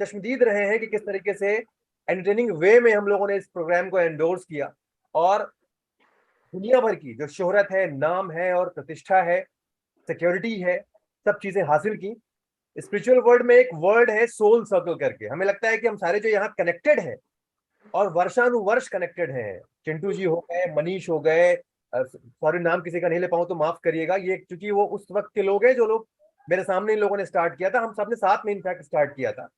चश्मदीद रहे हैं कि किस तरीके से एंटरटेनिंग वे में हम लोगों ने इस प्रोग्राम को एंडोर्स किया और दुनिया भर की जो शोहरत है, नाम है और प्रतिष्ठा है, सिक्योरिटी है, सब चीजें हासिल की। स्पिरिचुअल वर्ल्ड में एक वर्ड है सोल सर्कल करके, हमें लगता है कि हम सारे जो यहाँ कनेक्टेड हैं और वर्षानुवर्ष कनेक्टेड हैं, चिंटू जी हो गए, मनीष हो गए, सॉरी नाम किसी का नहीं ले पाऊं तो माफ करिएगा, ये क्योंकि वो उस वक्त के लोग हैं जो लोग मेरे सामने इन लोगों ने स्टार्ट किया था, हम सबने साथ में इनफैक्ट स्टार्ट किया था।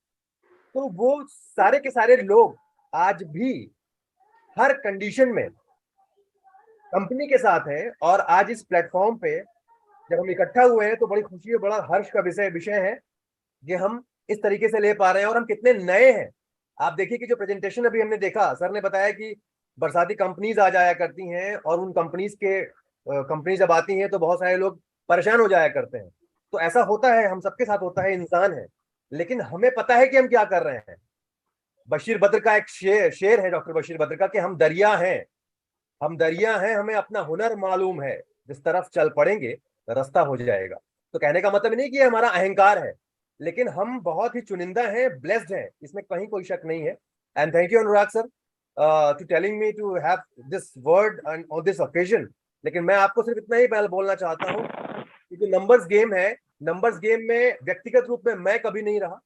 तो वो सारे के सारे लोग आज भी हर कंडीशन में कंपनी के साथ हैं और आज इस प्लेटफॉर्म पे जब हम इकट्ठा हुए हैं तो बड़ी खुशी और बड़ा हर्ष का विषय है कि हम इस तरीके से ले पा रहे हैं और हम कितने नए हैं। आप देखिए कि जो प्रेजेंटेशन अभी हमने देखा, सर ने बताया कि बरसाती कंपनीज आ जाया करती हैं और उन कंपनीज जब आती हैं तो बहुत सारे लोग परेशान हो जाया करते हैं। तो ऐसा होता है, हम सबके साथ होता है, इंसान है, लेकिन हमें पता है कि हम क्या कर रहे हैं। बशीर बद्र का एक शेर है, डॉक्टर बशीर बद्र का, कि हम दरिया हैं, हमें अपना हुनर मालूम है, जिस तरफ चल पड़ेंगे रास्ता हो जाएगा। तो कहने का मतलब नहीं कि हमारा अहंकार है, लेकिन हम बहुत ही चुनिंदा हैं, ब्लेस्ड हैं, इसमें कहीं कोई शक नहीं है। And thank you Anurag sir to telling me to have this word on this occasion. लेकिन मैं आपको सिर्फ इतना ही बोलना चाहता हूँ कि जो नंबर्स गेम है, नंबर्स गेम में व्यक्तिगत रूप में मैं कभी नहीं रहा,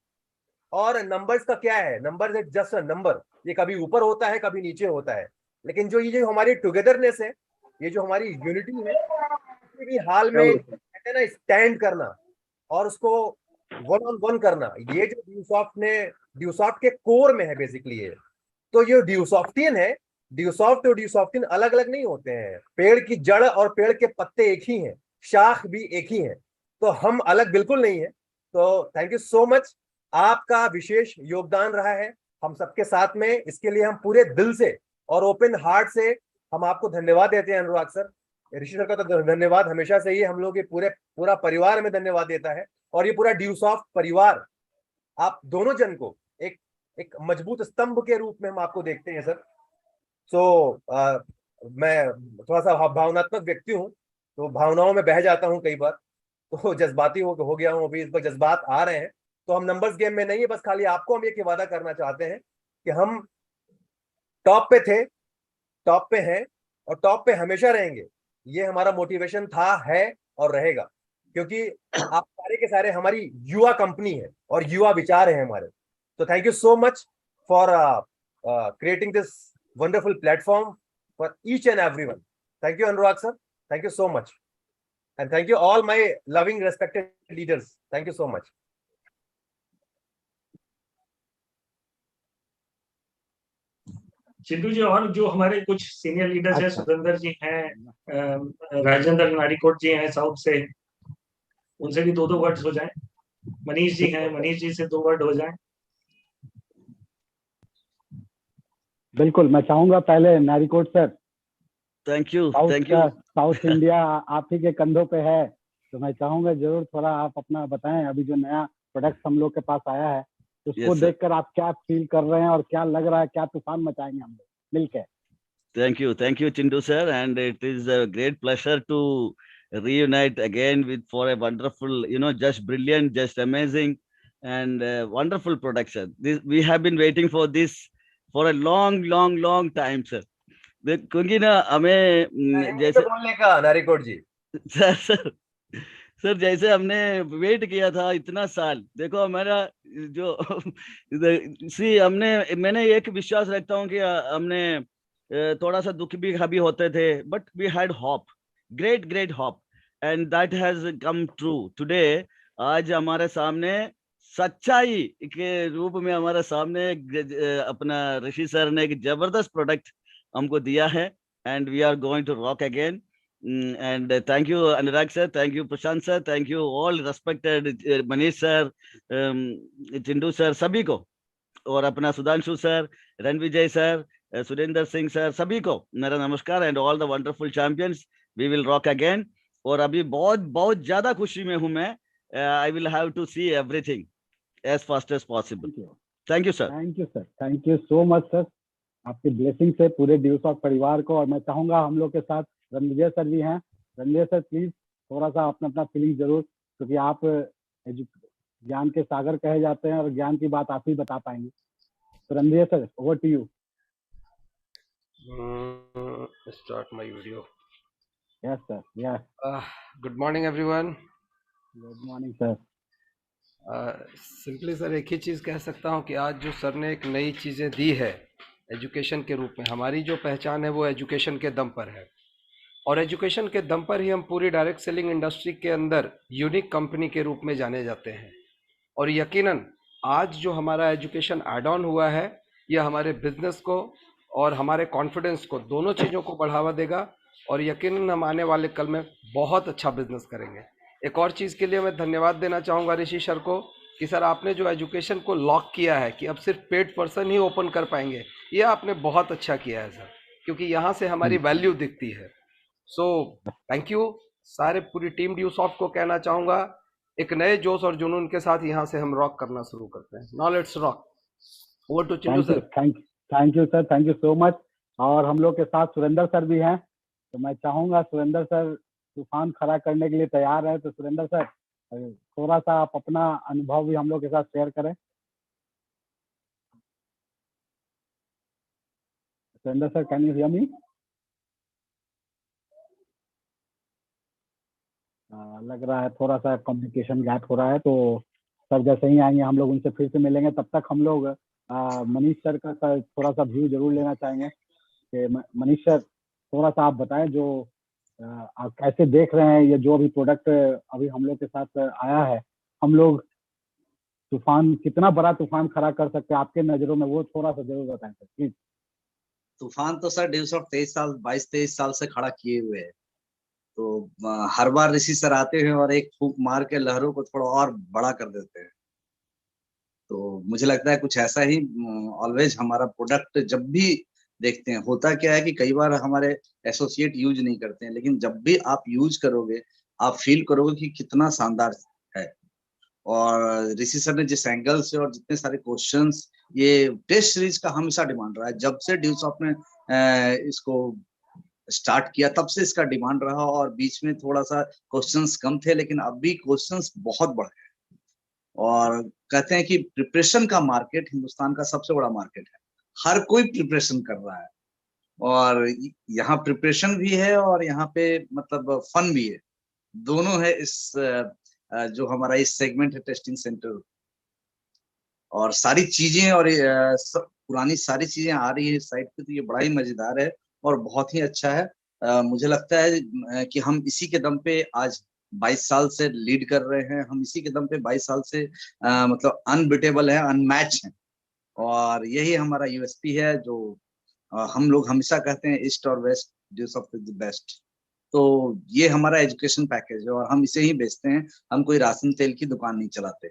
और नंबर्स का क्या है, numbers is just a number, ये कभी ऊपर होता है कभी नीचे होता है, लेकिन जो ये जो हमारी टुगेदरनेस है, ये जो हमारी यूनिटी है, किसी भी हाल में कहते हैं ना स्टैंड करना और उसको वन ऑन वन करना, ये जो ड्यूसॉफ्ट के कोर में है बेसिकली ये। तो ये ड्यूसॉफ्टियन है, ड्यूसॉफ्ट और ड्यूसॉफ्टियन अलग अलग नहीं होते हैं, पेड़ की जड़ और पेड़ के पत्ते एक ही हैं, शाख भी एक ही है, तो हम अलग बिल्कुल नहीं है। तो थैंक यू सो मच, आपका विशेष योगदान रहा है हम सबके साथ में, इसके लिए हम पूरे दिल से और ओपन हार्ट से हम आपको धन्यवाद देते हैं अनुराग सर। ऋषि सर का तो धन्यवाद हमेशा से ही हम लोग पूरा परिवार में धन्यवाद देता है, और ये पूरा ड्यूसॉफ्ट परिवार आप दोनों जन को एक मजबूत स्तंभ के रूप में हम आपको देखते हैं सर। सो मैं थोड़ा सा भावनात्मक व्यक्ति हूँ, तो भावनाओं में बह जाता हूँ कई बार, तो जज्बाती हो गया हूँ, अभी इस पर जज्बात आ रहे हैं। तो हम नंबर्स गेम में नहीं है, बस खाली आपको हम ये वादा करना चाहते हैं कि हम टॉप पे थे, टॉप पे हैं और टॉप पे हमेशा रहेंगे। ये हमारा मोटिवेशन था, है और रहेगा, क्योंकि आप सारे के सारे हमारी युवा कंपनी है और युवा विचार है हमारे। तो thank you so much for creating this wonderful platform for each and everyone. Thank you Anurag sir, thank you so much, and thank you all my loving respected leaders, thank you so much. Chintu ji, और जो हमारे कुछ senior leaders हैं, सुरेंद्र जी हैं, राजेंद्र नारिकोट जी हैं south से, उनसे भी दो वर्ड्स हो जाएं। मनीष जी हैं, मनीष जी से 2 वर्ड हो जाएं। बिल्कुल, मैं चाहूंगा पहले Narikot sir. Thank you. South India आप ही के कंधों पे है, तो मैं चाहूंगा जरूर थोड़ा आप अपना बताएं, अभी जो नया प्रोडक्ट हम लोग के पास आया है उसको देखकर आप क्या फील कर रहे हैं और क्या लग रहा है, क्या तूफान मचाएंगे हम लोग मिलकर। Thank you, Chintu sir, and it is a great pleasure to reunite again with for a wonderful, just brilliant, just amazing, and wonderful production. We have been waiting for this for a long time, sir. क्योंकि ना हमें जैसे बोलने का नारिकोट जी sir जैसे हमने wait किया था इतना साल, देखो हमारा जो मैंने एक विश्वास रखता हूँ कि हमने थोड़ा सा दुख भी होते थे, but we had hope, great hope, and that has come true today. आज हमारे सामने सच्चाई के रूप में हमारे सामने अपना ऋषि सर ने एक जबरदस्त प्रोडक्ट हमको दिया है, and we are going to rock again. And thank you Anurag sir, thank you Prashant sir, thank you all respected Manish sir, Chindu sir, सभी को, और अपना Sudhanshu sir, Ranvijay sir, Surendra Singh sir, सभी को मेरा नमस्कार, and all the wonderful champions, we will rock again. और अभी बहुत ज्यादा खुशी में हूं मैं, I will have to see everything as fast as possible. Thank you sir. Thank you sir, thank you so much sir, आपकी ब्लेसिंग से पूरे ड्यूसॉफ्ट परिवार को। और मैं चाहूंगा हम लोग के साथ रणविजय सर भी हैं। रणविजय सर प्लीज थोड़ा सा अपना फीलिंग जरूर, क्योंकि आप ज्ञान के सागर कहे जाते हैं और ज्ञान की बात आप ही बता पाएंगे। तो Ranvijay sir, over to you. Start my video. Yes sir, yes. Good morning everyone. Good morning sir. Simply sir एक ही चीज़ कह सकता हूँ कि आज जो सर ने एक नई चीज़ें दी है एजुकेशन के रूप में, हमारी जो पहचान है वो एजुकेशन के दम पर है, और एजुकेशन के दम पर ही हम पूरी डायरेक्ट सेलिंग इंडस्ट्री के अंदर यूनिक कंपनी के रूप में जाने जाते हैं। और यकीनन आज जो हमारा एजुकेशन ऐड ऑन हुआ है, यह हमारे बिजनेस को और हमारे कॉन्फिडेंस को, दोनों चीज़ों को बढ़ावा देगा, और यकीनन हम आने वाले कल में बहुत अच्छा बिजनेस करेंगे। एक और चीज़ के लिए मैं धन्यवाद देना चाहूँगा ऋषि सर को कि सर आपने जो एजुकेशन को लॉक किया है कि अब सिर्फ पेड पर्सन ही ओपन कर पाएंगे, ये आपने बहुत अच्छा किया है सर, क्योंकि यहाँ से हमारी वैल्यू दिखती है। So thank you. सारे पूरी टीम ड्यूसॉफ्ट को कहना चाहूँगा, एक नए जोश और जुनून के साथ यहाँ से हम रॉक करना शुरू करते हैं। Now let's rock. Over to Chintu sir. Thank you sir, thank you so much. और हम लोग के साथ सुरेंद्र सर भी हैं, तो मैं चाहूँगा सुरेंद्र सर तूफान खड़ा करने के लिए तैयार है। तो सुरेंद्र सर थोड़ा सा आप अपना अनुभव भी हम लोग के साथ शेयर करें। Surendra sir, can you hear me? लग रहा है थोड़ा सा कम्युनिकेशन गैप हो रहा है, तो सर जैसे ही आएंगे हम लोग उनसे फिर से मिलेंगे। तब तक हम लोग मनीष सर का थोड़ा सा व्यू जरूर लेना चाहेंगे कि मनीष सर थोड़ा सा आप बताएं जो आप कैसे देख रहे हैं ये जो अभी प्रोडक्ट अभी हम लोग के साथ आया है, हम लोग तूफान, कितना बड़ा तूफान खड़ा कर सकते हैं आपके नजरों में, वो थोड़ा सा जरूर बताएं सर प्लीज। तूफान तो सर ड्यूसॉफ्ट 22-23 साल से खड़ा किए हुए है, तो हर बार ऋषि सर आते हैं और एक फूंक मार के लहरों को थोड़ा और बड़ा कर देते हैं। तो मुझे लगता है कुछ ऐसा ही ऑलवेज हमारा प्रोडक्ट जब भी देखते हैं, होता क्या है कि कई बार हमारे एसोसिएट यूज नहीं करते हैं, लेकिन जब भी आप यूज करोगे आप फील करोगे कि कितना शानदार है। और ऋषि सर ने जिस एंगल से और जितने सारे क्वेश्चंस, ये टेस्ट सीरीज का हमेशा डिमांड रहा है, जब से ड्यूसॉफ्ट ने इसको स्टार्ट किया तब से इसका डिमांड रहा, और बीच में थोड़ा सा क्वेश्चंस कम थे, लेकिन अब भी क्वेश्चंस बहुत बढ़ गए। और कहते हैं कि प्रिपरेशन का मार्केट हिंदुस्तान का सबसे बड़ा मार्केट है, हर कोई प्रिपरेशन कर रहा है, और यहाँ प्रिपरेशन भी है और यहाँ पे मतलब फन भी है, दोनों है। इस जो हमारा इस सेगमेंट है टेस्टिंग सेंटर, और सारी चीजें और पुरानी सारी चीजें आ रही है इस साइट पे, तो ये बड़ा ही मजेदार है और बहुत ही अच्छा है। मुझे लगता है कि हम इसी के दम पे आज 22 साल से लीड कर रहे हैं, हम इसी के दम पे 22 साल से मतलब अनबिटेबल है, अनमैच है, और यही हमारा यूएसपी है जो हम लोग हमेशा कहते हैं, ईस्ट और वेस्ट ड्यूसॉफ्ट इज द बेस्ट। तो ये हमारा एजुकेशन पैकेज है और हम इसे ही बेचते हैं, हम कोई राशन तेल की दुकान नहीं चलाते।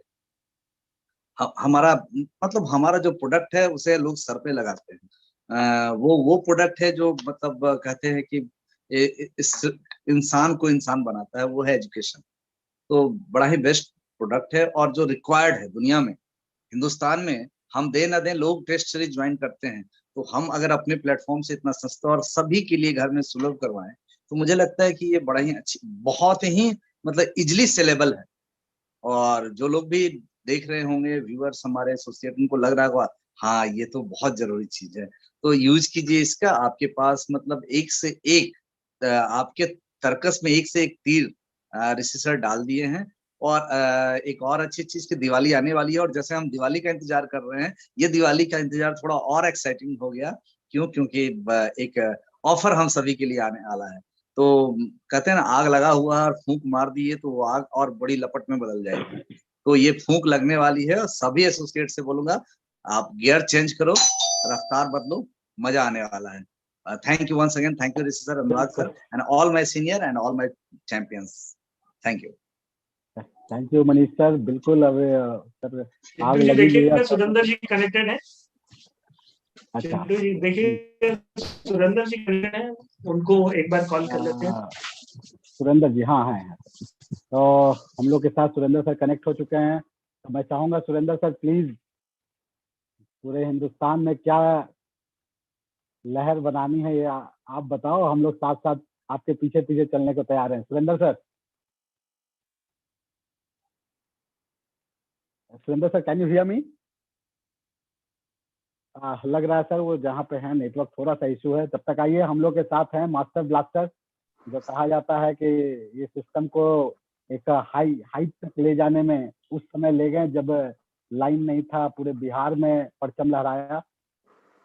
हमारा मतलब हमारा जो प्रोडक्ट है उसे लोग सर पे लगाते हैं, वो प्रोडक्ट है जो मतलब कहते हैं कि इस इंसान को इंसान बनाता है, वो है एजुकेशन। तो बड़ा ही बेस्ट प्रोडक्ट है और जो रिक्वायर्ड है दुनिया में, हिंदुस्तान में हम दे ना दें, लोग टेस्ट सीरीज ज्वाइन करते हैं, तो हम अगर अपने प्लेटफॉर्म से इतना सस्ता और सभी के लिए घर में सुलभ करवाएं, तो मुझे लगता है कि ये बड़ा ही अच्छी, बहुत ही मतलब इजिली सेलेबल है। और जो लोग भी देख रहे होंगे, व्यूअर्स हमारे एसोसिएट, उनको लग रहा होगा हाँ ये तो बहुत जरूरी चीज है, तो यूज कीजिए इसका। आपके पास मतलब एक से एक आपके तर्कस में एक से एक तीर ऋषि सर डाल दिए हैं। और एक और अच्छी चीज की दिवाली आने वाली है, और जैसे हम दिवाली का इंतजार कर रहे हैं, ये दिवाली का इंतजार थोड़ा और एक्साइटिंग हो गया। क्यों? क्योंकि एक ऑफर हम सभी के लिए आने वाला है। तो कहते हैं ना, आग लगा हुआ है और फूंक मार दिए तो वो आग और बड़ी लपट में बदल जाएगी। तो ये फूंक लगने वाली है, और सभी एसोसिएट से बोलूंगा आप गियर चेंज करो, रफ्तार बदलो, मजा आने वाला है। Thank you once again, thank you Rishi sir, Anurag sir, and all my senior and all my champions. Thank you. Thank you Manish sir. बिल्कुल, अब सर आग लगी देखिए सुरेंद्र जी कनेक्टेड है। अच्छा जी देखिए सुरेंद्र जी कनेक्टेड है, उनको एक बार कॉल कर लेते हैं। सुरेंद्र जी, हाँ है। तो हम लोग के साथ सुरेंद्र सर कनेक्ट हो चुके हैं। तो मैं चाहूंगा सुरेंद्र सर प्लीज पूरे हिंदुस्तान में क्या लहर बनानी है ये आप बताओ, हम लोग साथ साथ आपके पीछे पीछे चलने को तैयार हैं। Surendra sir, can you hear me? लग रहा है सर वो जहाँ पे है नेटवर्क थोड़ा सा इशू है। तब तक आइए, हम लोग के साथ हैं मास्टर ब्लास्टर, जो कहा जाता है कि ये सिस्टम को एक हाइट तक ले जाने में उस समय ले गए जब लाइन नहीं था, पूरे बिहार में परचम लहराया,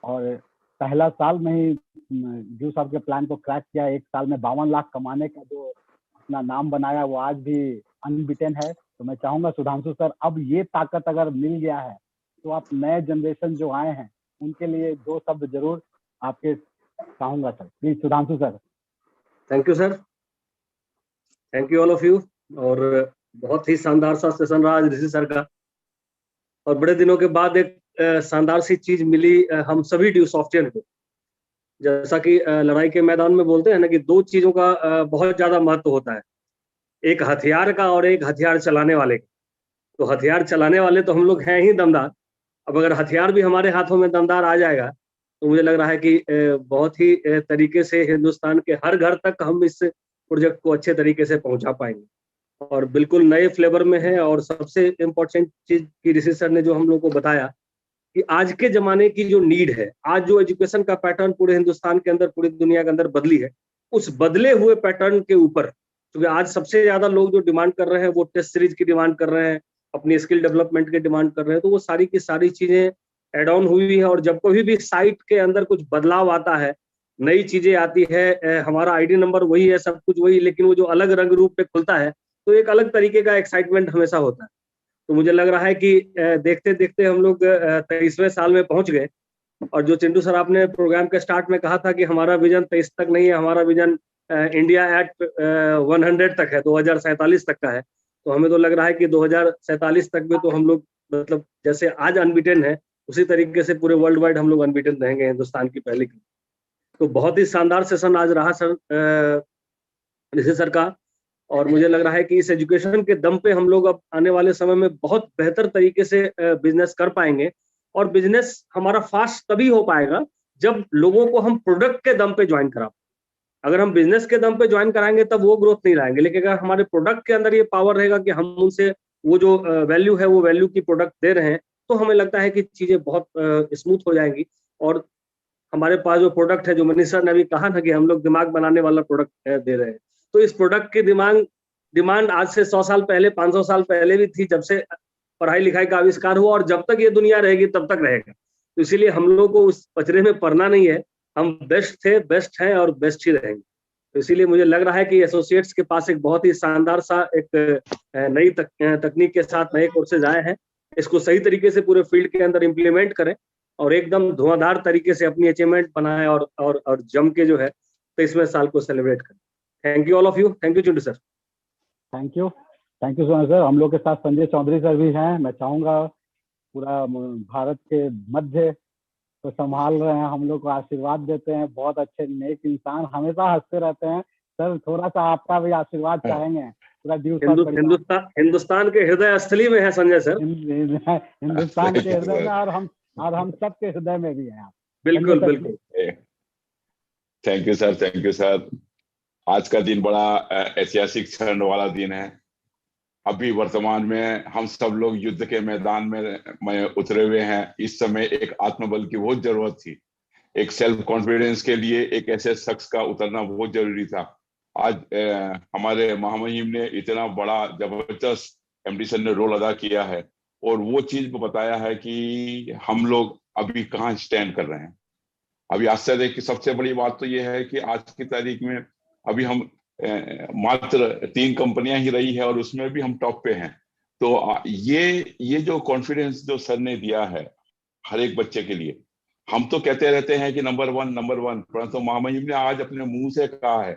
और पहला साल में ही जू साहब के प्लान को क्रैक किया। एक साल में 52 लाख कमाने का जो अपना नाम बनाया, वो आज भी अनबिटेन है। तो मैं चाहूंगा सुधांशु सर, अब ये ताकत अगर मिल गया है तो आप नए जनरेशन जो आए हैं उनके लिए 2 शब्द जरूर आपके चाहूंगा sir. Please Sudhanshu sir. Thank you sir, thank you all of you. और बहुत ही शानदार सा सेशन रहा आज ऋषि सर का, और बड़े दिनों के बाद एक शानदार सी चीज मिली हम सभी ड्यू सॉफ्टवेयर को। जैसा कि लड़ाई के मैदान में बोलते हैं ना कि 2 चीजों का बहुत ज्यादा महत्व होता है, एक हथियार का और एक हथियार चलाने वाले का। तो हथियार चलाने वाले तो हम लोग हैं ही दमदार, अब अगर हथियार भी हमारे हाथों में दमदार आ जाएगा तो मुझे लग रहा है कि बहुत ही तरीके से हिंदुस्तान के हर घर तक हम इस प्रोजेक्ट को अच्छे तरीके से पहुंचा पाएंगे, और बिल्कुल नए फ्लेवर में है। और सबसे इम्पोर्टेंट चीज की ऋषि सर ने जो हम लोग को बताया कि आज के जमाने की जो नीड है, आज जो एजुकेशन का पैटर्न पूरे हिंदुस्तान के अंदर, पूरी दुनिया के अंदर बदली है, उस बदले हुए पैटर्न के ऊपर, क्योंकि आज सबसे ज्यादा लोग जो डिमांड कर रहे हैं वो टेस्ट सीरीज की डिमांड कर रहे हैं, अपनी स्किल डेवलपमेंट की डिमांड कर रहे हैं, तो वो सारी की सारी चीजें एड ऑन हुई है। और जब कभी भी साइट के अंदर कुछ बदलाव आता है, नई चीजें आती है, हमारा आईडी नंबर वही है, सब कुछ वही, लेकिन वो जो अलग रंग रूप में खुलता है तो एक अलग तरीके का एक्साइटमेंट हमेशा होता है। तो मुझे लग रहा है कि देखते देखते हम लोग 23वें साल में पहुंच गए। और जो चिंटू सर आपने प्रोग्राम के स्टार्ट में कहा था कि हमारा विजन 23 तक नहीं है, हमारा विजन इंडिया एट 100 तक है, 2047 तक का है। तो हमें तो लग रहा है कि 2047 तक में तो हम लोग मतलब जैसे आज अनबिटेन है, उसी तरीके से पूरे वर्ल्ड वाइड हम लोग अनबिटेन रहेंगे हिंदुस्तान की पहले की। तो बहुत ही शानदार सेशन आज रहा सर ऋषि सर का, और मुझे लग रहा है कि इस एजुकेशन के दम पे हम लोग अब आने वाले समय में बहुत बेहतर तरीके से बिजनेस कर पाएंगे। और बिजनेस हमारा फास्ट तभी हो पाएगा जब लोगों को हम प्रोडक्ट के दम पे ज्वाइन करा। अगर हम बिजनेस के दम पे ज्वाइन कराएंगे तब वो ग्रोथ नहीं लाएंगे, लेकिन अगर हमारे प्रोडक्ट के अंदर ये पावर रहेगा कि हम उनसे वो जो वैल्यू है वो वैल्यू की प्रोडक्ट दे रहे हैं, तो हमें लगता है कि चीजें बहुत स्मूथ हो जाएंगी। और हमारे पास जो प्रोडक्ट है, जो मनीष सर ने अभी कहा ना कि हम लोग दिमाग बनाने वाला प्रोडक्ट दे रहे हैं, तो इस प्रोडक्ट की डिमांड आज से 100 साल पहले, 500 साल पहले भी थी, जब से पढ़ाई लिखाई का आविष्कार हुआ, और जब तक ये दुनिया रहेगी तब तक रहेगा। तो इसीलिए हम लोगों को उस पचड़े में पड़ना नहीं है, हम बेस्ट थे, बेस्ट हैं और बेस्ट ही रहेंगे। तो इसीलिए मुझे लग रहा है कि एसोसिएट्स के पास एक बहुत ही शानदार सा एक नई तकनीक के साथ नए कोर्सेज आए हैं। इसको सही तरीके से पूरे फील्ड के अंदर इम्प्लीमेंट करें और एकदम धुआंधार तरीके से अपनी अचीवमेंट बनाएं और जम के जो है 23वें साल को सेलिब्रेट करें। Thank you all of you. Thank you Chintu sir. Thank you sir. हम लोग के साथ संजय चौधरी सर भी हैं। मैं चाहूंगा पूरा भारत के मध्य तो संभाल रहे हैं, हम लोग को आशीर्वाद देते हैं, बहुत अच्छे नेक इंसान, हमेशा हंसते रहते हैं। सर थोड़ा सा आपका भी आशीर्वाद चाहेंगे। पूरा हिंदुस्तान के हृदय स्थली में है संजय सर, हिंदुस्तान के हृदय में, और हम सबके हृदय में भी हैं आप। बिल्कुल बिल्कुल। Thank you sir, thank you sir. आज का दिन बड़ा ऐतिहासिक क्षण वाला दिन है। अभी वर्तमान में हम सब लोग युद्ध के मैदान में उतरे हुए हैं। इस समय एक आत्मबल की बहुत जरूरत थी। एक सेल्फ कॉन्फिडेंस के लिए एक ऐसे शख्स का उतरना बहुत जरूरी था। आज हमारे महामहिम ने इतना बड़ा जबरदस्त एमडी सर ने रोल अदा किया है और वो चीज बताया है कि हम लोग अभी कहाँ स्टैंड कर रहे हैं। अभी आश्चर्य की सबसे बड़ी बात तो ये है कि आज की तारीख में अभी हम मात्र 3 कंपनियां ही रही है और उसमें भी हम टॉप पे हैं। तो ये जो कॉन्फिडेंस जो सर ने दिया है हर एक बच्चे के लिए, हम तो कहते रहते हैं कि नंबर वन, परंतु महामहिम ने आज अपने मुंह से कहा है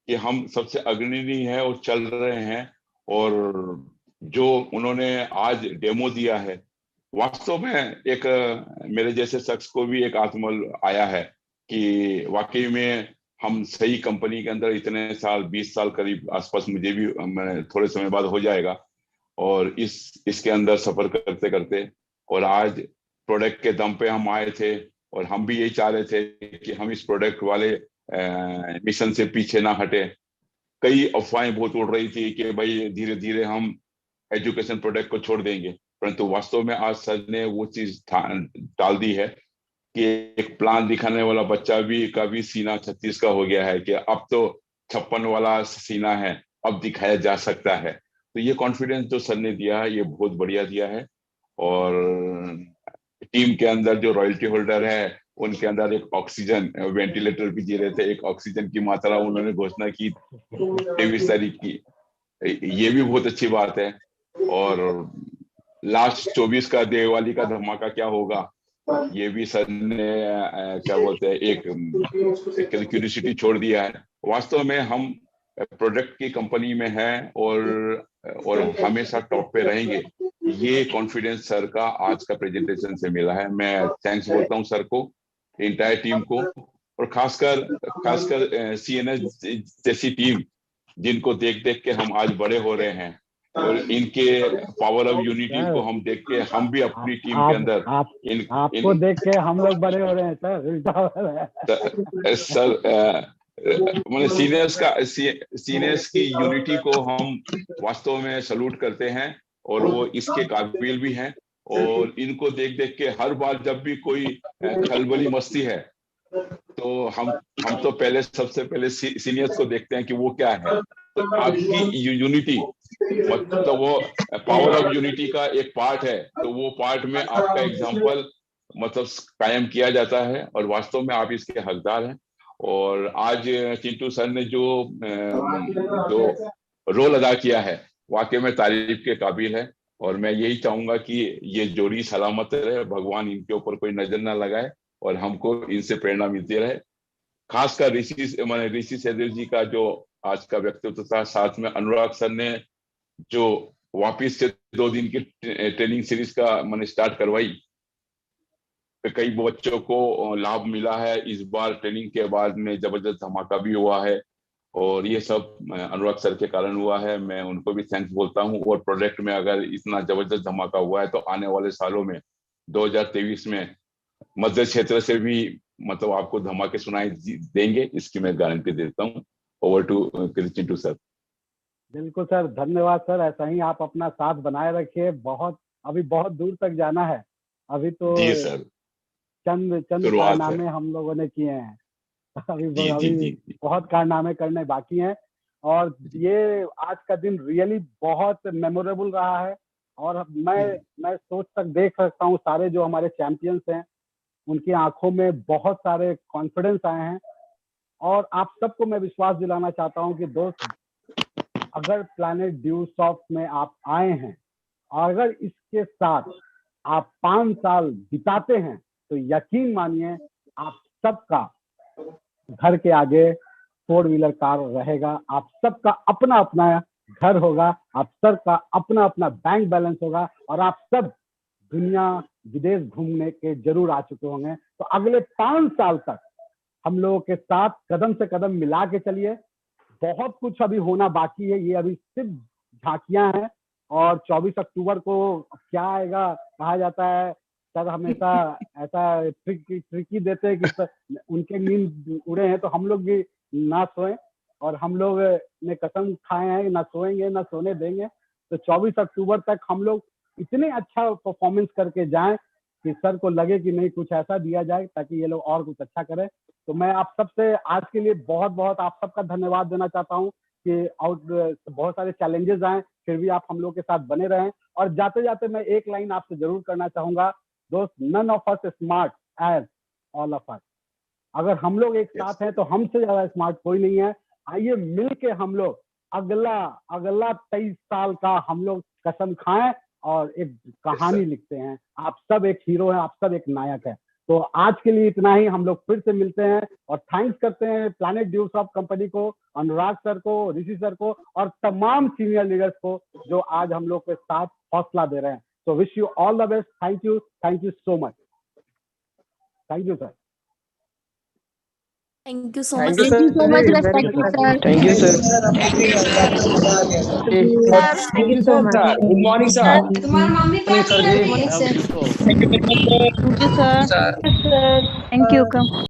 कि हम सबसे अग्रणी हैं और चल रहे हैं। और जो उन्होंने आज डेमो दिया है, वास्तव में एक मेरे जैसे शख्स को भी एक आत्मबल आया है कि वाकई में हम सही कंपनी के अंदर इतने साल, 20 साल करीब आसपास मुझे भी थोड़े समय बाद हो जाएगा, और इसके अंदर सफर करते करते और आज प्रोडक्ट के दम पे हम आए थे। और हम भी यही चाह रहे थे कि हम इस प्रोडक्ट वाले मिशन से पीछे ना हटे। कई अफवाहें बहुत उड़ रही थी कि भाई धीरे धीरे हम एजुकेशन प्रोडक्ट को छोड़ देंगे, परंतु वास्तव में आज सर ने वो चीज टाल दी है कि एक प्लान दिखाने वाला बच्चा भी का भी सीना 36 का हो गया है कि अब तो 56 वाला सीना है, अब दिखाया जा सकता है। तो ये कॉन्फिडेंस जो सर ने दिया है ये बहुत बढ़िया दिया है। और टीम के अंदर जो रॉयल्टी होल्डर है उनके अंदर एक ऑक्सीजन वेंटिलेटर भी दे रहे थे, एक ऑक्सीजन की मात्रा उन्होंने घोषणा की 23 तारीख की, ये भी बहुत अच्छी बात है। और लास्ट 24 का दिवाली का धमाका क्या होगा, ये भी सर ने क्या बोलते हैं एक क्यूरियोसिटी छोड़ दिया है। वास्तव में हम प्रोडक्ट की कंपनी में हैं और हमेशा टॉप पे रहेंगे, ये कॉन्फिडेंस सर का आज का प्रेजेंटेशन से मिला है। मैं थैंक्स बोलता हूँ सर को, इंटायर टीम को, और खासकर सीएनएस जैसी टीम जिनको देख देख के हम आज बड़े हो रहे हैं, और इनके पावर ऑफ यूनिटी को हम देख के हम भी अपनी टीम के अंदर आपको देख के हम लोग बड़े हो रहे हैं सर। मैंने सीनियर्स की यूनिटी को हम वास्तव में सलूट करते हैं और वो इसके काबिल भी हैं। और इनको देख देख के हर बार जब भी कोई खलबली मस्ती है तो हम तो पहले सबसे पहले सीनियर्स को देखते हैं कि वो क्या है। तो आपकी यूनिटी मतलब वो पावर ऑफ यूनिटी का एक पार्ट है, तो वो पार्ट में आपका एग्जांपल मतलब कायम किया जाता है और वास्तव में आप इसके हकदार हैं। और आज चिंटू सर ने जो रोल अदा किया है वाकई में तारीफ के काबिल है। और मैं यही चाहूंगा कि ये जोड़ी सलामत रहे, भगवान इनके ऊपर कोई नजर ना लगाए और हमको इनसे प्रेरणा मिलती रहे। खासकर ऋषि सहदेव जी का जो आज का व्यक्तित्व था, साथ में अनुराग सर ने जो वापिस से 2 दिन की ट्रेनिंग सीरीज का मैंने स्टार्ट करवाई, कई बच्चों को लाभ मिला है। इस बार ट्रेनिंग के बाद में जबरदस्त धमाका भी हुआ है और ये सब अनुराग सर के कारण हुआ है। मैं उनको भी थैंक्स बोलता हूँ। और प्रोडक्ट में अगर इतना जबरदस्त धमाका हुआ है तो आने वाले सालों में 2023 में मध्य क्षेत्र से भी मतलब आपको धमाके सुनाई देंगे, इसकी मैं गारंटी देता हूँ। Over to Chintu sir. बिल्कुल सर, धन्यवाद सर, ऐसा ही आप अपना साथ बनाए रखिए। अभी बहुत दूर तक जाना है, अभी तो जी सर चंद कारनामे हम लोगों ने किए हैं, अभी बहुत कारनामे करने बाकी हैं। और ये आज का दिन रियली बहुत मेमोरेबल रहा है। और मैं सोच तक देख सकता हूँ सारे जो हमारे चैंपियंस हैं उनकी आंखों में बहुत सारे कॉन्फिडेंस आए हैं। और आप सबको मैं विश्वास दिलाना चाहता हूँ कि दोस्त, अगर प्लैनेट ड्यूसॉफ्ट में आप आए हैं और अगर इसके साथ आप 5 साल बिताते हैं तो यकीन मानिए आप सबका घर के आगे 4 व्हीलर कार रहेगा, आप सबका अपना अपना घर होगा, आप सबका अपना अपना बैंक बैलेंस होगा और आप सब दुनिया विदेश घूमने के जरूर आ चुके होंगे। तो अगले 5 साल तक हम लोगों के साथ कदम से कदम मिला के चलिए। बहुत कुछ अभी होना बाकी है, ये अभी सिर्फ झांकियां हैं। और 24 अक्टूबर को क्या आएगा कहा जाता है, सर हमेशा ऐसा ट्रिकी देते हैं कि उनके नींद उड़े हैं तो हम लोग भी ना सोएं। और हम लोग ने कसम खाए हैं ना सोएंगे ना सोने देंगे। तो 24 अक्टूबर तक हम लोग इतने अच्छा परफॉर्मेंस करके जाएं कि सर को लगे कि नहीं कुछ ऐसा दिया जाए ताकि ये लोग और कुछ अच्छा करें। तो मैं आप सबसे आज के लिए बहुत बहुत आप सबका धन्यवाद देना चाहता हूँ कि बहुत सारे चैलेंजेस आए फिर भी आप हम लोग के साथ बने रहें। और जाते जाते मैं एक लाइन आपसे जरूर करना चाहूंगा, दोस्त, none of us smart as all of us. अगर हम लोग एक साथ हैं तो हमसे ज्यादा स्मार्ट कोई नहीं है। आइए मिल के हम लोग अगला 23 साल का हम लोग कसम खाएं और एक कहानी लिखते हैं। आप सब एक हीरो हैं, आप सब एक नायक हैं। तो आज के लिए इतना ही, हम लोग फिर से मिलते हैं और थैंक्स करते हैं प्लैनेट ड्यूसॉफ्ट कंपनी को, अनुराग सर को, ऋषि सर को और तमाम सीनियर लीडर्स को जो आज हम लोग के साथ हौसला दे रहे हैं। तो wish you all the best. Thank you so much. Thank you sir. Thank you so much. Thank you so much, respected sir. Thank you, sir. Thank you so much. Good morning, sir. तुम्हारी mummy क्या sir कर जी रही है? Thank you, sir. Thank you, sir. Thank you. Come.